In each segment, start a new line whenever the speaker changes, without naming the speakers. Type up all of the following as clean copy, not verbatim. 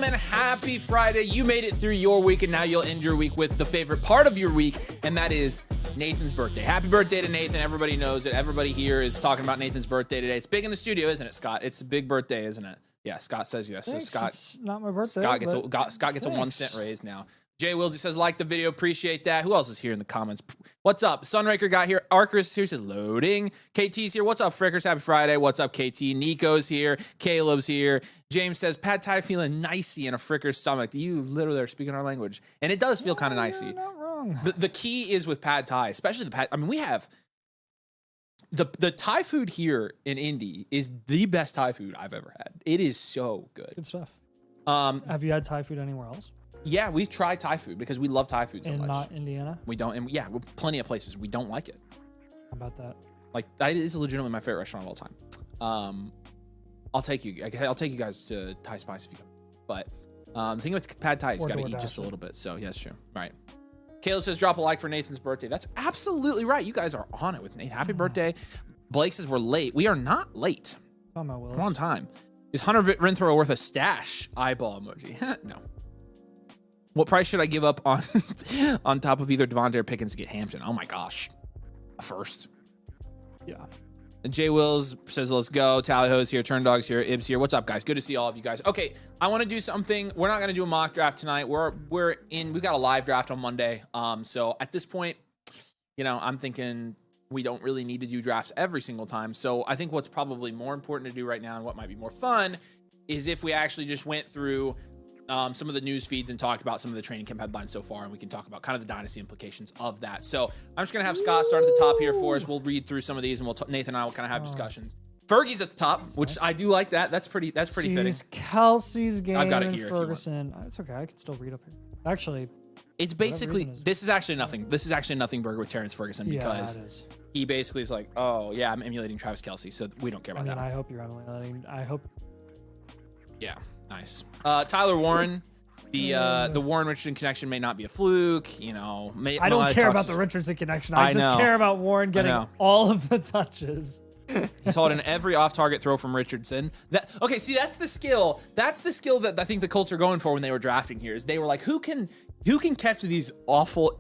gentlemen, happy Friday. You made it through your week, and now you'll end your week with the favorite part of your week, and that is Nathan's birthday. Happy birthday to Nathan. Everybody knows it. Everybody here is talking about Nathan's birthday today. It's big in the studio, isn't it, Scott? It's a big birthday, isn't it? Yeah, Scott says yes.
Thanks.
So Scott,
it's not my birthday.
Scott gets a 1 cent raise now. Jay Willsey says, like the video, appreciate that. Who else is here in the comments? What's up? Sunraker got here. Arcris here says, loading. KT's here. What's up, Frickers? Happy Friday. What's up, KT? Nico's here. Caleb's here. James says, pad thai feeling nicey in a Fricker's stomach. You literally are speaking our language. And it does feel kind of nicey.
You're not wrong.
The key is with pad thai, especially the pad. I mean, we have the Thai food here in Indy is the best Thai food I've ever had. It is so good.
Good stuff. Have you had Thai food anywhere else?
Yeah, we've tried Thai food because we love Thai food so much.
Not Indiana?
We don't, and yeah, we're plenty of places we don't like it.
How about that?
Like, that is legitimately my favorite restaurant of all time. I'll take you guys to Thai Spice if you come. But the thing with pad thai is you got to eat just a little bit. So yeah, that's true. All right. Caleb says, drop a like for Nathan's birthday. That's absolutely right. You guys are on it with Nathan. Happy birthday. Blake says we're late. We are not late.
We're
on time. Is Hunter Renfrow worth a stash? Eyeball emoji. No. What price should I give up on on top of either Devontae or Pickens to get Hampton? Oh my gosh. A first.
Yeah.
And Jay Wills says, let's go. Tallyho's here. Turn Dog's here. Ibs here. What's up, guys? Good to see all of you guys. Okay, I want to do something. We're not going to do a mock draft tonight. We got a live draft on Monday. So at this point, I'm thinking we don't really need to do drafts every single time. So I think what's probably more important to do right now and what might be more fun is if we actually just went through some of the news feeds and talked about some of the training camp headlines so far, and we can talk about kind of the dynasty implications of that. So I'm just going to have Scott start at the top here for us. We'll read through some of these, and Nathan and I will kind of have discussions. Fergie's at the top, which I do like that. That's pretty fitting.
Kelsey's game.
I've got it here.
Ferguson. It's okay. I can still read up here. Actually,
it's basically this is actually nothing. This is actually nothing burger with Terrence Ferguson because he basically is like, oh yeah, I'm emulating Travis Kelce, so we don't care about that.
I hope you're emulating.
Yeah. Nice. Tyler Warren, the Warren Richardson connection may not be a fluke. I
don't care about the Richardson connection. I just care about Warren getting all of the touches.
He saw it in every off-target throw from Richardson. That's the skill. That's the skill that I think the Colts are going for when they were drafting here. Is they were like, who can catch these awful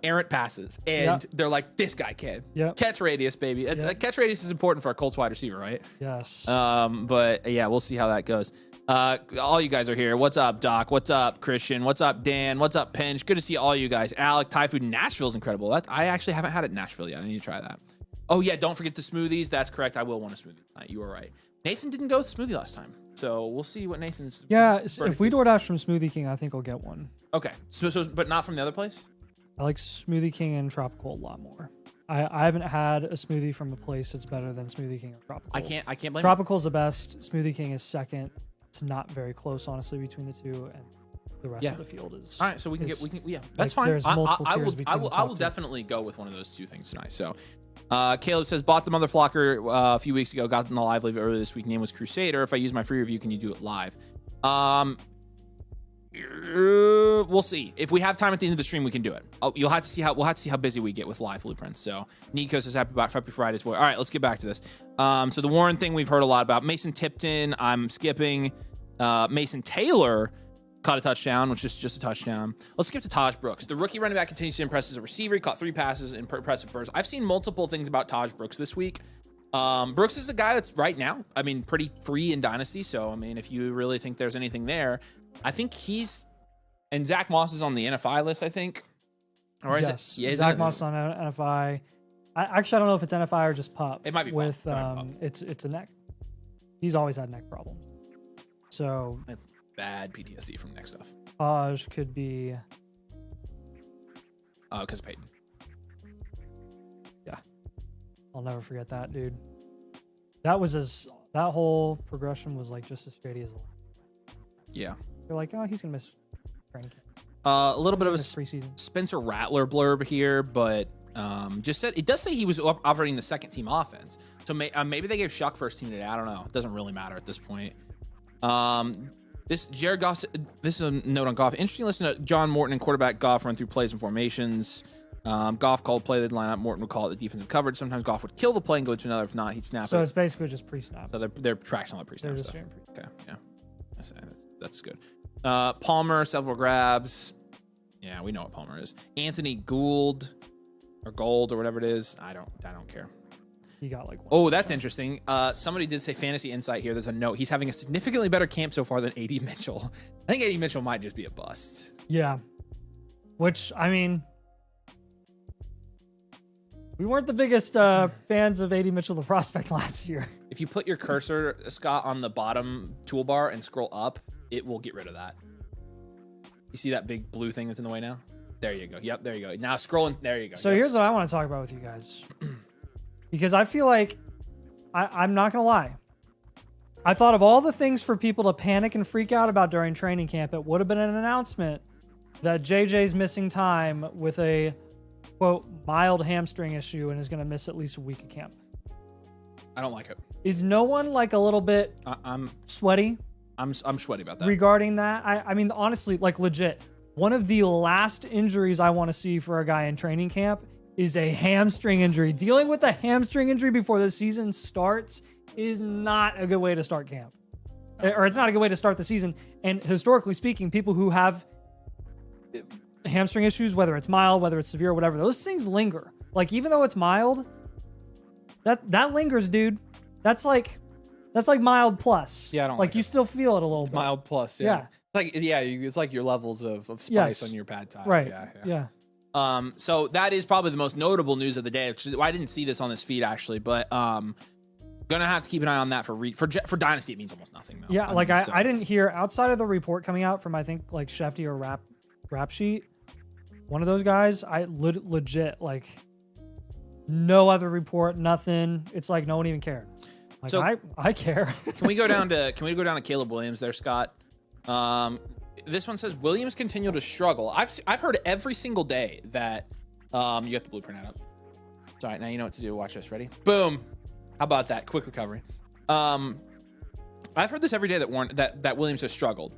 errant passes? And they're like, this guy can. Catch radius, baby. Catch radius is important for a Colts wide receiver, right?
Yes.
But yeah, we'll see how that goes. All you guys are here. What's up, Doc? What's up, Christian? What's up, Dan? What's up, Pinch? Good to see all you guys. Alec, Thai food in Nashville is incredible. I actually haven't had it in Nashville yet. I need to try that. Oh yeah, don't forget the smoothies. That's correct. I will want a smoothie tonight. You were right. Nathan didn't go with smoothie last time, so we'll see what Nathan's.
Yeah, if we DoorDash from Smoothie King, I think I'll get one.
Okay, so but not from the other place.
I like Smoothie King and Tropical a lot more. I haven't had a smoothie from a place that's better than Smoothie King or Tropical.
I can't blame.
Tropical's the best. Smoothie King is second. It's not very close, honestly, between the two, and the rest of the field is.
All right, so that's fine.
There's multiple tiers between
I will definitely go with one of those two things tonight. So, Caleb says, bought the Mother Flocker a few weeks ago, got in the live leave earlier this week. Name was Crusader. If I use my free review, can you do it live? We'll see. If we have time at the end of the stream, we can do it. We'll have to see how busy we get with live blueprints. So Nico says happy Friday. All right, let's get back to this. So the Warren thing we've heard a lot about. Mason Tipton, I'm skipping. Mason Taylor caught a touchdown, which is just a touchdown. Let's skip to Taj Brooks. The rookie running back continues to impress as a receiver. He caught 3 passes in impressive bursts. I've seen multiple things about Taj Brooks this week. Brooks is a guy that's right now, pretty free in Dynasty. So, if you really think there's anything there, I think and Zach Moss is on the NFI list, I think. Or is it? Yeah,
Zach Moss on NFI. I don't know if it's NFI or just PUP.
It might be
with it's a neck. He's always had neck problems. So
I have bad PTSD from neck stuff.
Taj could be
because Peyton.
Yeah. I'll never forget that, dude. That whole progression was like just as shady as the
Yeah.
They're like, oh, he's gonna miss training camp.
A little bit of a
preseason
Spencer Rattler blurb here, but just said it does say he was operating the second team offense. So maybe they gave Shuck first team today. I don't know. It doesn't really matter at this point. This Jared Goff. This is a note on Goff. Interesting. Listen to John Morton and quarterback Goff run through plays and formations. Goff called play, they'd line up. Morton would call it the defensive coverage. Sometimes Goff would kill the play and go to another. If not, he'd snap it.
So it's basically just pre-snap.
So they're tracking all the pre-snap stuff.
Okay,
yeah. That's good. Palmer, several grabs. Yeah, we know what Palmer is. Anthony Gould or Gold or whatever it is. I don't care.
He got like one.
Oh, that's interesting. Somebody did say Fantasy Insight here. There's a note. He's having a significantly better camp so far than AD Mitchell. I think AD Mitchell might just be a bust.
Yeah. Which, I mean, we weren't the biggest fans of AD Mitchell, the prospect, last year.
If you put your cursor, Scott, on the bottom toolbar and scroll up, it will get rid of that. You see that big blue thing that's in the way now? There you go. Yep, there you go. Now scroll in. There you go.
So here's what I want to talk about with you guys. Because I feel like, I'm not going to lie. I thought of all the things for people to panic and freak out about during training camp, it would have been an announcement that JJ's missing time with a, quote, mild hamstring issue and is going to miss at least a week of camp.
I don't like it.
Is no one like a little bit
I'm
sweaty?
I'm sweaty about that.
Regarding that, I mean, honestly, like legit, one of the last injuries I want to see for a guy in training camp is a hamstring injury. Dealing with a hamstring injury before the season starts is not a good way to start camp. Or it's not a good way to start the season. And historically speaking, people who have hamstring issues, whether it's mild, whether it's severe, whatever, those things linger. Like, even though it's mild, that lingers, dude. That's like mild plus.
Yeah, I don't
like you still feel it a little bit.
Mild plus, yeah. It's like your levels of spice on your pad thai.
Right. Yeah.
So that is probably the most notable news of the day. Which is, I didn't see this on this feed actually, but gonna have to keep an eye on that for Dynasty. It means almost nothing though.
Yeah, I didn't hear outside of the report coming out from I think like Shefty or Rap Sheet, one of those guys. I legit like no other report, nothing. It's like no one even cared. Like, so I care.
Can we go down to Caleb Williams there, Scott? This one says Williams continue to struggle. I've heard every single day that you got the blueprint out. Sorry, now you know what to do. Watch this. Ready? Boom. How about that? Quick recovery. I've heard this every day that Williams has struggled.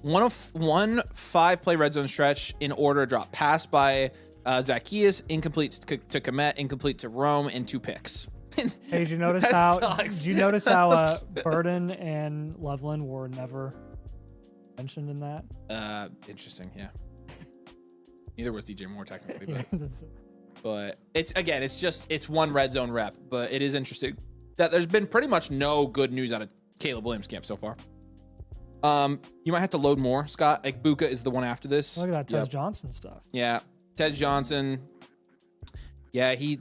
One 5-play red zone stretch in order drop. Pass by Zacchaeus, incomplete to Komet, incomplete to Rome, and 2 picks.
Hey, did you notice how Burden and Loveland were never mentioned in that?
Interesting, yeah. Neither was DJ Moore technically, but it's one red zone rep. But it is interesting that there's been pretty much no good news out of Caleb Williams camp so far. You might have to load more, Scott. Like Buka is the one after this.
Look at that Tez Johnson stuff.
Yeah, Tez Johnson. Yeah, he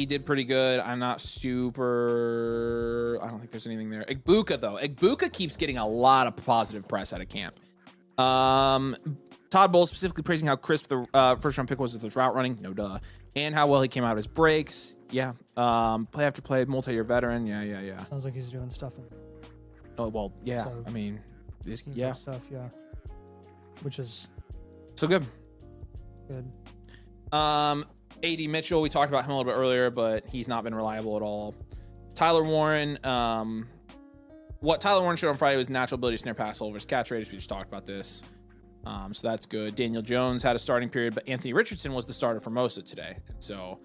did pretty good. I'm not super. I don't think there's anything there. Egbuka though. Egbuka keeps getting a lot of positive press out of camp. Todd Bowles specifically praising how crisp the first round pick was with his route running. No duh. And how well he came out of his breaks. Yeah. Play after play, multi-year veteran. Yeah.
Sounds like he's doing stuff.
Oh well, yeah. So, I mean, yeah.
Stuff, yeah. Which is
so good.
Good.
AD Mitchell, we talked about him a little bit earlier, but he's not been reliable at all. Tyler Warren, what Tyler Warren showed on Friday was natural ability to snare pass over his catch rate. We just talked about this. So that's good. Daniel Jones had a starting period, but Anthony Richardson was the starter for most of today. So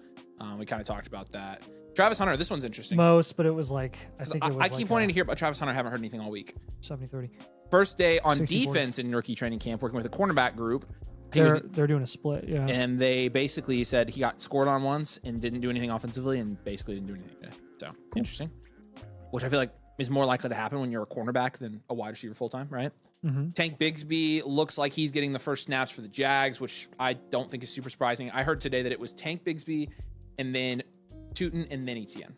we kind of talked about that. Travis Hunter, this one's interesting.
But it was like, I
keep wanting to hear about Travis Hunter. I haven't heard anything all week.
70-30.
First day on
60-40.
defense in rookie training camp, working with a cornerback group.
They're doing a split, yeah.
And they basically said he got scored on once and didn't do anything offensively and basically didn't do anything today. So, Interesting. Which I feel like is more likely to happen when you're a cornerback than a wide receiver full-time, right?
Mm-hmm.
Tank Bigsby looks like he's getting the first snaps for the Jags, which I don't think is super surprising. I heard today that it was Tank Bigsby and then Tootin and then Etienne.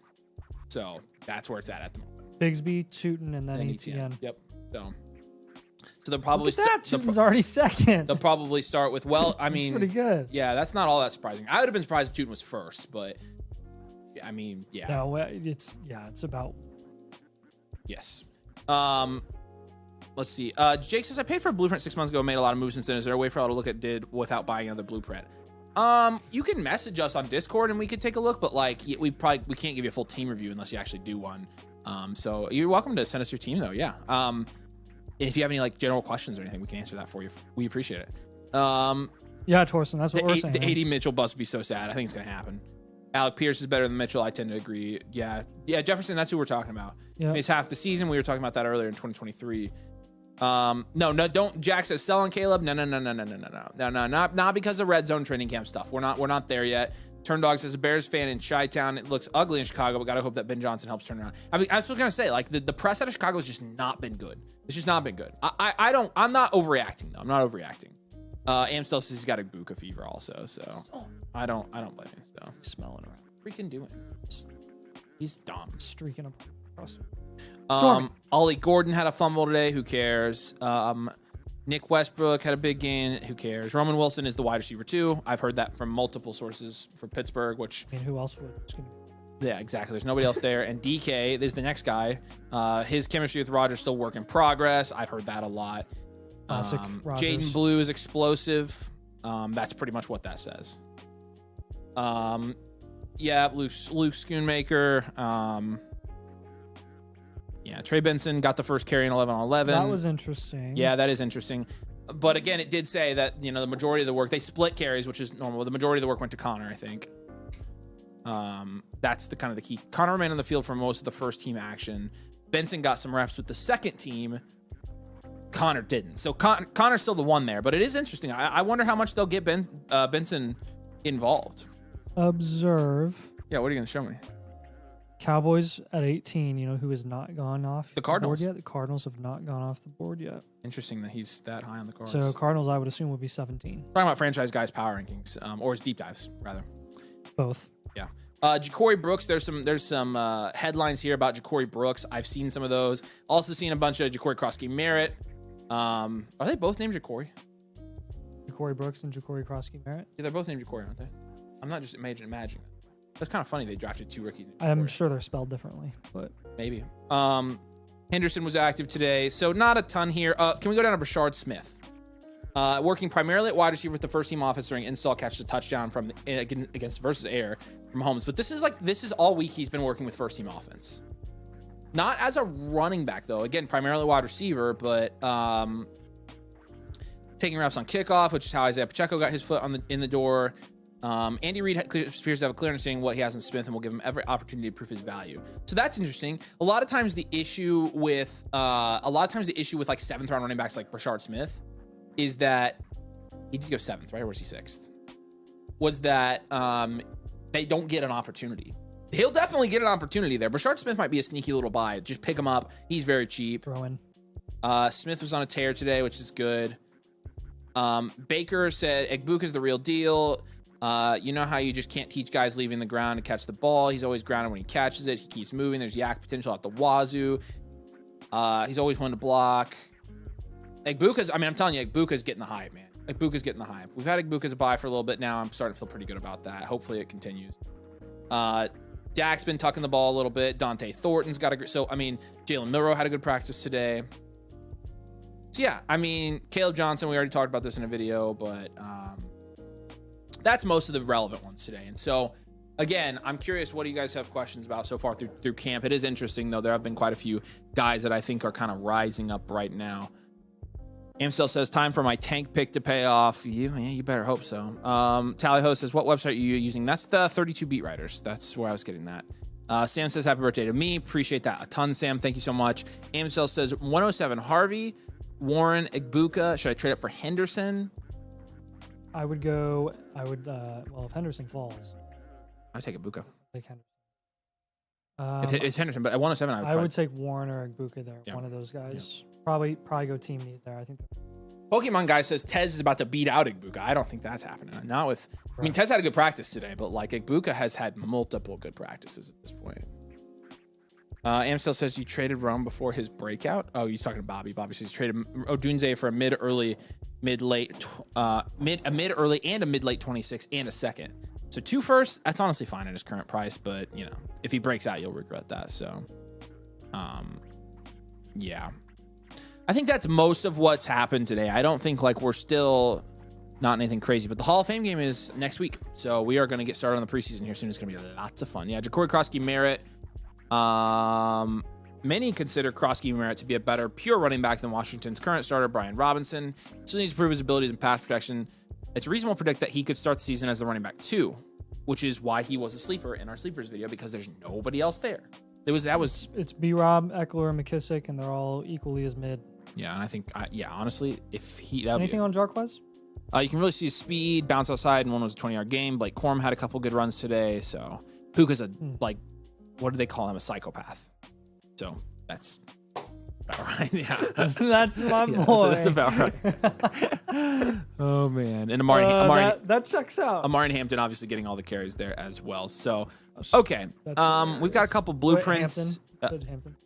So, that's where it's at the moment.
Bigsby, Tootin, and then Etienne.
Yep. So they'll probably
Tootin's already second.
They'll probably start with I mean,
pretty good.
Yeah, that's not all that surprising. I would have been surprised if Tootin was first, but I mean, yeah.
No, it's about.
Yes. Let's see. Jake says I paid for a blueprint 6 months ago, made a lot of moves since then. Is there a way for all to look at did without buying another blueprint? You can message us on Discord and we could take a look, but like we can't give you a full team review unless you actually do one. So you're welcome to send us your team though. Yeah. If you have any like general questions or anything, we can answer that for you. We appreciate it.
Yeah, Torsten, that's what we're saying.
The 80 Mitchell bust would be so sad. I think it's gonna happen. Alec Pierce is better than Mitchell. I tend to agree. Yeah, Jefferson. That's who we're talking about.
Yeah.
It's half the season. We were talking about that earlier in 2023. No, don't. Jack says sell on Caleb. No, not because of red zone training camp stuff. We're not there yet. Turn Dog says a Bears fan in Chi-Town. It looks ugly in Chicago, but gotta hope that Ben Johnson helps turn around. I mean, I was gonna say, like, the press out of Chicago has just not been good. It's just not been good. I'm not overreacting though. I'm not overreacting. Amstel says he's got a Buka fever also, so I don't blame him. So
Smelling around.
freaking doing. He's dumb.
Streaking across.
Ollie Gordon had a fumble today. Who cares? Nick Westbrook had a big gain. Who cares? Roman Wilson is the wide receiver too. I've heard that from multiple sources for Pittsburgh, which...
I mean, who else would?
Yeah, exactly. There's nobody else there. And DK is the next guy. His chemistry with Rodgers still work in progress. I've heard that a lot. Jaden Blue is explosive. That's pretty much what that says. Yeah, Luke Schoonmaker. Yeah, Trey Benson got the first carry in 11-on-11.
That was interesting.
Yeah, that is interesting. But again, it did say that, you know, the majority of the work, they split carries, which is normal. The majority of the work went to Connor, I think. That's the kind of the key. Connor remained on the field for most of the first team action. Benson got some reps with the second team. Connor didn't. So Connor's still the one there, but it is interesting. I wonder how much they'll get Benson involved.
Observe.
Yeah, what are you going to show me?
Cowboys at 18, you know who has not gone off
the Cardinals
board yet? The Cardinals have not gone off the board yet.
Interesting that he's that high on the cards.
So Cardinals, I would assume, would be 17.
Talking about franchise guys' power rankings, or his deep dives, rather.
Both.
Yeah. Ja'Cory Brooks, there's some headlines here about Ja'Cory Brooks. I've seen some of those. Also seen a bunch of Ja'Cory Krosky Merritt. Are they both named Ja'Cory?
Ja'Cory Brooks and Ja'Cory Krosky Merritt?
Yeah, they're both named Ja'Cory, aren't they? I'm not just imagining. That's kind of funny they drafted two rookies.
I'm sure they're spelled differently, but
maybe. Henderson was active today, so not a ton here. Can we go down to Brashard Smith? Working primarily at wide receiver with the first team offense during install, catches a touchdown from against versus air from Holmes. But this is all week he's been working with first team offense. Not as a running back though. Again, primarily wide receiver, but taking reps on kickoff, which is how Isaiah Pacheco got his foot in the door. Andy Reid appears to have a clear understanding of what he has in Smith and will give him every opportunity to prove his value. So that's interesting. A lot of times the issue with like seventh round running backs like Brashard Smith is that he did go seventh, right? Or was he sixth? Was that they don't get an opportunity. He'll definitely get an opportunity there. Brashard Smith might be a sneaky little buy. Just pick him up. He's very cheap.
Throw in.
Smith was on a tear today, which is good. Baker said Egbuka's the real deal. You know how you just can't teach guys leaving the ground to catch the ball. He's always grounded when he catches it. He keeps moving. There's yak potential at the wazoo. He's always one to block. I'm telling you, Egbuka's getting the hype, man. Egbuka's getting the hype. We've had Egbuka as a buy for a little bit now. I'm starting to feel pretty good about that. Hopefully it continues. Dak's been tucking the ball a little bit. Dante Thornton's got Jalen Milroe had a good practice today. So yeah, Caleb Johnson, we already talked about this in a video, but that's most of the relevant ones today. And so, again, I'm curious, what do you guys have questions about so far through camp? It is interesting, though. There have been quite a few guys that I think are kind of rising up right now. Amstel says, time for my tank pick to pay off. You better hope so. Tallyho says, what website are you using? That's the 32 Beat Writers. That's where I was getting that. Sam says, happy birthday to me. Appreciate that a ton, Sam. Thank you so much. Amstel says, 107 Harvey, Warren, Egbuka. Should I trade up for Henderson?
If Henderson falls,
I'd take Egbuka.
Take Henderson.
If it's Henderson, but at 107,
I would take Warren or Egbuka there. Yeah. One of those guys. Yeah. Probably go team need there. I think.
Pokemon guy says Tez is about to beat out Egbuka. I don't think that's happening. Not with. Right. Tez had a good practice today, but like Egbuka has had multiple good practices at this point. Amstel says you traded Rome before his breakout. Oh, he's talking to Bobby. Bobby says traded Odunze for a mid-early, and a mid-late 26 and a second. So 2 firsts, that's honestly fine at his current price, but if he breaks out, you'll regret that. So, yeah. I think that's most of what's happened today. I don't think we're still not anything crazy, but the Hall of Fame game is next week. So we are going to get started on the preseason here soon. It's going to be lots of fun. Yeah, Ja'Cory Krosky Merritt. Many consider Krosky Merritt to be a better pure running back than Washington's current starter, Brian Robinson. Still needs to prove his abilities in pass protection. It's reasonable to predict that he could start the season as the running back 2, which is why he was a sleeper in our sleepers video, because there's nobody else there. It's
B-Rob, Eckler, and McKissick, and they're all equally as mid.
Yeah, and I think, yeah, honestly, if he...
Anything on Jarquez?
You can really see his speed, bounce outside, and one was a 20-yard game. Blake Corum had a couple good runs today, so Puka's like, what do they call him? A psychopath. So that's about right. Yeah,
that's my boy.
That's about right. Oh man, and Amari
that checks out.
Amari Hampton obviously getting all the carries there as well. So okay, we've got a couple blueprints.
Hampton.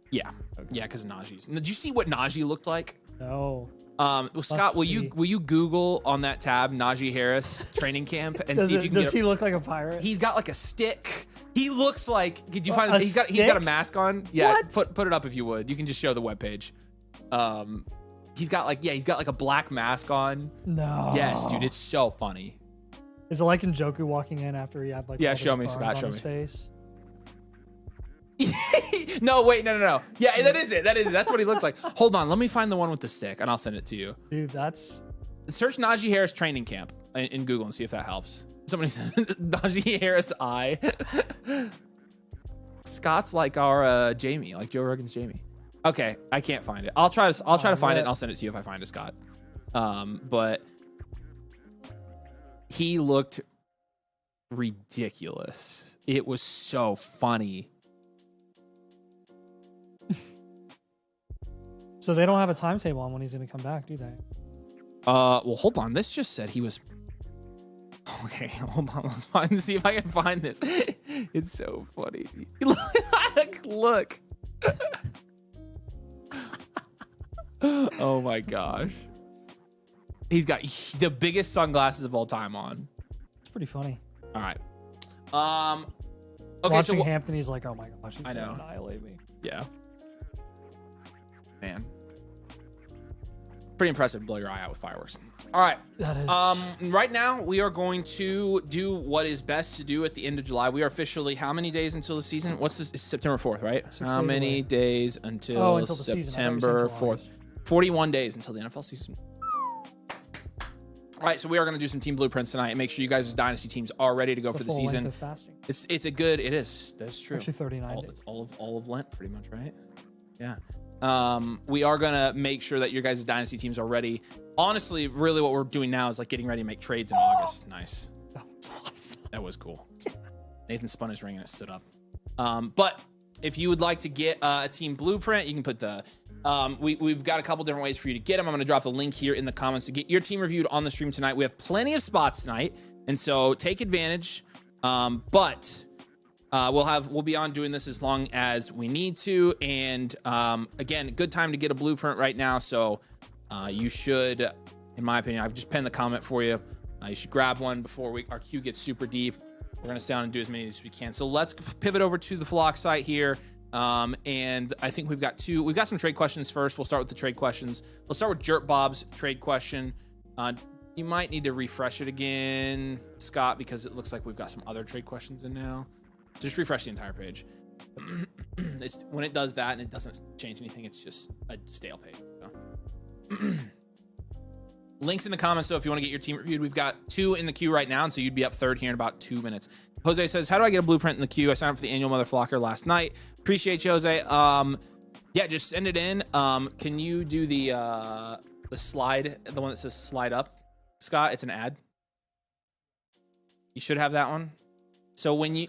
Yeah, okay. Yeah, because Najee's. Did you see what Najee looked like?
No.
Well, Scott, will you Google on that tab Najee Harris training camp and see if you can
does he look like a pirate?
He's got like a stick. He looks like. Did you find? He's got a mask on. Yeah,
what?
Put it up if you would. You can just show the webpage. He's got like a black mask on.
No.
Yes, dude, it's so funny.
Is it like Njoku walking in after he had like
show me, Scott, show me.
Face?
No, wait, no. Yeah, that is it. That's what he looked like. Hold on, let me find the one with the stick, and I'll send it to you.
Dude, that's...
Search Najee Harris training camp in Google and see if that helps. Somebody said Najee Harris eye. Scott's like our Jamie, like Joe Rogan's Jamie. Okay, I can't find it. I'll try to find it, and I'll send it to you if I find it, Scott. But he looked ridiculous. It was so funny.
So they don't have a timetable on when he's going to come back, do they?
Well, hold on. This just said he was... Okay, hold on. Let's see if I can find this. It's so funny. Look. Oh my gosh. He's got the biggest sunglasses of all time on.
It's pretty funny.
All right.
Okay, watching Hampton, he's like, oh my gosh, he's
I know.
Gonna annihilate me.
Yeah. Man. Pretty impressive to blow your eye out with fireworks. All right.
That is.
Right now, we are going to do what is best to do at the end of July. We are officially how many days until the season? What's this? It's September 4th, right?
How
many days until September 4th? 41 days until the NFL season. All right, so we are going to do some team blueprints tonight and make sure you guys' dynasty teams are ready to go for the season.
Of fasting.
It's a good. It is. That's true.
Actually, 39 days.
It's all of Lent, pretty much, right? Yeah. We are gonna make sure that your guys' dynasty teams are ready. Honestly, really, what we're doing now is like getting ready to make trades in August. Nice.
That was awesome.
That was cool. Nathan spun his ring and it stood up. But if you would like to get a team blueprint, you can put the. We've got a couple different ways for you to get them. I'm going to drop the link here in the comments to get your team reviewed on the stream tonight. We have plenty of spots tonight, and so take advantage. But we'll be on doing this as long as we need to. And again, good time to get a blueprint right now. So you should, in my opinion, I've just pinned the comment for you. You should grab one before our queue gets super deep. We're going to stay on and do as many of these as we can. So let's pivot over to the Flock site here. And I think we've got some trade questions first. We'll start with the trade questions. Let's start with Jerk Bob's trade question. You might need to refresh it again, Scott, because it looks like we've got some other trade questions in now. Just refresh the entire page. It's when it does that and it doesn't change anything, it's just a stale page. So. Links in the comments, so if you want to get your team reviewed, we've got 2 in the queue right now, and so you'd be up third here in about 2 minutes. Jose says, how do I get a blueprint in the queue? I signed up for the annual Mother Flocker last night. Appreciate you, Jose. Yeah, just send it in. Can you do the slide, the one that says slide up, Scott? It's an ad. You should have that one. So when you,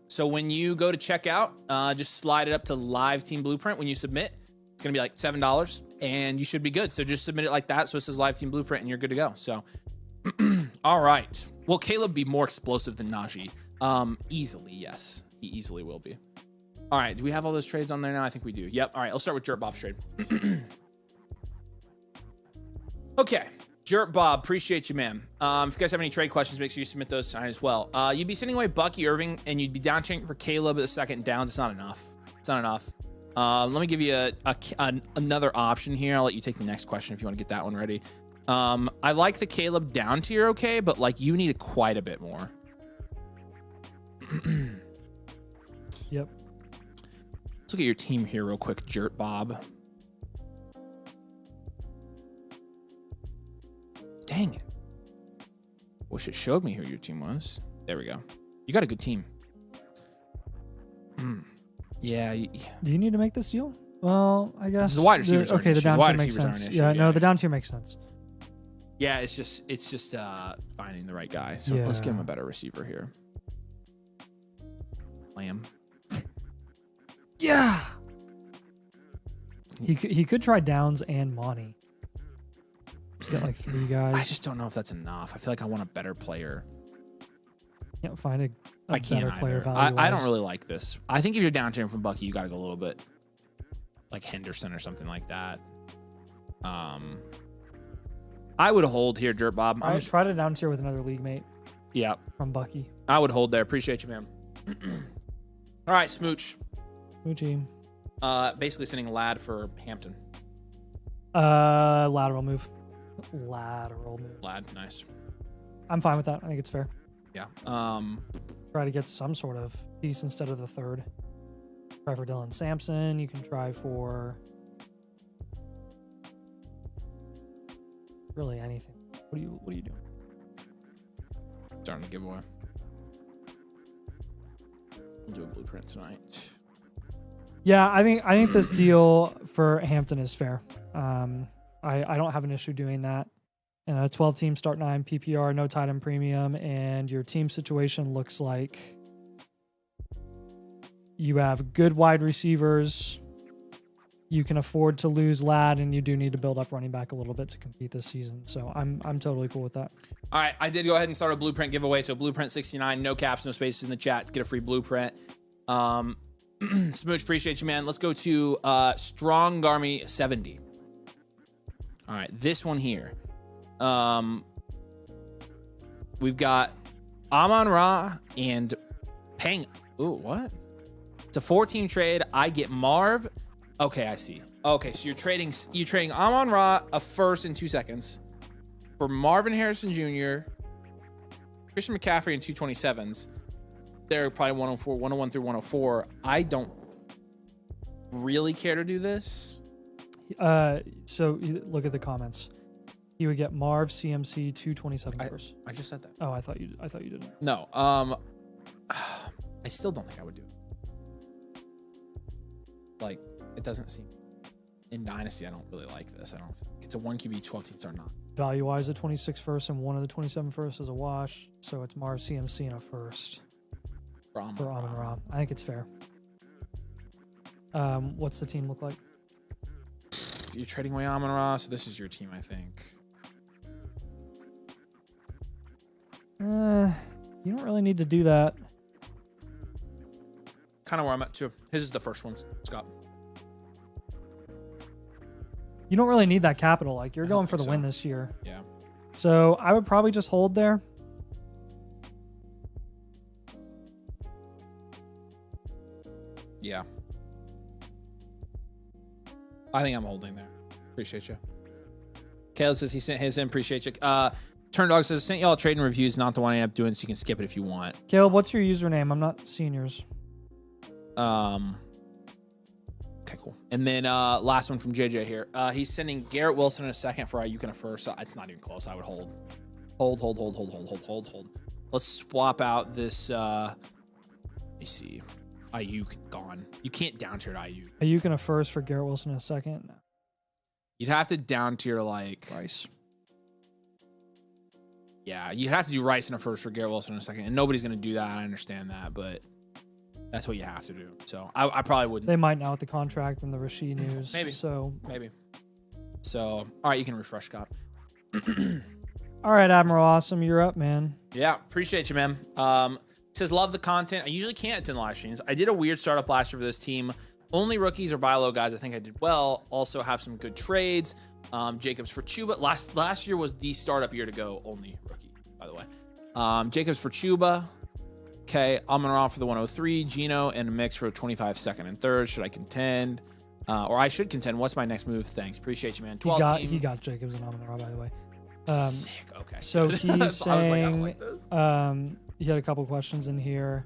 so when you go to checkout, just slide it up to live team blueprint. When you submit, it's going to be like $7 and you should be good. So just submit it like that. So it says live team blueprint and you're good to go. So, all right. Will Caleb be more explosive than Najee? Easily, yes. He easily will be. All right. Do we have all those trades on there now? I think we do. Yep. All right. Let's start with Jerk Bob's trade. Okay. Jerk Bob, appreciate you, man. If you guys have any trade questions, make sure you submit those tonight as well. You'd be sending away Bucky Irving and you'd be down checking for Caleb at the second downs. It's not enough. It's not enough. Let me give you another option here. I'll let you take the next question if you want to get that one ready. I like the Caleb down tier, okay, but like you need quite a bit more.
Yep.
Let's look at your team here real quick, Jerk Bob. Dang it. Wish it showed me who your team was. There we go. You got a good team. Yeah.
Do you need to make this deal? Well, I guess
The wide receivers are an
okay. The
issue.
down
The
tier
wide
makes
receivers are an
sense.
issue,
Yeah,
yeah.
no, the down tier makes sense.
Yeah, it's just finding the right guy. So let's give him a better receiver here. Lamb.
Yeah. He could try Downs and Monty. Just get like 3 guys.
I just don't know if that's enough. I feel like I want a better player.
Can't find a
I can't
better player
either.
value.
I don't really like this. I think if you're down tiering from Bucky, you got to go a little bit like Henderson or something like that. I would hold here, Dirt Bob.
I try to down tier with another league mate.
Yeah,
From Bucky.
I would hold there. Appreciate you, man. All right, Smooch.
Moochie.
Basically sending Lad for Hampton.
Lateral move. Lateral move.
Lad, nice.
I'm fine with that. I think it's fair.
Yeah.
Try to get some sort of piece instead of the 3rd. Try for Dylan Sampson. You can try for really anything. What are you doing?
Starting to give away. We'll do a blueprint tonight.
Yeah, I think this deal for Hampton is fair. I don't have an issue doing that. And a 12-team start 9 PPR, no tight end premium, and your team situation looks like you have good wide receivers. You can afford to lose Lad, and you do need to build up running back a little bit to compete this season. So I'm totally cool with that.
All right, I did go ahead and start a blueprint giveaway. So blueprint 69, no caps, no spaces in the chat to get a free blueprint. Smooch, appreciate you, man. Let's go to Strong Army 70. All right, this one here. We've got Amon-Ra and Peng. Ooh, what? It's a 4-team trade. I get Marv. Okay, I see. Okay, so you're trading Amon-Ra a first in 2 seconds for Marvin Harrison Jr., Christian McCaffrey, and 2 27s. They're probably 104, 101 through 104. I don't really care to do this.
So you look at the comments. You would get Marv, CMC, 227 first.
I just said that.
Oh, I thought you didn't.
No. I still don't think I would do it. Like, it doesn't seem in Dynasty. I don't really like this. I don't think it's a 1 QB 12 teams are not.
Value wise, a 26 first and one of the 27 first is a wash. So it's Marv, CMC, and a first for Amon-Ra. I think it's fair. What's the team look like?
You're trading away Amon-Ra, so this is your team, I think.
You don't really need to do that.
Kind of where I'm at too. His is the first one, Scott.
You don't really need that capital. Like, you're
I
going
don't
for the
think
win
so.
this year.
Yeah.
So I would probably just hold there.
Yeah. I think I'm holding there. Appreciate you. Caleb says he sent his in. Appreciate you. Turn Dog says, sent y'all trading reviews, not the one I end up doing, so you can skip it if you want.
Caleb, what's your username? I'm not seeing yours.
Okay, cool. And then last one from JJ here. He's sending Garrett Wilson in a second for Ayuk in a first. So it's not even close. I would hold. Hold. Let's swap out this. Let me see. Ayuk gone. You can't down tier Ayuk.
Ayuk in a first for Garrett Wilson in a second? No.
You'd have to down tier like
Rice.
Yeah, you'd have to do Rice in a first for Garrett Wilson in a second, and nobody's going to do that. I understand that, but that's what you have to do. So I probably wouldn't.
They might now with the contract and the Rashid news.
Maybe.
So
all right, you can refresh, Scott.
All right, Admiral Awesome, you're up, man.
Yeah, appreciate you, man. Says love the content. I usually can't attend live streams. I did a weird startup last year for this team. Only rookies or buy low guys. I think I did well. Also have some good trades. Jacobs for Chuba. Last year was the startup year to go. Only rookie, by the way. Jacobs for Chuba. Okay, Amon-Ra for the 103. Gino and a mix for a 25 second and third. Should I contend? Or I should contend. What's my next move? Thanks. Appreciate you, man. 12 team.
He got Jacobs and Amon-Ra, by the way.
Sick. Okay.
So he's saying,
I was like, I don't like this.
He had a couple questions in here.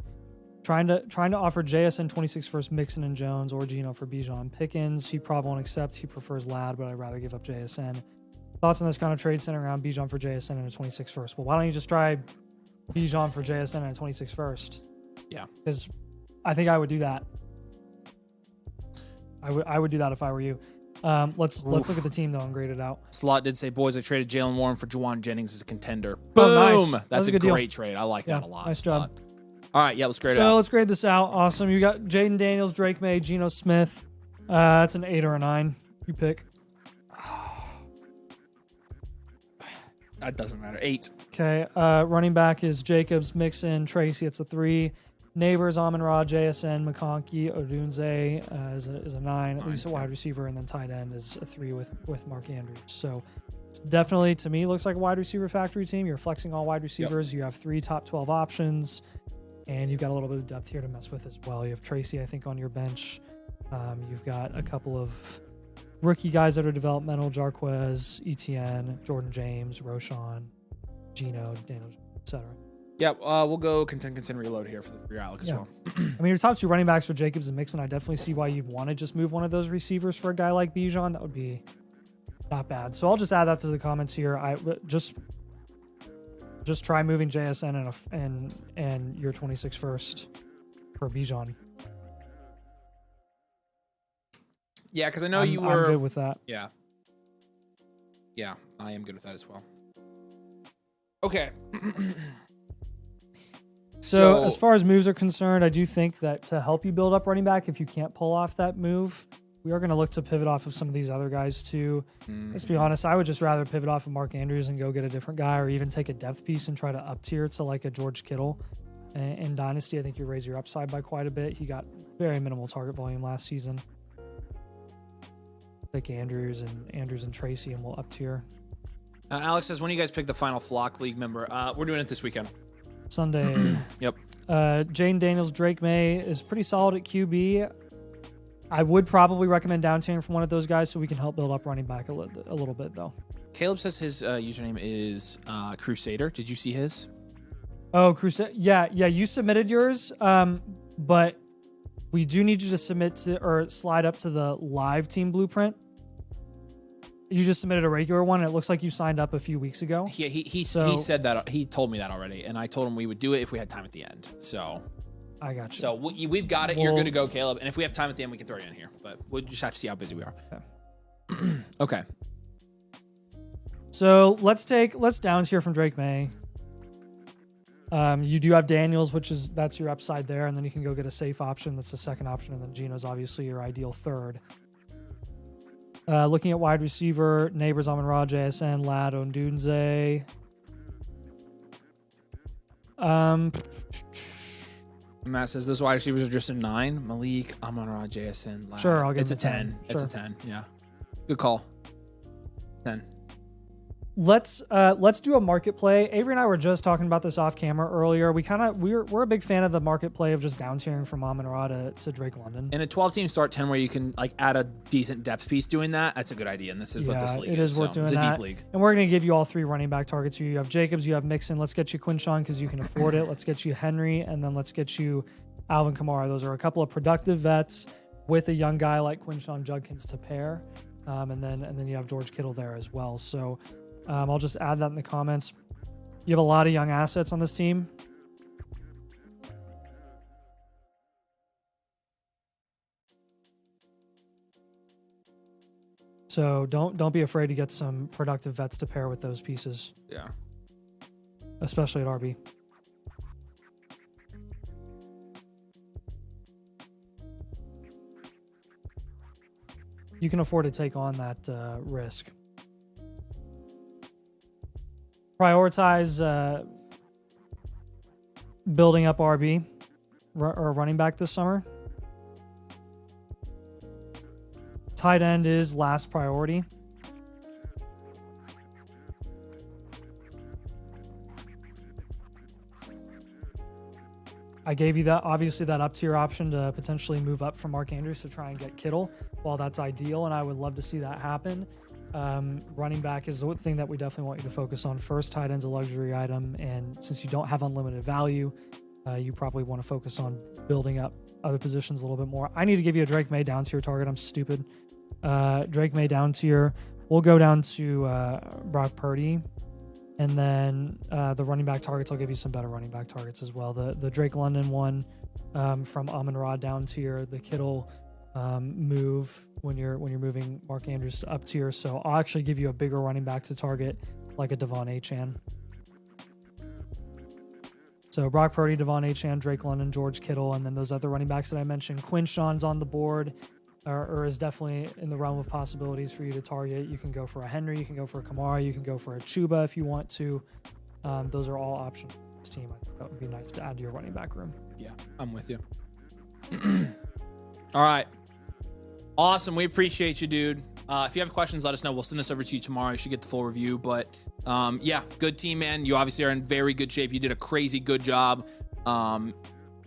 Trying to offer JSN 26 first Mixon and Jones or Gino for Bijan Pickens. He probably won't accept. He prefers Lad, but I'd rather give up JSN. Thoughts on this kind of trade centering around Bijan for JSN and a 26 first? Well, why don't you just try Bijan for JSN and a 26 first?
Yeah.
Because I think I would do that. I would do that if I were you. Let's look at the team though and grade it out.
Slot did say, boys, I traded Jalen Warren for Juwan Jennings as a contender.
Oh,
Boom.
nice.
That's a
good
great
deal.
trade. I like that a lot.
Nice
Slot.
job.
All right, yeah, let's grade it
So
out.
let's grade this out. Awesome. You got Jaden Daniels, Drake May, Geno Smith. That's an 8 or a 9. You pick.
That doesn't matter. 8.
Okay. Running back is Jacobs, Mixon, Tracy. It's a 3. Neighbors, Amon-Ra, JSN, McConkey, Odunze is a 9. At least a wide receiver, and then tight end is a 3 with Mark Andrews. So it's definitely, to me, looks like a wide receiver factory team. You're flexing all wide receivers. Yep. You have 3 top 12 options, and you've got a little bit of depth here to mess with as well. You have Tracy, I think, on your bench. You've got a couple of rookie guys that are developmental: Jarquez, Etienne, Jordan James, Roshan, Geno, Daniel, etc.
Yeah, we'll go contend, reload here for the 3 Alec as well.
I mean, your top 2 running backs are Jacobs and Mixon. I definitely see why you'd want to just move one of those receivers for a guy like Bijan. That would be not bad. So I'll just add that to the comments here. I just try moving JSN and your 26 first for Bijan.
Yeah, because I know
I'm good with that.
Yeah. Yeah, I am good with that as well. Okay.
So as far as moves are concerned, I do think that to help you build up running back, if you can't pull off that move, we are going to look to pivot off of some of these other guys too. Let's be honest, I would just rather pivot off of Mark Andrews and go get a different guy, or even take a depth piece and try to up tier to like a George Kittle. In Dynasty, I think you raise your upside by quite a bit. He got very minimal target volume last season. Take Andrews and Tracy, and we'll up tier.
Alex says, when do you guys pick the final Flock League member? We're doing it this weekend.
Sunday.
Yep.
Jane Daniels, Drake May is pretty solid at QB. I would probably recommend down tiering from one of those guys so we can help build up running back a little bit, though.
Caleb says his username is Crusader. Did you see his?
Oh, Crusader. Yeah, you submitted yours, but we do need you to submit to or slide up to the live team blueprint. You just submitted a regular one, and it looks like you signed up a few weeks ago.
Yeah, he said that. He told me that already, and I told him we would do it if we had time at the end. So
I got you.
So we've got it. You're good to go, Caleb. And if we have time at the end, we can throw you in here. But we'll just have to see how busy we are.
Okay.
Okay.
So let's down tier from Drake May. You do have Daniels, that's your upside there, and then you can go get a safe option. That's the second option, and then Geno's obviously your ideal third. Looking at wide receiver, Neighbors, Amon-Ra, JSN, Lad, Odunze.
Matt says those wide receivers are just a 9. Malik, Amon-Ra, JSN, Lad.
Sure, I'll give
It's a
him
10.
Sure.
It's a 10. Yeah. Good call. 10.
Let's do a market play. Avery and I were just talking about this off camera earlier. We're a big fan of the market play of just down tiering from Amon-Ra to Drake London.
In a 12-team start 10 where you can like add a decent depth piece doing that's a good idea. And this is what this league is.
It is worth doing
it's a
that.
deep league.
And we're going to give you all 3 running back targets here. You have Jacobs, you have Mixon. Let's get you Quinshawn because you can afford it. Let's get you Henry, and then let's get you Alvin Kamara. Those are a couple of productive vets with a young guy like Quinshawn Judkins to pair. And then you have George Kittle there as well. So I'll just add that in the comments. You have a lot of young assets on this team. So don't be afraid to get some productive vets to pair with those pieces.
Yeah.
Especially at RB. You can afford to take on that risk. Prioritize building up RB or running back this summer. Tight end is last priority. I gave you that up tier option to potentially move up from Mark Andrews to try and get Kittle. While that's ideal, and I would love to see that happen, running back is the thing that we definitely want you to focus on first. Tight end's a luxury item, and since you don't have unlimited value, you probably want to focus on building up other positions a little bit more. I need to give you a Drake May down tier target. I'm stupid. Drake May down tier. We'll go down to Brock Purdy. And then the running back targets, I'll give you some better running back targets as well. The Drake London one from Amon-Ra down tier. The Kittle move when you're moving Mark Andrews to up tier. So I'll actually give you a bigger running back to target, like a Devon Achane. So Brock Purdy, Devon Achane, Drake London, George Kittle, and then those other running backs that I mentioned. Quinshon's on the board, or is definitely in the realm of possibilities for you to target. You can go for a Henry, you can go for a Kamara, you can go for a Chuba if you want to. Those are all options for this team. I think that would be nice to add to your running back room.
Yeah, I'm with you. All right. Awesome. We appreciate you, dude. If you have questions, let us know. We'll send this over to you tomorrow. You should get the full review. But yeah, good team, man. You obviously are in very good shape. You did a crazy good job.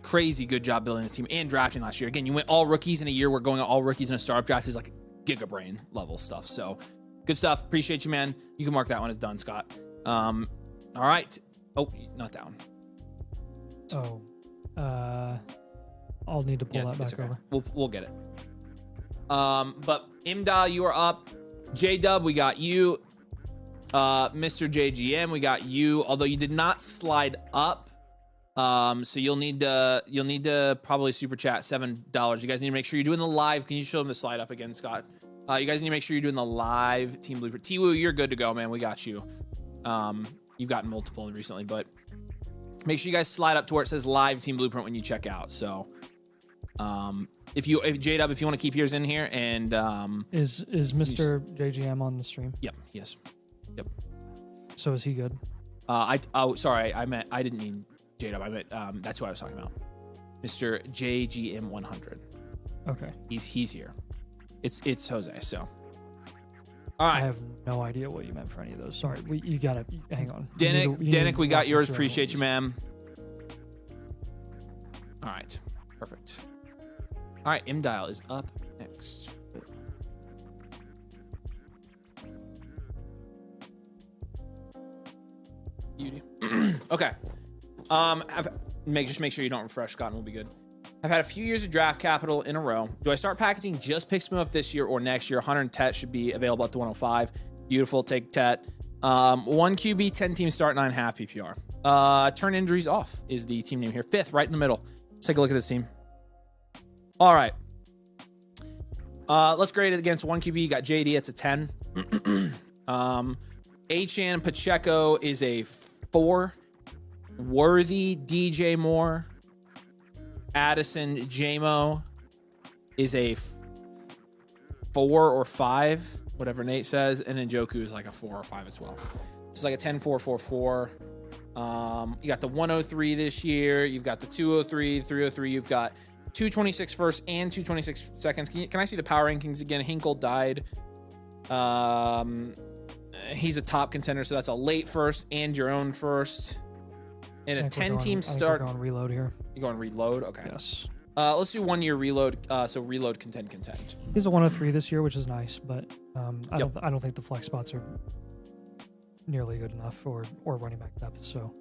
Crazy good job building this team and drafting last year. Again, you went all rookies in a year. We're going all rookies in a startup draft is like giga brain level stuff. So good stuff. Appreciate you, man. You can mark that one as done, Scott. All right. Oh, not that one.
I'll need to pull that back
okay.
over.
We'll get it. But Imda, you are up. J-Dub, we got you. Mr. JGM, we got you. Although you did not slide up. So you'll need to probably super chat $7. You guys need to make sure you're doing the live. Can you show them the slide up again, Scott? You guys need to make sure you're doing the live team blueprint. T-Woo, you're good to go, man. We got you. You've gotten multiple recently, but make sure you guys slide up to where it says live team blueprint when you check out. So, if J-Dub, if you want to keep yours in here, and
is Mr. JGM on the stream?
Yep, yes, yep.
So is he good?
Sorry, I didn't mean J-Dub. I meant that's who I was talking about. Mr. JGM 100.
Okay.
He's here. It's Jose. So, all right.
I have no idea what you meant for any of those. Sorry, you gotta hang on.
Danik, we got yours. Appreciate you, ma'am. All right, perfect. All right, M-Dial is up next. Beauty. Okay. Just make sure you don't refresh, Scott, and we'll be good. I've had a few years of draft capital in a row. Do I start packaging just picks move up this year or next year? Hunter and Tet should be available at the 105. Beautiful. Take Tet. 1 QB, 10 team start, 9.5 PPR. Turn injuries off is the team name here. 5th, right in the middle. Let's take a look at this team. All right. Let's grade it against 1 QB. You got JD. It's a 10. Achane Pacheco is a 4. Worthy DJ Moore. Addison Jamo is a 4 or 5, whatever Nate says, and then Joku is like a 4 or 5 as well. It's like a 10-4-4-4. You got the 103 this year. You've got the 203, 303. You've got 226 first and 226 seconds. Can I see the power rankings again? Hinkle died. He's a top contender, so that's a late first and your own first. And a 10-team start.
I think we're going reload here.
You going reload? Okay.
Yes.
Let's do 1 year reload. So reload contend.
He's a 103 this year, which is nice, but I don't think the flex spots are nearly good enough or running back depth. So.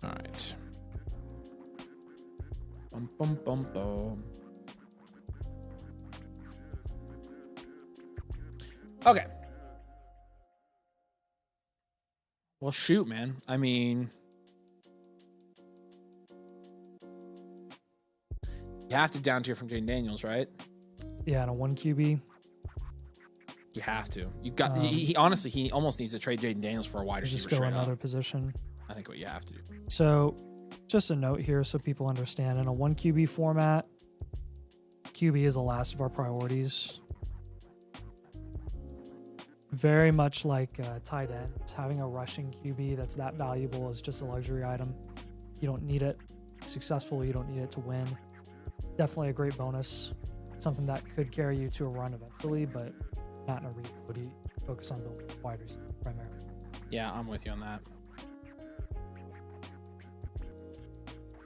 All right. Bum bum bum bum. Okay. Well, shoot, man. I mean, you have to down tier from Jaden Daniels, right?
Yeah, and a 1 QB.
You have to. You got. He honestly, he almost needs to trade Jaden Daniels for a wide receiver.
Just go another position.
I think what you have to do.
So, just a note here, so people understand. In a 1 QB format, QB is the last of our priorities. Very much like tight ends, having a rushing QB that's that valuable is just a luxury item. You don't need it successful. You don't need it to win. Definitely a great bonus. Something that could carry you to a run eventually, but not in a reload. You focus on building wide receiver primarily.
Yeah, I'm with you on that.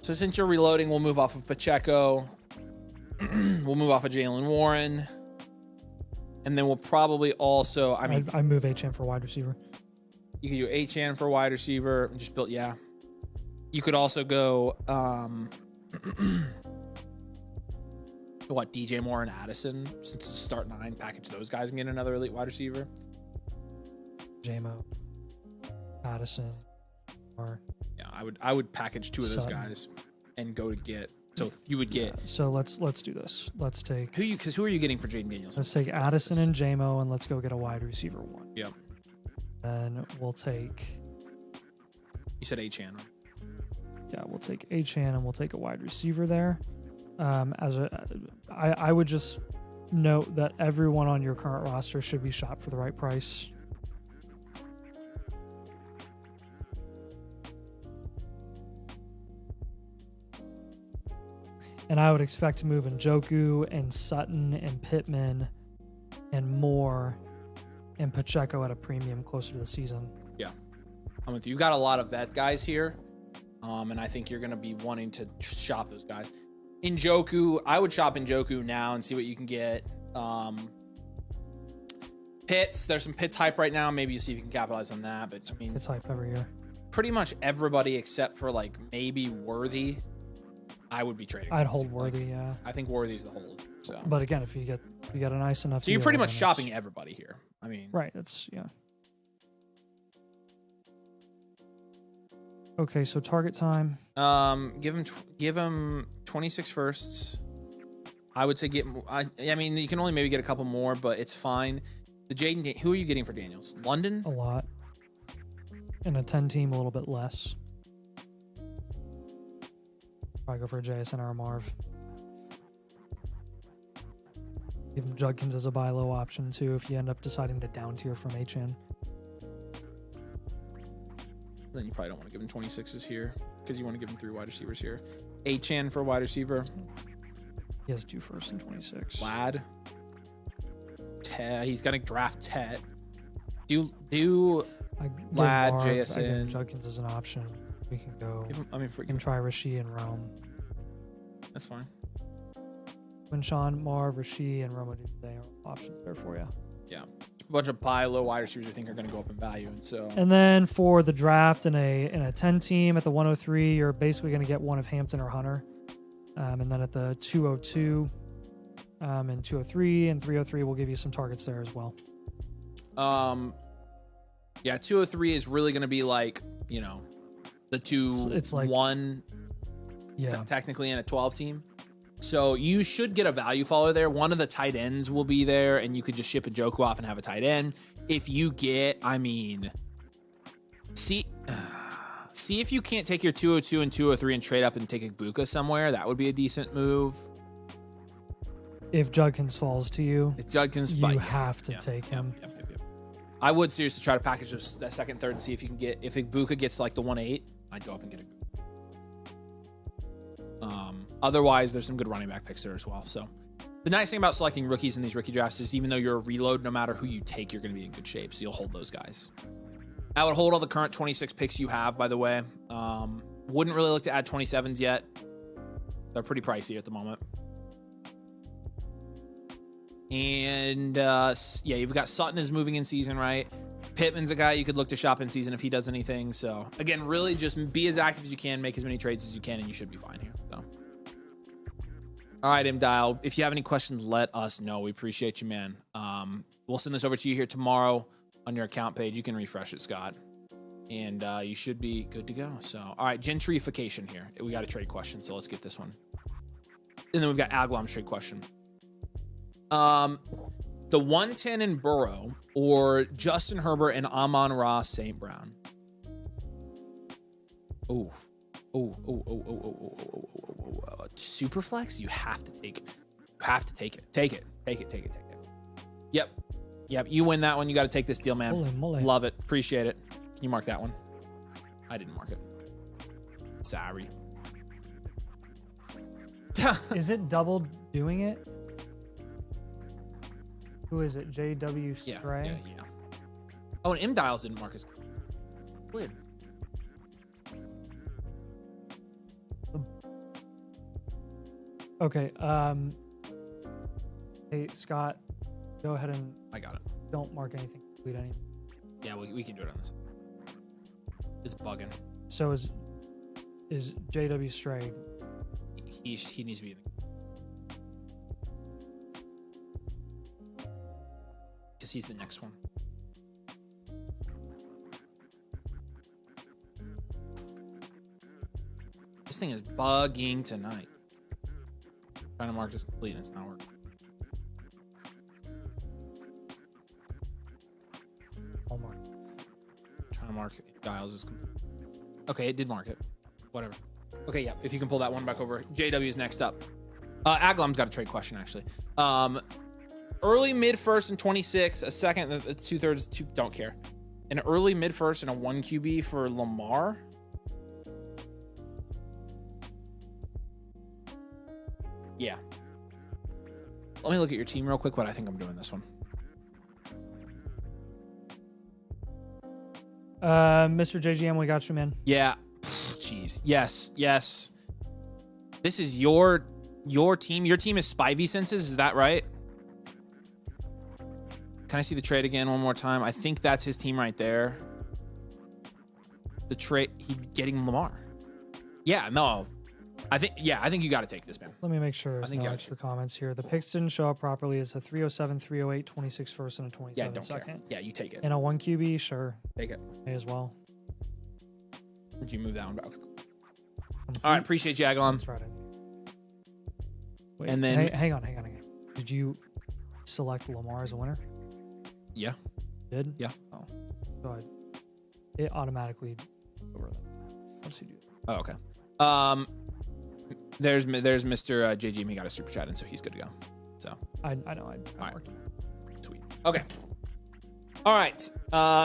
So since you're reloading, we'll move off of Pacheco. We'll move off of Jalen Warren. And then we'll probably also, I
move Achane for wide receiver.
You could do Achane for wide receiver. And just build, yeah. You could also go, DJ Moore and Addison, since it's start 9, package those guys and get another elite wide receiver.
Jamo, Addison, or
yeah, I would package 2 of those
Sutton.
guys and go to get So you would get
So let's do this. Let's take
who are you getting for Jaden Daniels?
let's take Addison and JMO, and let's go get a wide receiver one.
Yep.
Then we'll take
You said A-Chan.
we'll take A-Chan and we'll take a wide receiver there. I would just note that everyone on your current roster should be shot for the right price. And I would expect to move Njoku and Sutton and Pittman and Moore and Pacheco at a premium closer to the season.
Yeah. I'm with you. You've got a lot of vet guys here. And I think you're going to be wanting to shop those guys. Njoku, I would shop Njoku now and see what you can get. Pitts, there's some Pitts hype right now. Maybe you see if you can capitalize on that. But I mean,
It's hype every year.
pretty much everybody except for like maybe Worthy, I would be trading.
I'd
against.
hold Worthy,
Like,
yeah.
I think Worthy's the hold. So,
But again, if you get a nice enough
so you're
deal,
pretty much
then
shopping everybody here. I mean,
right. That's yeah. Okay, so target time.
give him 26 firsts. I would say I mean, you can only maybe get a couple more, but it's fine. The Jaden, who are you getting for Daniels? London?
A lot. And a 10 team, a little bit less. Probably go for a JSN or a Marv. Give him Judkins as a buy low option too if you end up deciding to down tier from HN.
Then you probably don't want to give him 26s here because you want to give him 3 wide receivers here. Achan for a wide receiver.
He has 2 firsts and 26.
Lad. He's got to draft Tet. Do Lad, JSN.
Judkins as an option. We can go.
We
can try Rasheed and Rome.
That's fine.
Winshawn, Marv, Rasheed, and Roma Day are options there for you.
Yeah. A bunch of buy low wide receivers I think are going to go up in value. And so.
And then for the draft in a 10 team at the 103, you're basically going to get one of Hampton or Hunter. And then at the 202 and 203 and 303, we'll give you some targets there as well.
Yeah, 203 is really going to be like, you know, the 2
it's like
1
yeah.
technically in a 12 team. So you should get a value follower there. One of the tight ends will be there, and you could just ship a Njoku off and have a tight end. If you get, I mean, see if you can't take your 202 and 203 and trade up and take Ibuka somewhere. That would be a decent move.
If Judkins falls to you,
If Judkins,
you have to take him.
Yep. I would seriously try to package that second, third, and see if you can get. If Ibuka gets like the 1-8, I'd go up and get Ibuka. Otherwise, there's some good running back picks there as well. So the nice thing about selecting rookies in these rookie drafts is even though you're a reload, no matter who you take, you're going to be in good shape. So you'll hold those guys. I would hold all the current 26 picks you have, by the way. Wouldn't really look to add 27s yet. They're pretty pricey at the moment. And yeah, you've got Sutton is moving in season, right? Pittman's a guy you could look to shop in season if he does anything. So again, really just be as active as you can, make as many trades as you can, and you should be fine here. So, all right, Dial. If you have any questions, let us know. We appreciate you, man. We'll send this over to you here tomorrow on your account page. You can refresh it, Scott, and you should be good to go. So, all right, gentrification here. We got a trade question, so let's get this one. And then we've got Aglam's trade question. The 110 in Burrow or Justin Herbert and Amon-Ra St. Brown. Superflex, you have to take it. You have to take it. Take it. Yep. You win that one. You got to take this deal, man.
Holy moly.
Love it. Appreciate it. Can you mark that one? I didn't mark it. Sorry.
Is it double doing it? Who is it? JW Stray?
Yeah. Oh, and M-Dials didn't mark his. Weird.
Okay. Hey, Scott, go ahead and
I got it.
don't mark anything. Delete any.
Yeah, we can do it on this. It's bugging.
So is JW Stray?
He needs to be in the. Because he's the next one. This thing is bugging tonight. Trying to mark this complete and it's not working.
Hallmark.
Trying to mark Giles is complete. Okay, it did mark it. Whatever. Okay, yeah. If you can pull that one back over. JW is next up. Aglam's got a trade question actually. Early mid first and 26, a second, 2/3, don't care. An early mid first and a 1 QB for Lamar. Yeah. Let me look at your team real quick, but I think I'm doing this one.
Mr. JGM, we got you, man.
Yeah. Jeez. Yes. Yes. This is your team. Your team is Spivey Senses. Is that right? Can I see the trade again one more time? I think that's his team right there. The trade, he getting Lamar. Yeah, no. I think you got to take this, man.
Let me make sure there's no extra comments here. The picks didn't show up properly. It's a 307, 308, 26 first, and a 27
don't
second.
care. Yeah, you take it.
And a 1 QB, sure.
Take it.
May as well.
Did you move that one back? All right, appreciate you, Aglam.
That's right. Wait,
and then
hang on. Did you select Lamar as a winner?
Yeah.
Did?
Yeah.
Oh, so it automatically over that. Once you do.
Oh, okay. There's Mr. JG. He got a super chat, and so he's good to go. So
I know.
All right. Sweet. Okay. All right.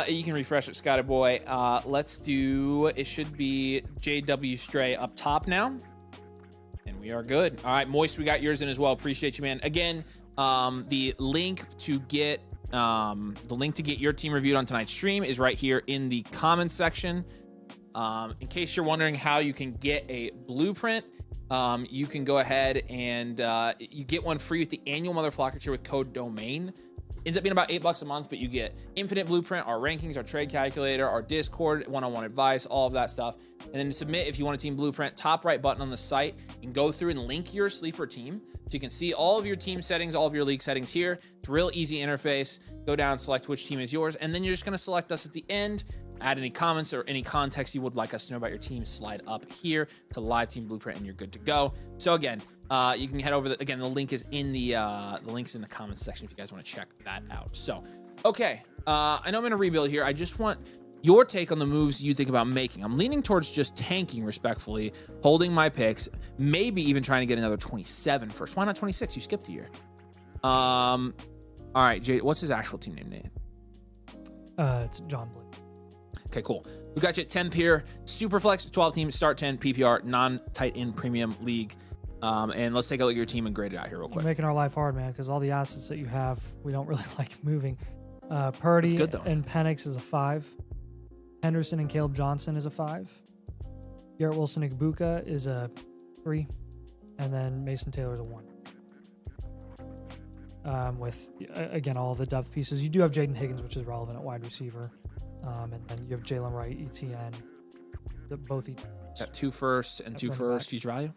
You can refresh it, Scotty boy. Let's do. It should be JW Stray up top now, and we are good. All right, Moist. We got yours in as well. Appreciate you, man. Again, the link to get your team reviewed on tonight's stream is right here in the comments section. In case you're wondering how you can get a blueprint, you can go ahead and you get one free with the annual Mother Flocker tier with code DOMAIN. Ends up being about $8 a month, but you get infinite blueprint, our rankings, our trade calculator, our Discord, one-on-one advice, all of that stuff. And then to submit, if you want a team blueprint, top right button on the site, you can go through and link your sleeper team. So you can see all of your team settings, all of your league settings here. It's a real easy interface. Go down, select which team is yours, and then you're just gonna select us at the end. Add any comments or any context you would like us to know about your team, slide up here to live team blueprint, and you're good to go. So again, you can head over. The link is in the links in the comments section if you guys want to check that out. So, okay, I know I'm in a rebuild here. I just want your take on the moves you think about making. I'm leaning towards just tanking respectfully, holding my picks, maybe even trying to get another 27 first. Why not 26? You skipped a year. All right, Jay, what's his actual team name, Nate?
It's John Blake.
Okay, cool. We got you at 10 peer, super flex, 12 team, start 10, PPR, non-tight end premium league. And let's take a look at your team and grade it out here real quick.
You're making our life hard, man, because all the assets that you have, we don't really like moving. Purdy and Penix is a 5. Henderson and Caleb Johnson is a 5. Garrett Wilson and Ibuka is a 3. And then Mason Taylor is a 1. With, again, all the depth pieces. You do have Jaden Higgins, which is relevant at wide receiver. And then you have Jalen Wright, ETN, both ETNs.
Got 2 firsts and 2 first, future value?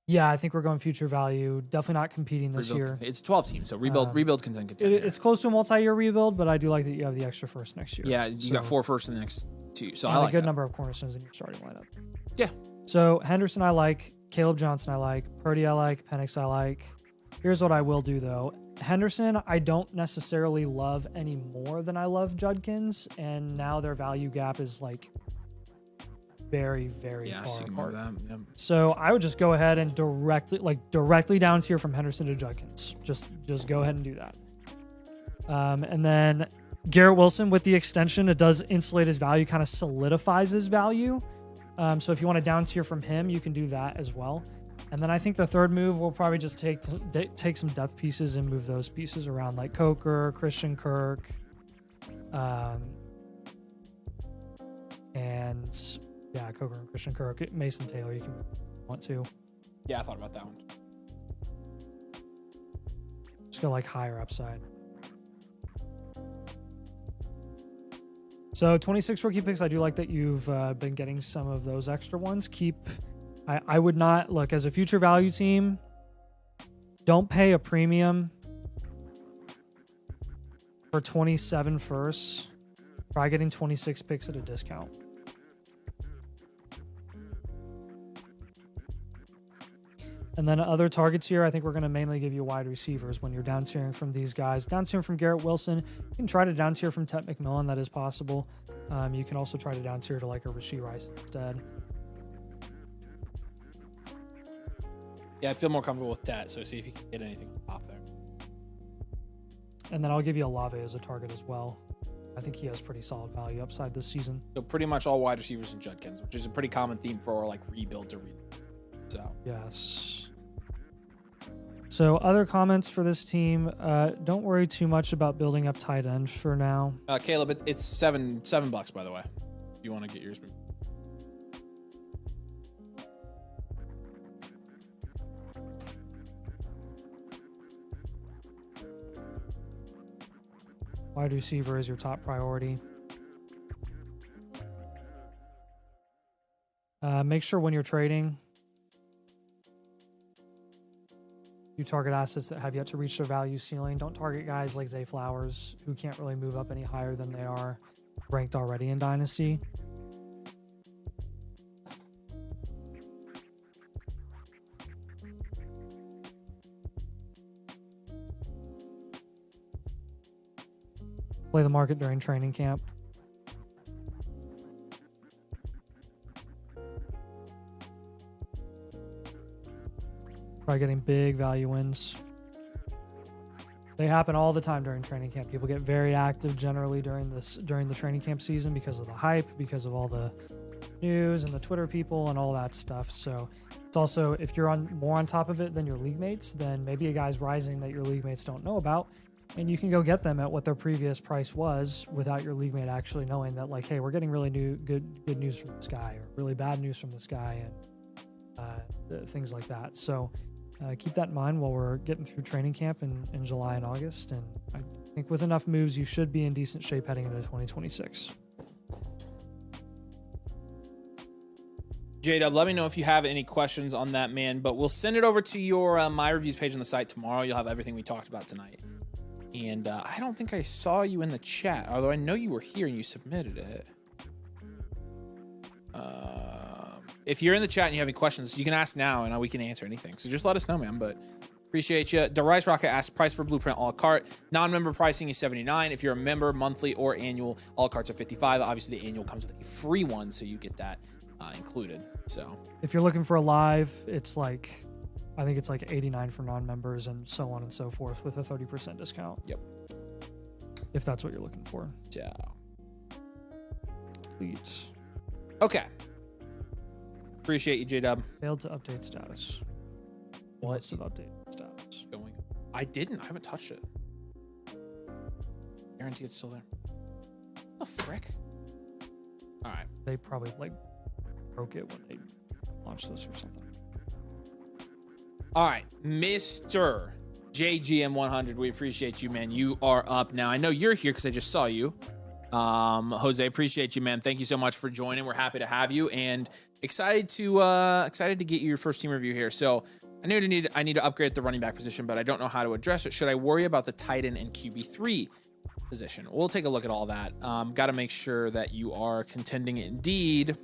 Yeah, I think we're going future value. Definitely not competing this year.
It's 12 teams, so rebuild can continue.
It's close to a multi-year rebuild, but I do like that you have the extra first next year.
Yeah, you got 4 firsts in the next 2. So
I like a good
that.
number of cornerstones in your starting lineup.
Yeah.
So Henderson I like, Caleb Johnson I like, Purdy I like, Penix I like. Here's what I will do though. Henderson I don't necessarily love any more than I love Judkins, and now their value gap is like very, very far
so you can
apart.
move that. Yeah.
So I would just go ahead and directly down tier from Henderson to Judkins. Just go ahead and do that. And then Garrett Wilson with the extension, it does insulate his value, kind of solidifies his value. So if you want to down tier from him, you can do that as well. And then I think the third move will probably just take some depth pieces and move those pieces around, like Coker, Christian Kirk, and yeah, Coker and Christian Kirk, Mason Taylor. You can want to.
Yeah, I thought about that one.
Just go like higher upside. So 26 rookie picks. I do like that you've been getting some of those extra ones. I would not look as a future value team. Don't pay a premium for 27 firsts. Try getting 26 picks at a discount. And then other targets here, I think we're going to mainly give you wide receivers when you're down tiering from these guys. Down tiering from Garrett Wilson. You can try to down tier from Tet McMillan. That is possible. You can also try to down tier to like a Rashee Rice instead.
Yeah, I feel more comfortable with Tet, so see if you can get anything off there.
And then I'll give you Olave as a target as well. I think he has pretty solid value upside this season.
So pretty much all wide receivers and Judkins, which is a pretty common theme for like rebuild to rebuild. So
yes. So other comments for this team, don't worry too much about building up tight end for now.
Caleb, it's $7 by the way. If you want to get yours.
Wide receiver is your top priority. Make sure when you're trading, you target assets that have yet to reach their value ceiling. Don't target guys like Zay Flowers who can't really move up any higher than they are ranked already in Dynasty. Play the market during training camp. Try getting big value wins. They happen all the time during training camp. People get very active generally during the training camp season because of the hype, because of all the news and the Twitter people and all that stuff. So it's also, if you're more on top of it than your league mates, then maybe a guy's rising that your league mates don't know about. And you can go get them at what their previous price was without your league mate actually knowing that, like, hey, we're getting really good news from this guy, or really bad news from this guy, and things like that. So keep that in mind while we're getting through training camp in July and August. And I think with enough moves, you should be in decent shape heading into 2026.
J-Dub, let me know if you have any questions on that, man. But we'll send it over to your My Reviews page on the site tomorrow. You'll have everything we talked about tonight. And I don't think I saw you in the chat, although I know you were here and you submitted it. If you're in the chat and you have any questions, you can ask now and we can answer anything. So just let us know, man. But appreciate you. Darice Rocket asked, price for Blueprint a la carte. Non-member pricing is $79. If you're a member, monthly or annual, a la cartes are $55. Obviously, the annual comes with a free one, so you get that included. So
if you're looking for a live, it's like, I think it's like $89 for non-members and so on and so forth with a 30% discount.
Yep.
If that's what you're looking for.
Yeah.
Sweet.
Okay. Appreciate you, J-Dub.
Failed to update status.
What?
Of update status.
Going. I didn't. I haven't touched it. Guarantee it's still there. What the frick? All right.
They probably like broke it when they launched this or something.
All right, Mr. JGM100, we appreciate you, man. You are up now. I know you're here because I just saw you. Jose, appreciate you, man. Thank you so much for joining. We're happy to have you and excited to get your first team review here. So I need to upgrade the running back position, but I don't know how to address it. Should I worry about the tight end and QB3 position? We'll take a look at all that. Got to make sure that you are contending indeed.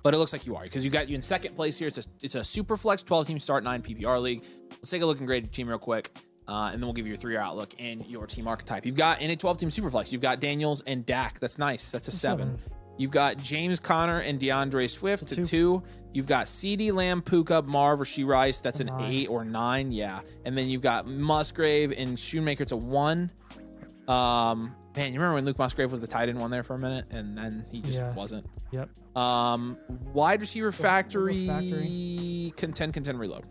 But it looks like you are, because you got you in second place here. It's a super flex 12-team start 9 PPR league. Let's take a look and grade your team real quick, and then we'll give you your 3-year outlook and your team archetype. You've got in a 12-team super flex, you've got Daniels and Dak. That's nice. That's a 7. You've got James Conner and DeAndre Swift to 2. You've got CeeDee Lamb, Puka, Marv, Rashee Rice. That's an 8 or 9. Yeah. And then you've got Musgrave and Shoemaker to 1. Man, you remember when Luke Musgrave was the tight end one there for a minute, and then he just wasn't.
Yep.
Wide receiver factory. Contend, reload.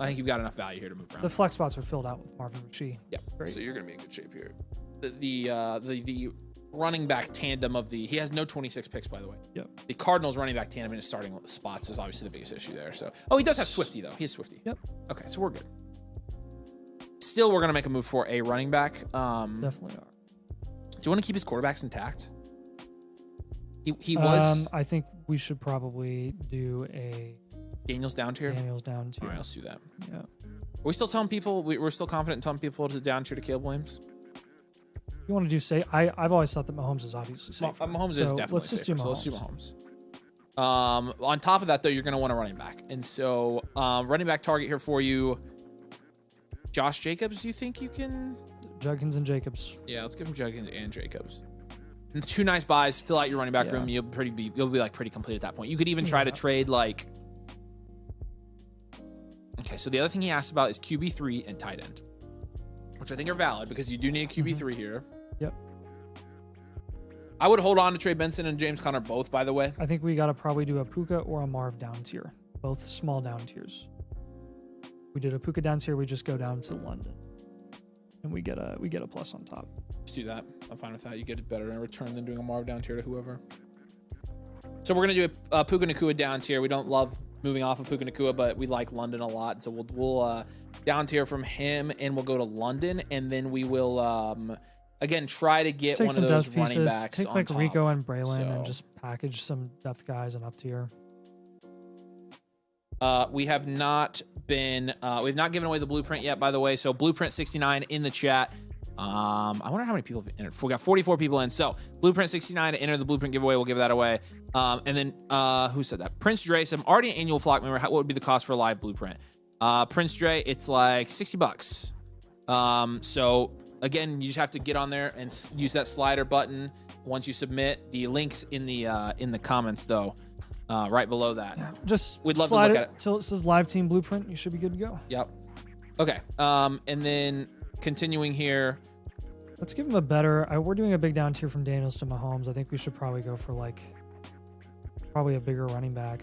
I think you've got enough value here to move around.
The flex spots are filled out with Marvin Rashee.
Yep.
Great.
So you're gonna be in good shape here. The running back tandem of he has no 26 picks, by the way.
Yep.
The Cardinals running back tandem in his starting spots is obviously the biggest issue there. So, he does have Swifty though. He has Swifty.
Yep.
Okay, so we're good. Still, we're gonna make a move for a running back.
Definitely are.
Do you want to keep his quarterbacks intact? He was.
I think we should probably do a
Daniels down tier.
Daniels down tier.
All right, let's do that.
Yeah.
Are we still telling people we're still confident in telling people to down tier to Caleb Williams?
You want to do safe? I've always thought that Mahomes is obviously safe.
Mahomes is definitely
let's just
safer,
do Mahomes.
so let's do Mahomes. On top of that, though, you're going to want a running back. And so running back target here for you, Josh Jacobs, you think you can?
Judkins and Jacobs.
Yeah, let's give him Judkins and Jacobs. And 2 nice buys, fill out your running back room. You'll be like pretty complete at that point. You could even try to trade like. Okay, so the other thing he asked about is QB3 and tight end, which I think are valid because you do need a QB3 here.
Yep.
I would hold on to Trey Benson and James Conner both, by the way.
I think we got to probably do a Puka or a Marv down tier, both small down tiers. We did a Puka down tier, we just go down to London, and we get a plus on top.
Let's do that. I'm fine with that. You get it better in return than doing a Marv down tier to whoever. So we're gonna do a Puka Nacua down tier. We don't love moving off of Puka Nacua, but we like London a lot, so we'll down tier from him, and we'll go to London, and then we will again try to get one of those running backs.
Take like
top.
Rico and Braylon and just package some depth guys and up tier.
We have not given away the blueprint yet, by the way. So blueprint 69 in the chat. I wonder how many people have entered. We got 44 people in. So blueprint 69 to enter the blueprint giveaway. We'll give that away. And then who said that? Prince Dre. So I'm already an annual flock member. What would be the cost for a live blueprint? Prince Dre, it's like $60. So again, you just have to get on there and use that slider button once you submit. The links in the comments though. Right below that.
Yeah, just
we'd love to look at it
till it says live team blueprint. You should be good to go.
Yep. Okay. And then continuing here.
Let's give him a better. We're doing a big down tier from Daniels to Mahomes. I think we should probably go for like probably a bigger running back.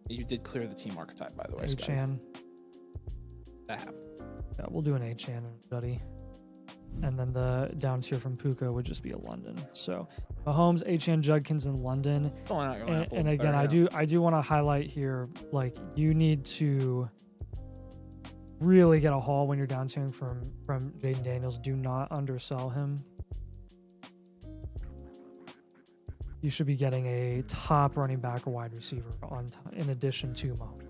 You did clear the team archetype, by the way.
Chan.
That happened.
Yeah, we'll do an Chan and Duddy. And then the down tier from Puka would just be a London. So Mahomes, Chan, Judkins, and London. And again, I do want to highlight here, like you need to really get a haul when you're down tiering from Jaden Daniels. Do not undersell him. You should be getting a top running back or wide receiver in addition to Mahomes.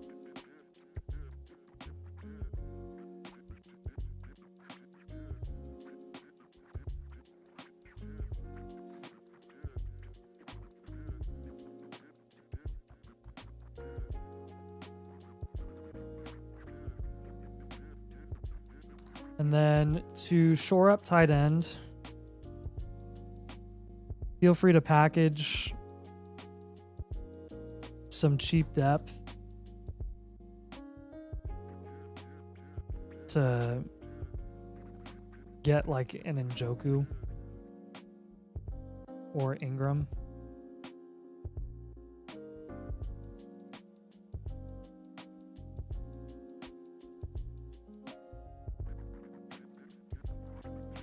And then to shore up tight end, feel free to package some cheap depth to get like an Njoku or Ingram.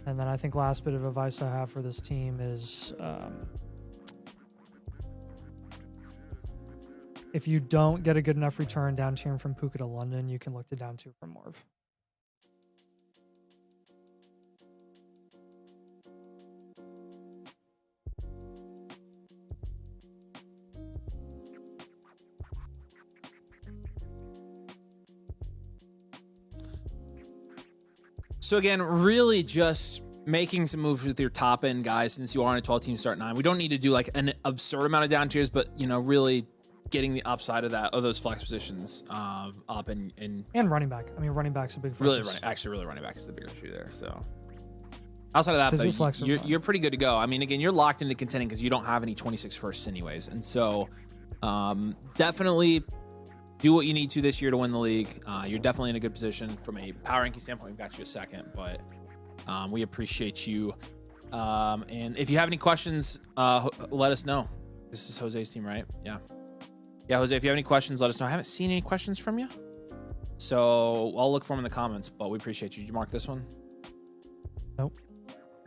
And then I think last bit of advice I have for this team is if you don't get a good enough return down tiering from Puka to London, you can look to down tier from Marv.
So again, really just making some moves with your top end guys since you are on a 12-team start 9. We don't need to do like an absurd amount of down tiers, but you know, really getting the upside of those flex positions up and
running back. I mean, running back's a big focus.
Really running back is the bigger issue there. So outside of that, though, you're pretty good to go. I mean, again, you're locked into contending because you don't have any 26 firsts anyways, and so definitely do what you need to this year to win the league. You're definitely in a good position from a power ranking standpoint. We've got you a second, but we appreciate you. And if you have any questions, let us know. This is Jose's team, right? Yeah. Yeah, Jose, if you have any questions, let us know. I haven't seen any questions from you, so I'll look for them in the comments, but we appreciate you. Did you mark this one?
Nope.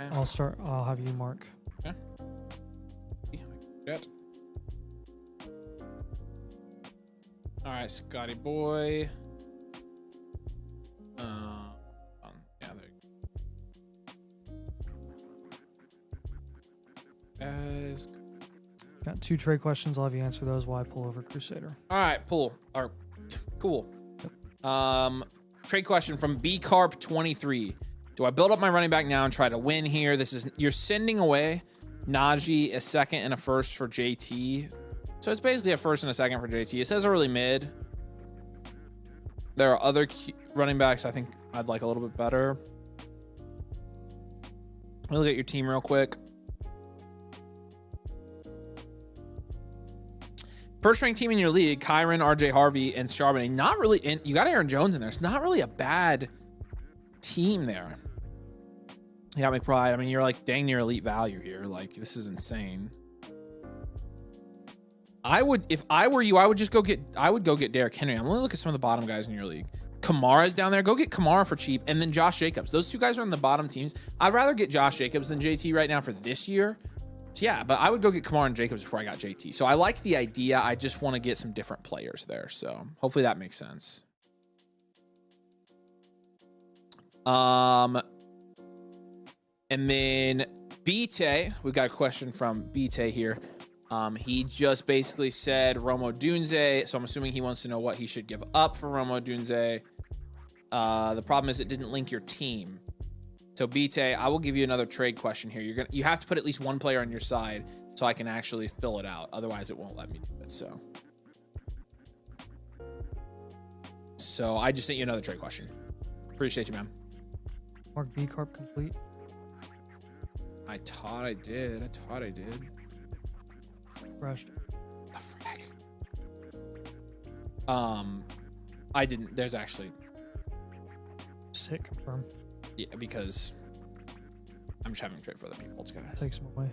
Okay.
I'll have you mark.
Okay. Good. All right, Scotty boy. Yeah, there you go. Guys.
Got 2 trade questions. I'll have you answer those while I pull over Crusader.
All right, cool. Trade question from BCarp23. Do I build up my running back now and try to win here? You're sending away Najee, a second and a first for JT. So it's basically a first and a second for JT. It says early mid. There are other running backs I think I'd like a little bit better. Let me look at your team real quick. First ranked team in your league, Kyron, RJ Harvey, and Charbonnet. Not really, and you got Aaron Jones in there. It's not really a bad team there. Yeah, McBride. I mean, you're like dang near elite value here. Like, this is insane. I would, if I were you, I would just go get Derrick Henry. I'm gonna look at some of the bottom guys in your league. Kamara's down there. Go get Kamara for cheap, and then Josh Jacobs. Those two guys are in the bottom teams. I'd rather get Josh Jacobs than JT right now for this year. So yeah, but I would go get Kamara and Jacobs before I got JT. So I like the idea. I just want to get some different players there. So hopefully that makes sense. And then BT, we got a question from BT here. He just basically said Romo Dunze, so I'm assuming he wants to know what he should give up for Romo Dunze. The problem is it didn't link your team. So BT, I will give you another trade question here. You have to put at least one player on your side so I can actually fill it out. Otherwise, it won't let me do it. So I just sent you another trade question. Appreciate you, man.
Mark B Carp complete.
I thought I did.
Rushed.
The frick. I didn't. There's actually.
Sit confirm.
Yeah, because I'm just having to trade for other people together.
Take some away.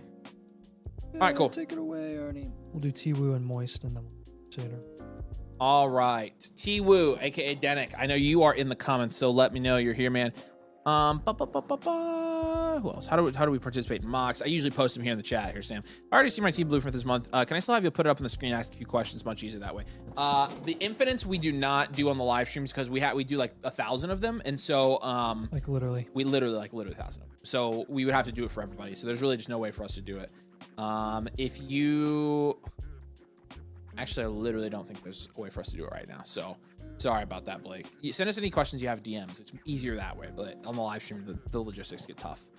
All right, cool.
Take it away, Arnie. We'll do T-Woo and Moist and then later.
All right, T-Woo, aka Denick. I know you are in the comments, so let me know you're here, man. Who else? How do we participate in mocks? I usually post them here in the chat. Here, Sam. I already see my team blueprint this month. Can I still have you put it up on the screen? Ask a few questions. Much easier that way. The infinites we do not do on the live streams because we do like 1,000 of them, and so
like literally
1,000 of them. So we would have to do it for everybody. So there's really just no way for us to do it. If you actually, I literally don't think there's a way for us to do it right now. So. Sorry about that, Blake. Send us any questions you have DMs. It's easier that way, but on the live stream, the logistics get tough.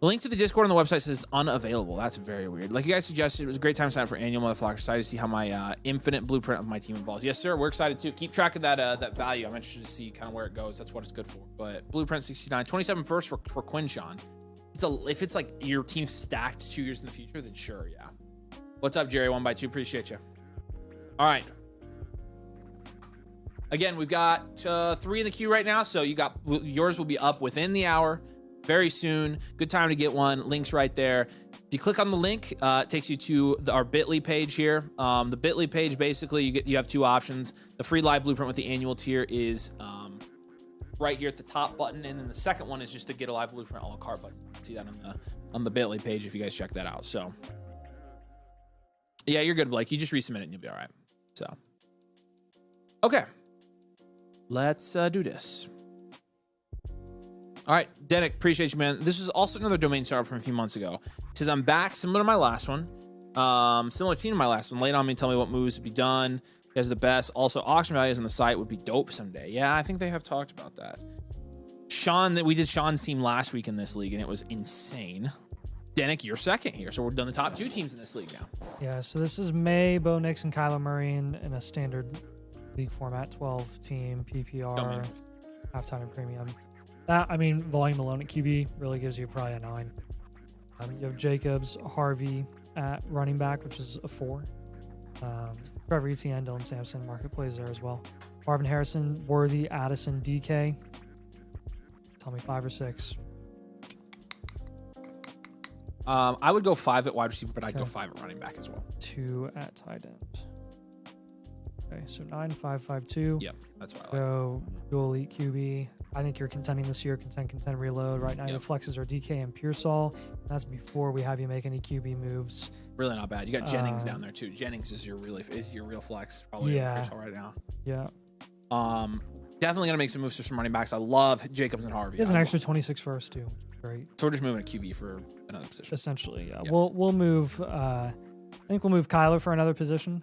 The link to the Discord on the website says unavailable. That's very weird. Like you guys suggested, it was a great time to sign up for annual Motherflocker. Excited to see how my infinite blueprint of my team evolves. Yes, sir. We're excited too. Keep track of that value. I'm interested to see kind of where it goes. That's what it's good for. But blueprint 69, 27 first for Quinshawn. If it's like your team's stacked 2 years in the future, then sure, yeah. What's up, Jerry? 1x2. Appreciate you. All right. Again, we've got 3 in the queue right now, so yours will be up within the hour, very soon. Good time to get one. Link's right there. If you click on the link, it takes you to our Bitly page here. The Bitly page, basically, you have 2 options. The free live blueprint with the annual tier is right here at the top button, and then the second one is just the get a live blueprint a la carte button. You can see that on the Bitly page if you guys check that out. So, yeah, you're good, Blake. You just resubmit it and you'll be all right. So, okay. Let's do this. All right, Denick, appreciate you, man. This is also another domain startup from a few months ago. It says, I'm back, similar to my last one. Similar team to my last one. Lay it on me and tell me what moves would be done. You guys are the best. Also, auction values on the site would be dope someday. Yeah, I think they have talked about that. We did Sean's team last week in this league, and it was insane. Denick, you're second here. So we're done the top 2 teams in this league now.
Yeah, so this is May, Bo Nix, and Kyler Murray in a standard league format, 12 team PPR, halftime and premium. Volume alone at QB really gives you probably a 9. You have Jacobs, Harvey at running back, which is a 4. Trevor Etienne, Dylan Sampson, market plays there as well. Marvin Harrison, Worthy, Addison, DK. Tell me 5 or 6.
I would go 5 at wide receiver, but I'd go 5 at running back as well.
2 at tight end. Okay, so 9, 5, 5, 2.
Yep, that's what I like.
So dual elite QB. I think you're contending this year. Contend, reload. Right now, your flexes are DK and Pearsall. That's before we have you make any QB moves.
Really not bad. You got Jennings down there too. Jennings is your real flex. Probably Pearsall right now.
Yeah.
Definitely gonna make some moves for some running backs. I love Jacobs and Harvey.
He has an extra 26 first too. Great.
So we're just moving a QB for another position.
Essentially, yeah. We'll move. I think we'll move Kyler for another position.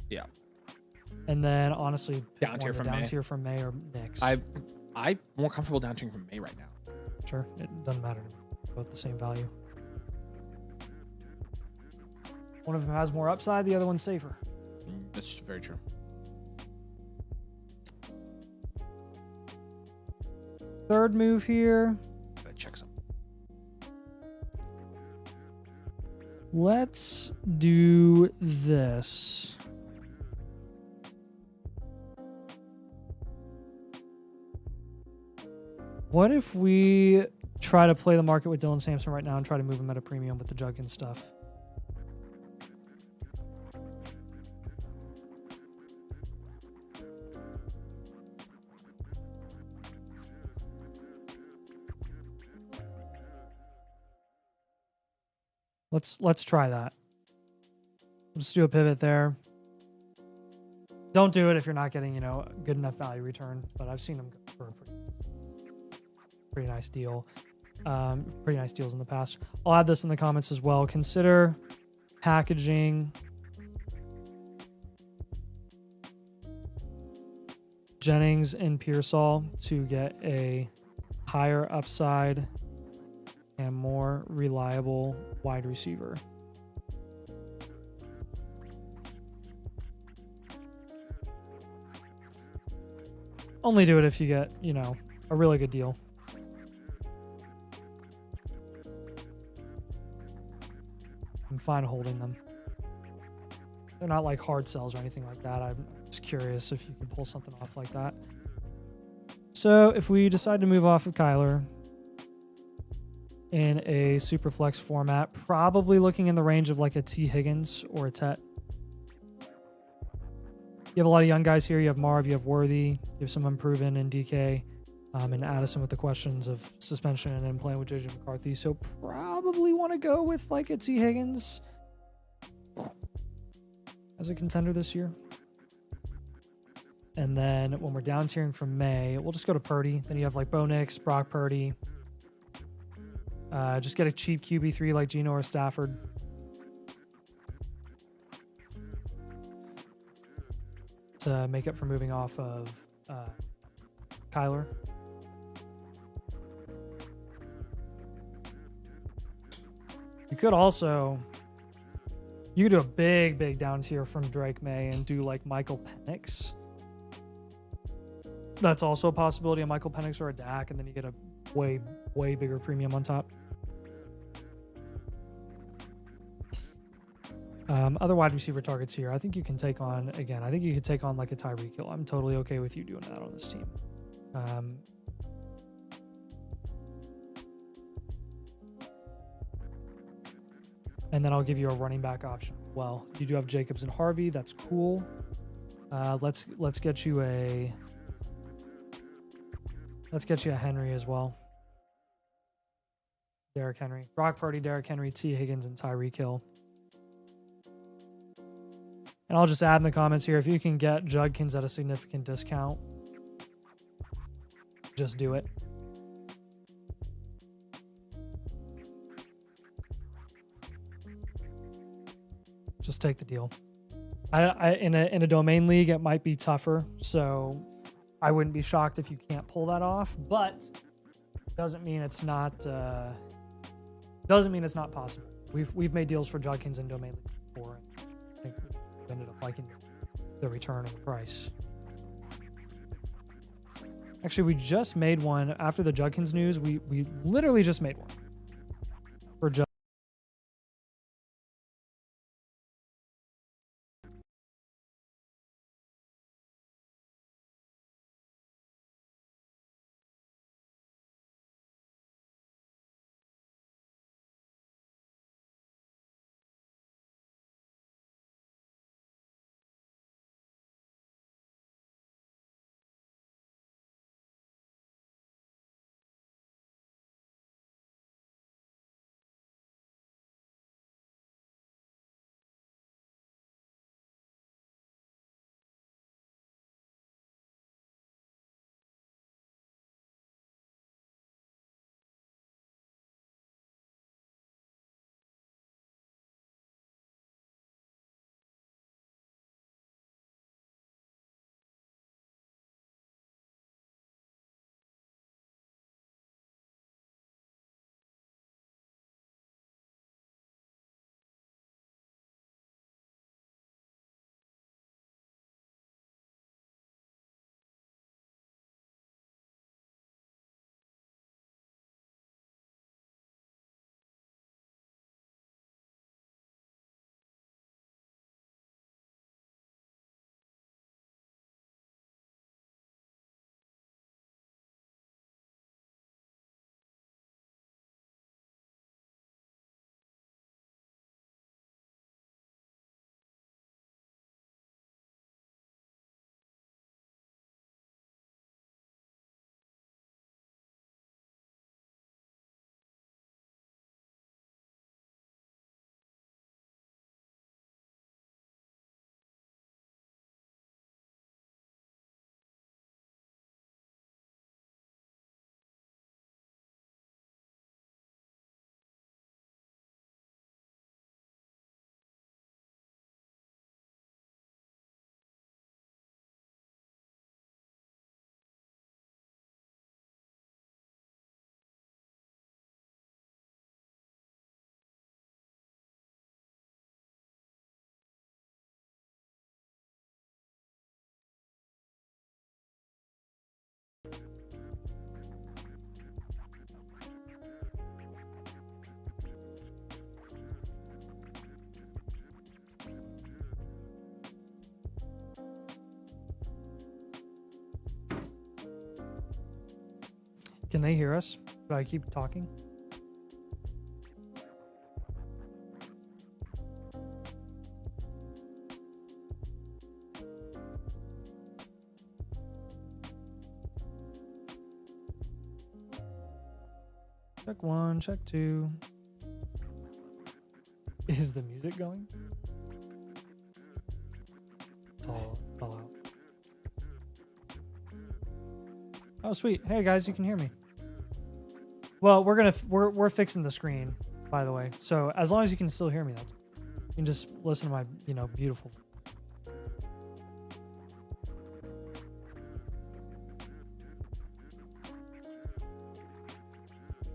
Yeah.
And then honestly,
down tier
from May or Nix.
I'm more comfortable down tiering from May right now.
Sure, it doesn't matter to me. Both the same value. One of them has more upside, the other one's safer.
That's very true.
Third move here.
Gotta check some.
Let's do this. What if we try to play the market with Dylan Sampson right now and try to move him at a premium with the Judkins stuff? Let's try that. Let's do a pivot there. Don't do it if you're not getting, you know, good enough value return, but I've seen them go for a pretty nice deal. Pretty nice deals in the past. I'll add this in the comments as well. Consider packaging Jennings and Pearsall to get a higher upside and more reliable wide receiver. Only do it if you get, you know, a really good deal. I'm fine holding them. They're not like hard sells or anything like that. I'm just curious if you can pull something off like that. So if we decide to move off of Kyler in a super flex format, probably looking in the range of like a T. Higgins or a Tet. You have a lot of young guys here. You have Marv, you have Worthy, you have some unproven in DK, and Addison with the questions of suspension and then playing with JJ McCarthy. So probably want to go with like a T. Higgins as a contender this year. And then when we're down tiering from May, we'll just go to Purdy. Then you have like Bo Nix, Brock Purdy. Just get a cheap QB3 like Geno or Stafford. To make up for moving off of Kyler. You could also, you could do a big down tier from Drake May and do like Michael Penix. That's also a possibility, a Michael Penix or a Dak, and then you get a way bigger premium on top. Other wide receiver targets here. I think you can take on, again, I think you could take on like a Tyreek Hill. I'm totally okay with you doing that on this team. And then I'll give you a running back option. Well, you do have Jacobs and Harvey. That's cool. Let's get you a Henry as well. Derrick Henry. Brock Purdy, Derrick Henry, T. Higgins, and Tyreek Hill. And I'll just add in the comments here, if you can get Judkins at a significant discount, just do it. Just take the deal. In a domain league, it might be tougher, so I wouldn't be shocked if you can't pull that off, but doesn't mean it's not possible. We've made deals for Judkins in domain league before, and I think we ended up liking the return and the price. Actually, we just made one after the Judkins news. We literally just made one for Judkins. Can they hear us? Do I keep talking? Check 1, check 2. Is the music going? It's all out. Oh, sweet. Hey guys, you can hear me. Well, we're fixing the screen, by the way. So as long as you can still hear me, that's you can just listen to my, beautiful.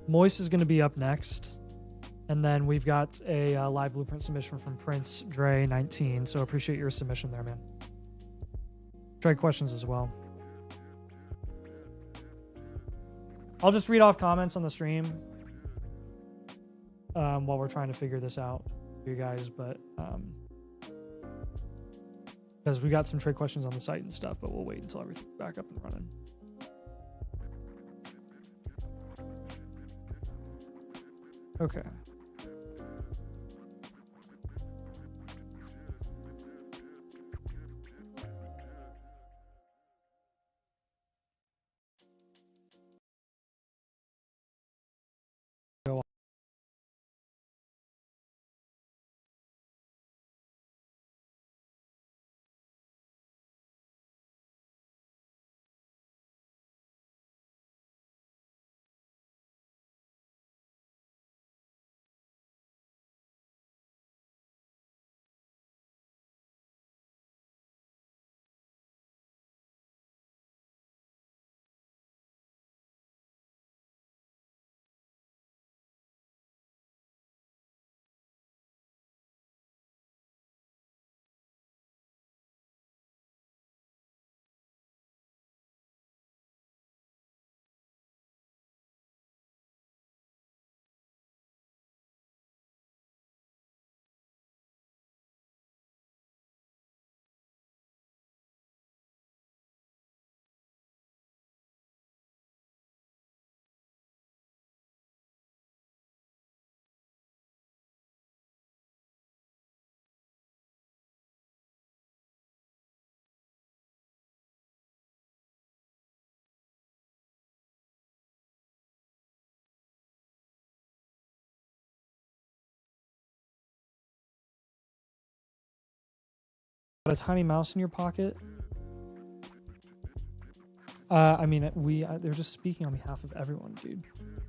Moist is going to be up next. And then we've got a live blueprint submission from Prince Dre 19. So appreciate your submission there, man. Try questions as well. I'll just read off comments on the stream while we're trying to figure this out for you guys. But because we got some trade questions on the site and stuff, but we'll wait until everything's back up and running. Okay. Go on. Got a tiny mouse in your pocket. I mean, they're just speaking on behalf of everyone, dude.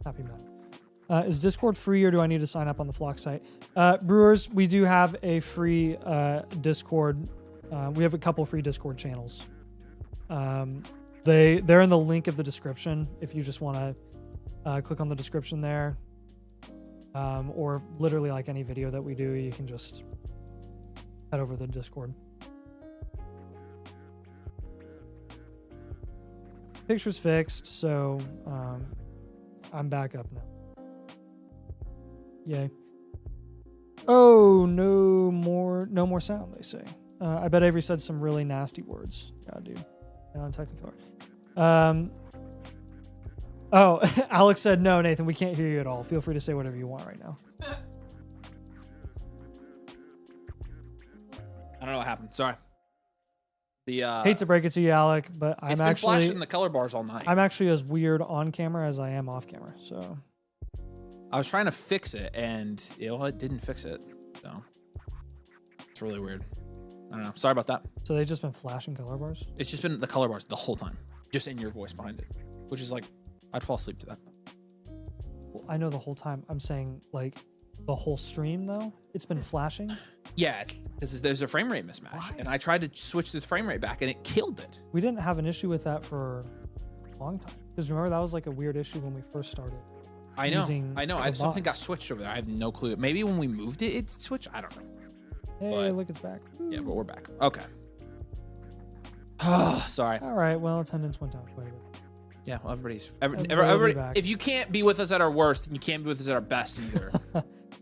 Happy man. Is Discord free or do I need to sign up on the Flock site? Brewers, we do have a free Discord. We have a couple free Discord channels. They're in the link of the description if you just want to click on the description there. Or literally like any video that we do, you can just head over to the Discord. Picture's fixed, so I'm back up now. Yay. Oh, no more sound, they say. I bet Avery said some really nasty words. Yeah, dude. On Technicolor. Oh, Alex said, no, Nathan, we can't hear you at all. Feel free to say whatever you want right now.
I don't know what happened. Sorry.
Hate to break it to you, Alec, but
it's been flashing the color bars all night.
I'm actually as weird on camera as I am off camera, so.
I was trying to fix it, and it didn't fix it, so. It's really weird. I don't know. Sorry about that.
So they've just been flashing color bars?
It's just been the color bars the whole time, just in your voice behind it, which is like, I'd fall asleep to that.
Well, I know the whole time. I'm saying, like, the whole stream, though? It's been flashing?
Yeah, there's a frame rate mismatch.
Why?
And I tried to switch the frame rate back, and it killed it.
We didn't have an issue with that for a long time. Because remember, that was like a weird issue when we first started.
I know. Something got switched over there. I have no clue. Maybe when we moved it, it switched. I don't know.
Hey, look, it's back.
Yeah, but we're back. Okay. Oh, sorry.
All right. Well, attendance went down quite a bit.
Yeah, well, everybody. If you can't be with us at our worst, then you can't be with us at our best either.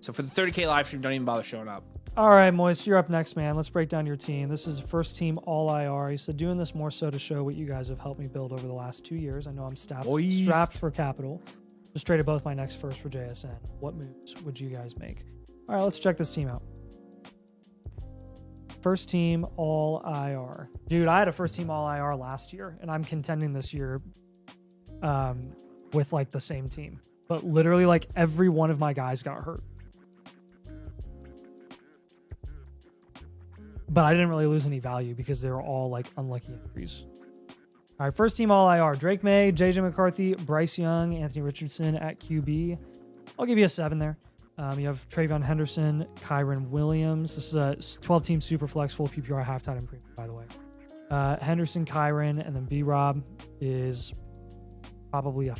So for the 30K live stream, don't even bother showing up.
All right, Moist, you're up next, man. Let's break down your team. This is first team all IR. He said doing this more so to show what you guys have helped me build over the last 2 years. I know I'm strapped for capital. Just traded both my next first for JSN. What moves would you guys make? All right, let's check this team out. First team all IR. Dude, I had a first team all IR last year, and I'm contending this year with like the same team. But literally like every one of my guys got hurt. But I didn't really lose any value because they were all like unlucky injuries. All right, first team all IR. Drake May, JJ McCarthy, Bryce Young, Anthony Richardson at QB. I'll give you a 7 there. You have Travion Henderson, Kyron Williams. This is a 12-team super flex, full PPR, half-time and premium, by the way. Henderson, Kyron, and then B-Rob is probably a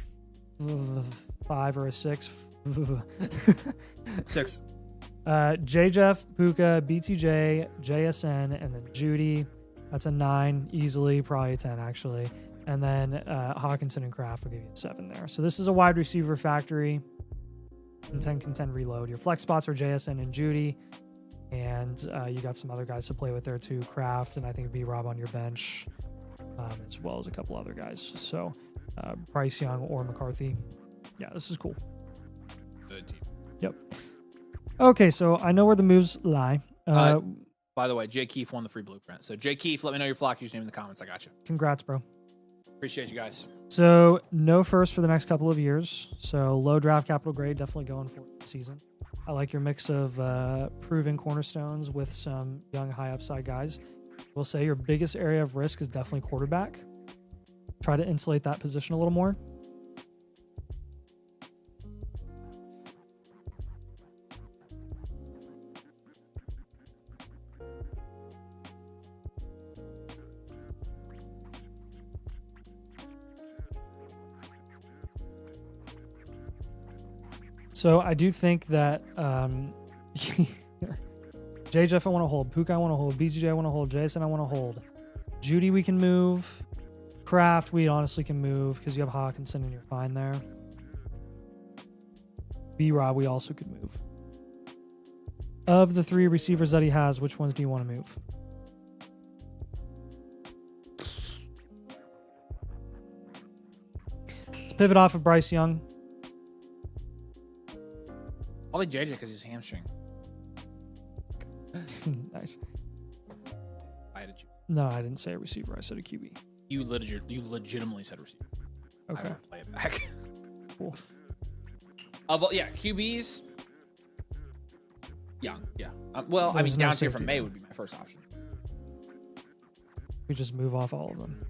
5 or a 6.
6.
J-Jeff, Puka, BTJ, JSN, and then Judy. That's a 9 easily, probably a 10 actually. And then Hawkinson and Kraft will give you a 7 there. So this is a wide receiver factory. Contend reload. Your flex spots are JSN and Judy. And you got some other guys to play with there too. Kraft and I think B-Rob on your bench, as well as a couple other guys. So Bryce Young or McCarthy. Yeah, this is cool.
Good team.
Yep. Okay, so I know where the moves lie.
By the way, Jay Keefe won the free blueprint. So Jay Keefe, let me know your flock username in the comments. I got you.
Congrats, bro.
Appreciate you guys.
So no first for the next couple of years. So low draft capital grade, definitely going for the season. I like your mix of proven cornerstones with some young high upside guys. We'll say your biggest area of risk is definitely quarterback. Try to insulate that position a little more. So I do think that J-Jeff I want to hold, Puka I want to hold, BGJ I want to hold, Jason I want to hold. Judy we can move. Kraft we honestly can move because you have Hawkinson and you're fine there. B-Rob we also could move. Of the 3 receivers that he has, which ones do you want to move? Let's pivot off of Bryce Young.
Probably JJ because he's hamstring.
Nice.
I had to choose.
No, I didn't say a receiver. I said a QB.
You legitimately said receiver.
Okay.
I will play it back.
Cool.
Yeah, QBs. Young, yeah. Well, I
There's
mean,
no
down tier from
safety
May
there.
would be my first option.
We just move off all of them.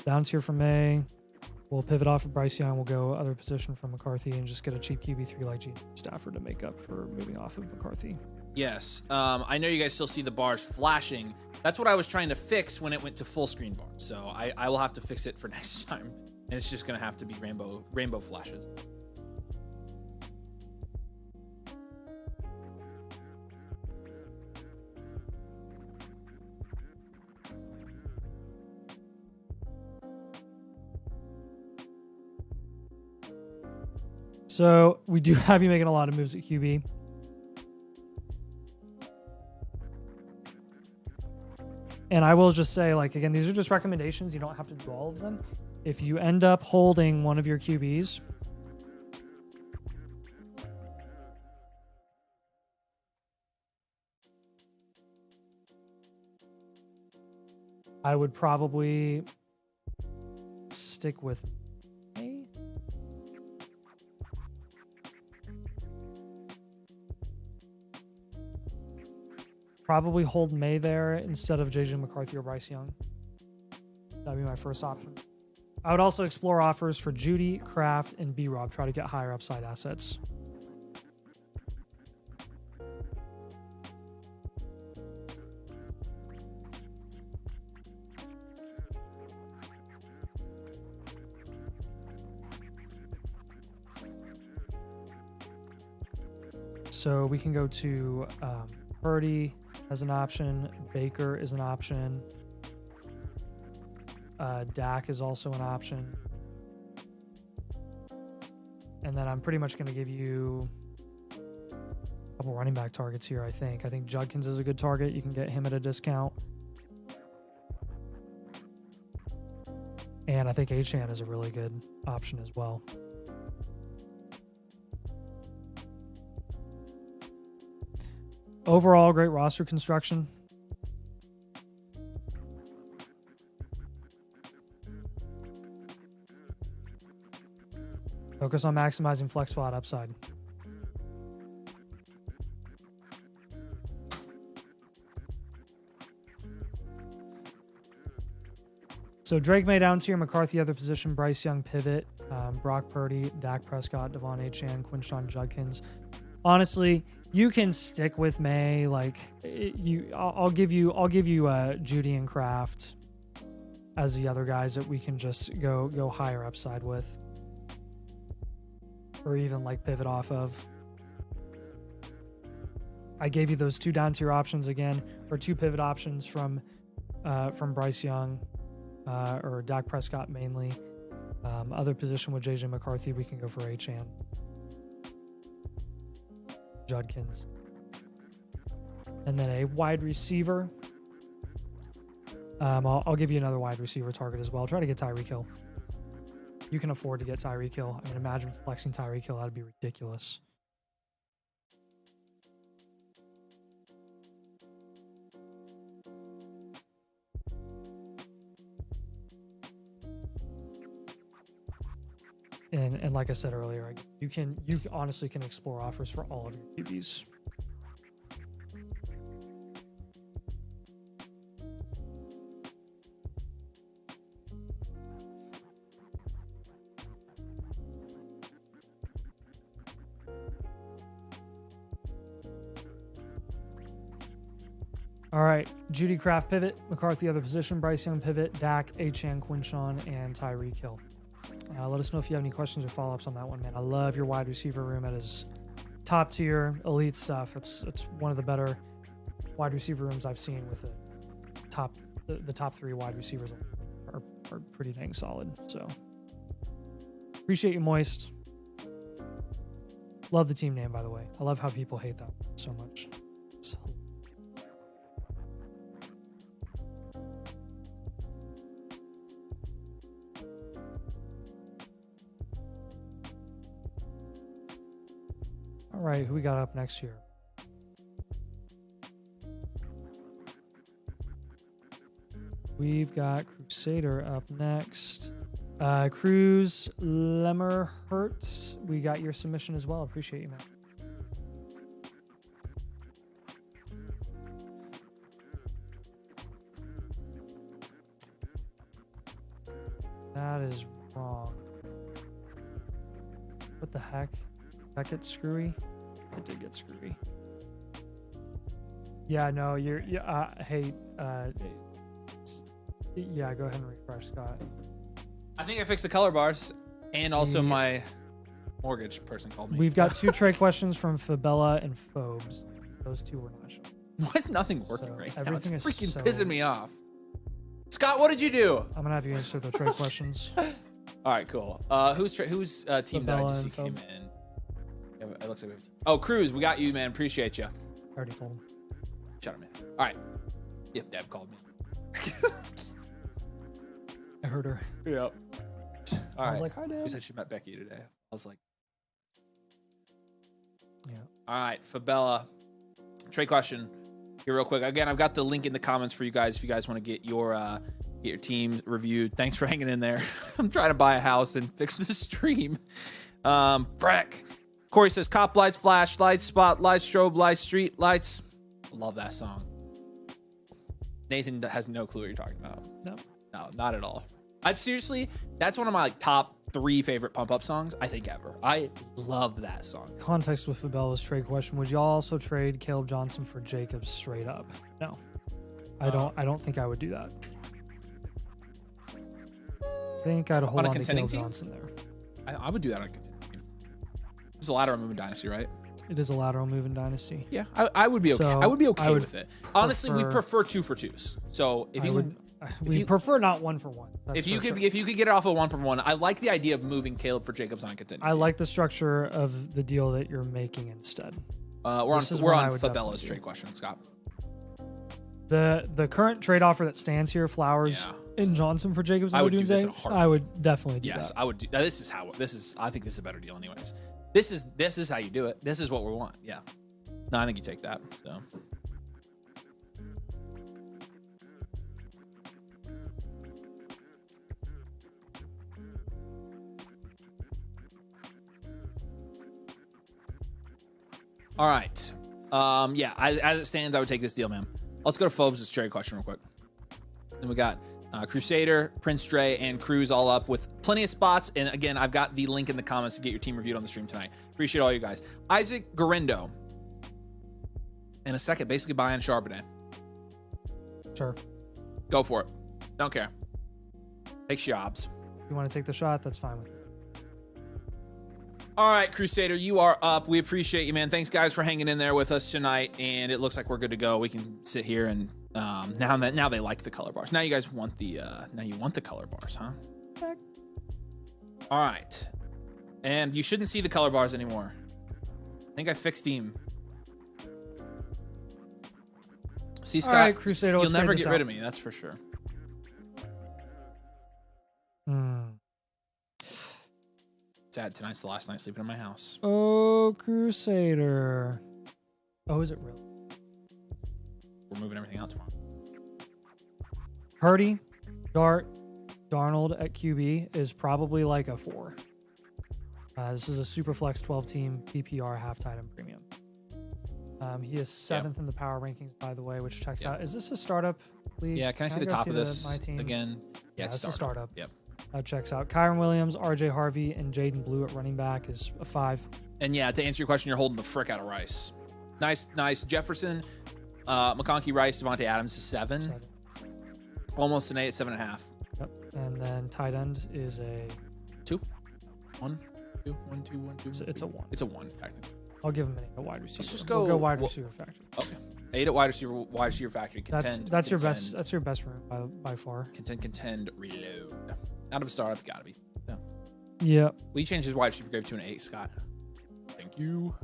Down tier from May. We'll pivot off of Bryce Young. We'll go other position from McCarthy and just get a cheap QB3 like Gene Stafford to make up for moving off of McCarthy.
Yes. I know you guys still see the bars flashing. That's what I was trying to fix when it went to full screen bars. So I will have to fix it for next time. And it's just going to have to be rainbow flashes.
So we do have you making a lot of moves at QB. And I will just say, like, again, these are just recommendations. You don't have to do all of them. If you end up holding one of your QBs, I would probably stick with May. Probably hold May there instead of JJ McCarthy or Bryce Young. That'd be my first option. I would also explore offers for Judy, Kraft, and B-Rob. Try to get higher upside assets. So we can go to Purdy as an option. Baker is an option. Dak is also an option. And then I'm pretty much going to give you a couple running back targets here, I think. I think Judkins is a good target. You can get him at a discount. And I think Achane is a really good option as well. Overall, great roster construction. Focus on maximizing flex spot upside. So Drake May down tier, McCarthy other position, Bryce Young pivot, Brock Purdy, Dak Prescott, Devon Achane, Quinshon Judkins. Honestly, you can stick with May. Like I'll give you Judy and Kraft as the other guys that we can just go higher upside with, or even like pivot off of. I gave you those 2 down tier options again, or 2 pivot options from Bryce Young. Or Dak Prescott mainly. Other position with JJ McCarthy, we can go for Achane. Judkins. And then a wide receiver. I'll give you another wide receiver target as well. Try to get Tyreek Hill. You can afford to get Tyreek Hill. I mean, imagine flexing Tyreek Hill. That'd be ridiculous. And like I said earlier, you honestly can explore offers for all of your QBs. All right, Judy Kraft pivot, McCarthy other position, Bryce Young pivot, Dak, Achane, Quinshon, and Tyreek Hill. Let us know if you have any questions or follow-ups on that one, man. I love your wide receiver room. It is top tier, elite stuff. It's one of the better wide receiver rooms I've seen with the top 3 wide receivers are pretty dang solid. So appreciate you, Moist. Love the team name, by the way. I love how people hate that so much. All right, who we got up next here? We've got Crusader up next. Cruz Lemmerhurt, we got your submission as well. Appreciate you, man. That is wrong. What the heck? That gets screwy? It did get screwy. Yeah, no, hey, yeah, go ahead and refresh, Scott.
I think I fixed the color bars, and also my mortgage person called me.
We've got 2 trade questions from Fabella and Phobes. Those 2 were not shown.
Why is nothing working right now? It's
everything is
freaking pissing me off. Scott, what did you do?
I'm gonna have you answer the trade questions.
All right, cool. Who's team
Fabella
that I just see came in? It looks like we have oh, Cruz, we got you, man. Appreciate you.
I already told him.
Shut him, man. All right. Yep, Deb called me.
I heard her.
Yep. All right.
I was like, hi, Deb.
She said she met Becky today. I was like,
yeah.
All right, Fabella. Trade question here real quick. Again, I've got the link in the comments for you guys if you guys want to get your team reviewed. Thanks for hanging in there. I'm trying to buy a house and fix the stream. Breck. Corey says, cop lights, flash, lights, spotlights, strobe lights, street lights. Love that song. Nathan has no clue what you're talking about. No, not at all. Seriously, that's one of my top 3 favorite pump-up songs, I think, ever. I love that song.
Context with Fabella's trade question. Would y'all also trade Caleb Johnson for Jacobs straight up? No. I don't think I would do that. I think I'd hold on to Caleb Johnson there.
I would do that on a contending team. This is a lateral move in Dynasty, right?
It is a lateral move in Dynasty.
Yeah, I would be okay.
So
I would be okay with it. Honestly, we prefer 2 for 2s. So
we prefer not 1 for 1.
If you could get it off of 1 for 1, I like the idea of moving Caleb for Jacobs on a contending team.
I like the structure of the deal that you're making instead.
We're
This is
on
one I would
Fabella's
definitely
trade
do.
question, Scott.
The current trade offer that stands here, Flowers and Johnson for Jacobs and
I would do this in a
Odunze,
heartbeat.
I would definitely do
Yes,
that.
I would do. I think this is a better deal, anyways. This is how you do it. This is what we want. Yeah. No, I think you take that. So. All right. Yeah, as it stands, I would take this deal, man. Let's go to Phobes' trade question real quick. Then we got Crusader, Prince Dre, and Cruz all up with plenty of spots. And again, I've got the link in the comments to get your team reviewed on the stream tonight. Appreciate all you guys. Isaac Garendo. In a second, basically buying Charbonnet.
Sure.
Go for it. Don't care. Take jobs.
If you want to take the shot, that's fine with me.
All right, Crusader, you are up. We appreciate you, man. Thanks, guys, for hanging in there with us tonight. And it looks like we're good to go. We can sit here and now they like the color bars. Now you guys want the color bars, huh?
Heck.
All right, and you shouldn't see the color bars anymore. I think I fixed him. See, Scott,
All right, Crusader,
you'll
let's
never
grade this
get rid
out.
of me. That's for sure. Sad. Tonight's the last night sleeping in my house.
Oh, Crusader. Oh, is it really?
We're moving everything out tomorrow.
Purdy, Dart, Darnold at QB is probably like a 4. This is a super flex 12 team PPR half tight end premium. He is 7th in the power rankings, by the way, which checks out. Is this a startup league?
Yeah, can I see the
go
top of
my
this
teams?
again?
Yeah, it's a startup.
Yep.
Checks out. Kyron Williams, RJ Harvey, and Jaden Blue at running back is a 5.
And yeah, to answer your question, you're holding the frick out of Rice. Nice. Jefferson, McConkey, Rice, Devontae Adams is 7. Almost an 8 at 7.5.
Yep. And then tight end is a
2. 1, 2, 1, 2, 1, 2.
It's a 1.
It's a 1, technically.
I'll give him a wide receiver.
Let's just
We'll
go-
go wide
well-
receiver factory.
Okay. 8 at wide receiver factory. Contend.
That's your
contend,
best. That's your best room by far.
Contend, reload. Out of a startup, gotta be. Yeah.
Yeah.
Will you change his wide receiver grade to an 8, Scott? Thank you.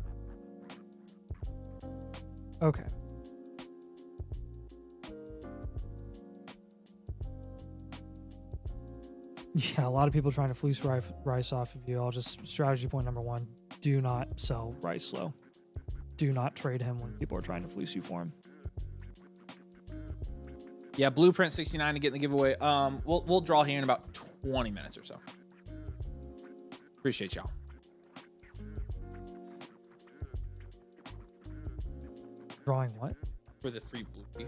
Okay. Yeah, a lot of people trying to fleece Rice off of you. I'll just strategy point number 1: do not sell Rice low. Do not trade him when people are trying to fleece you for him.
Yeah, Blueprint 69 to get in the giveaway. We'll draw here in about 20 minutes or so. Appreciate y'all.
Drawing what?
For the free Bloopy.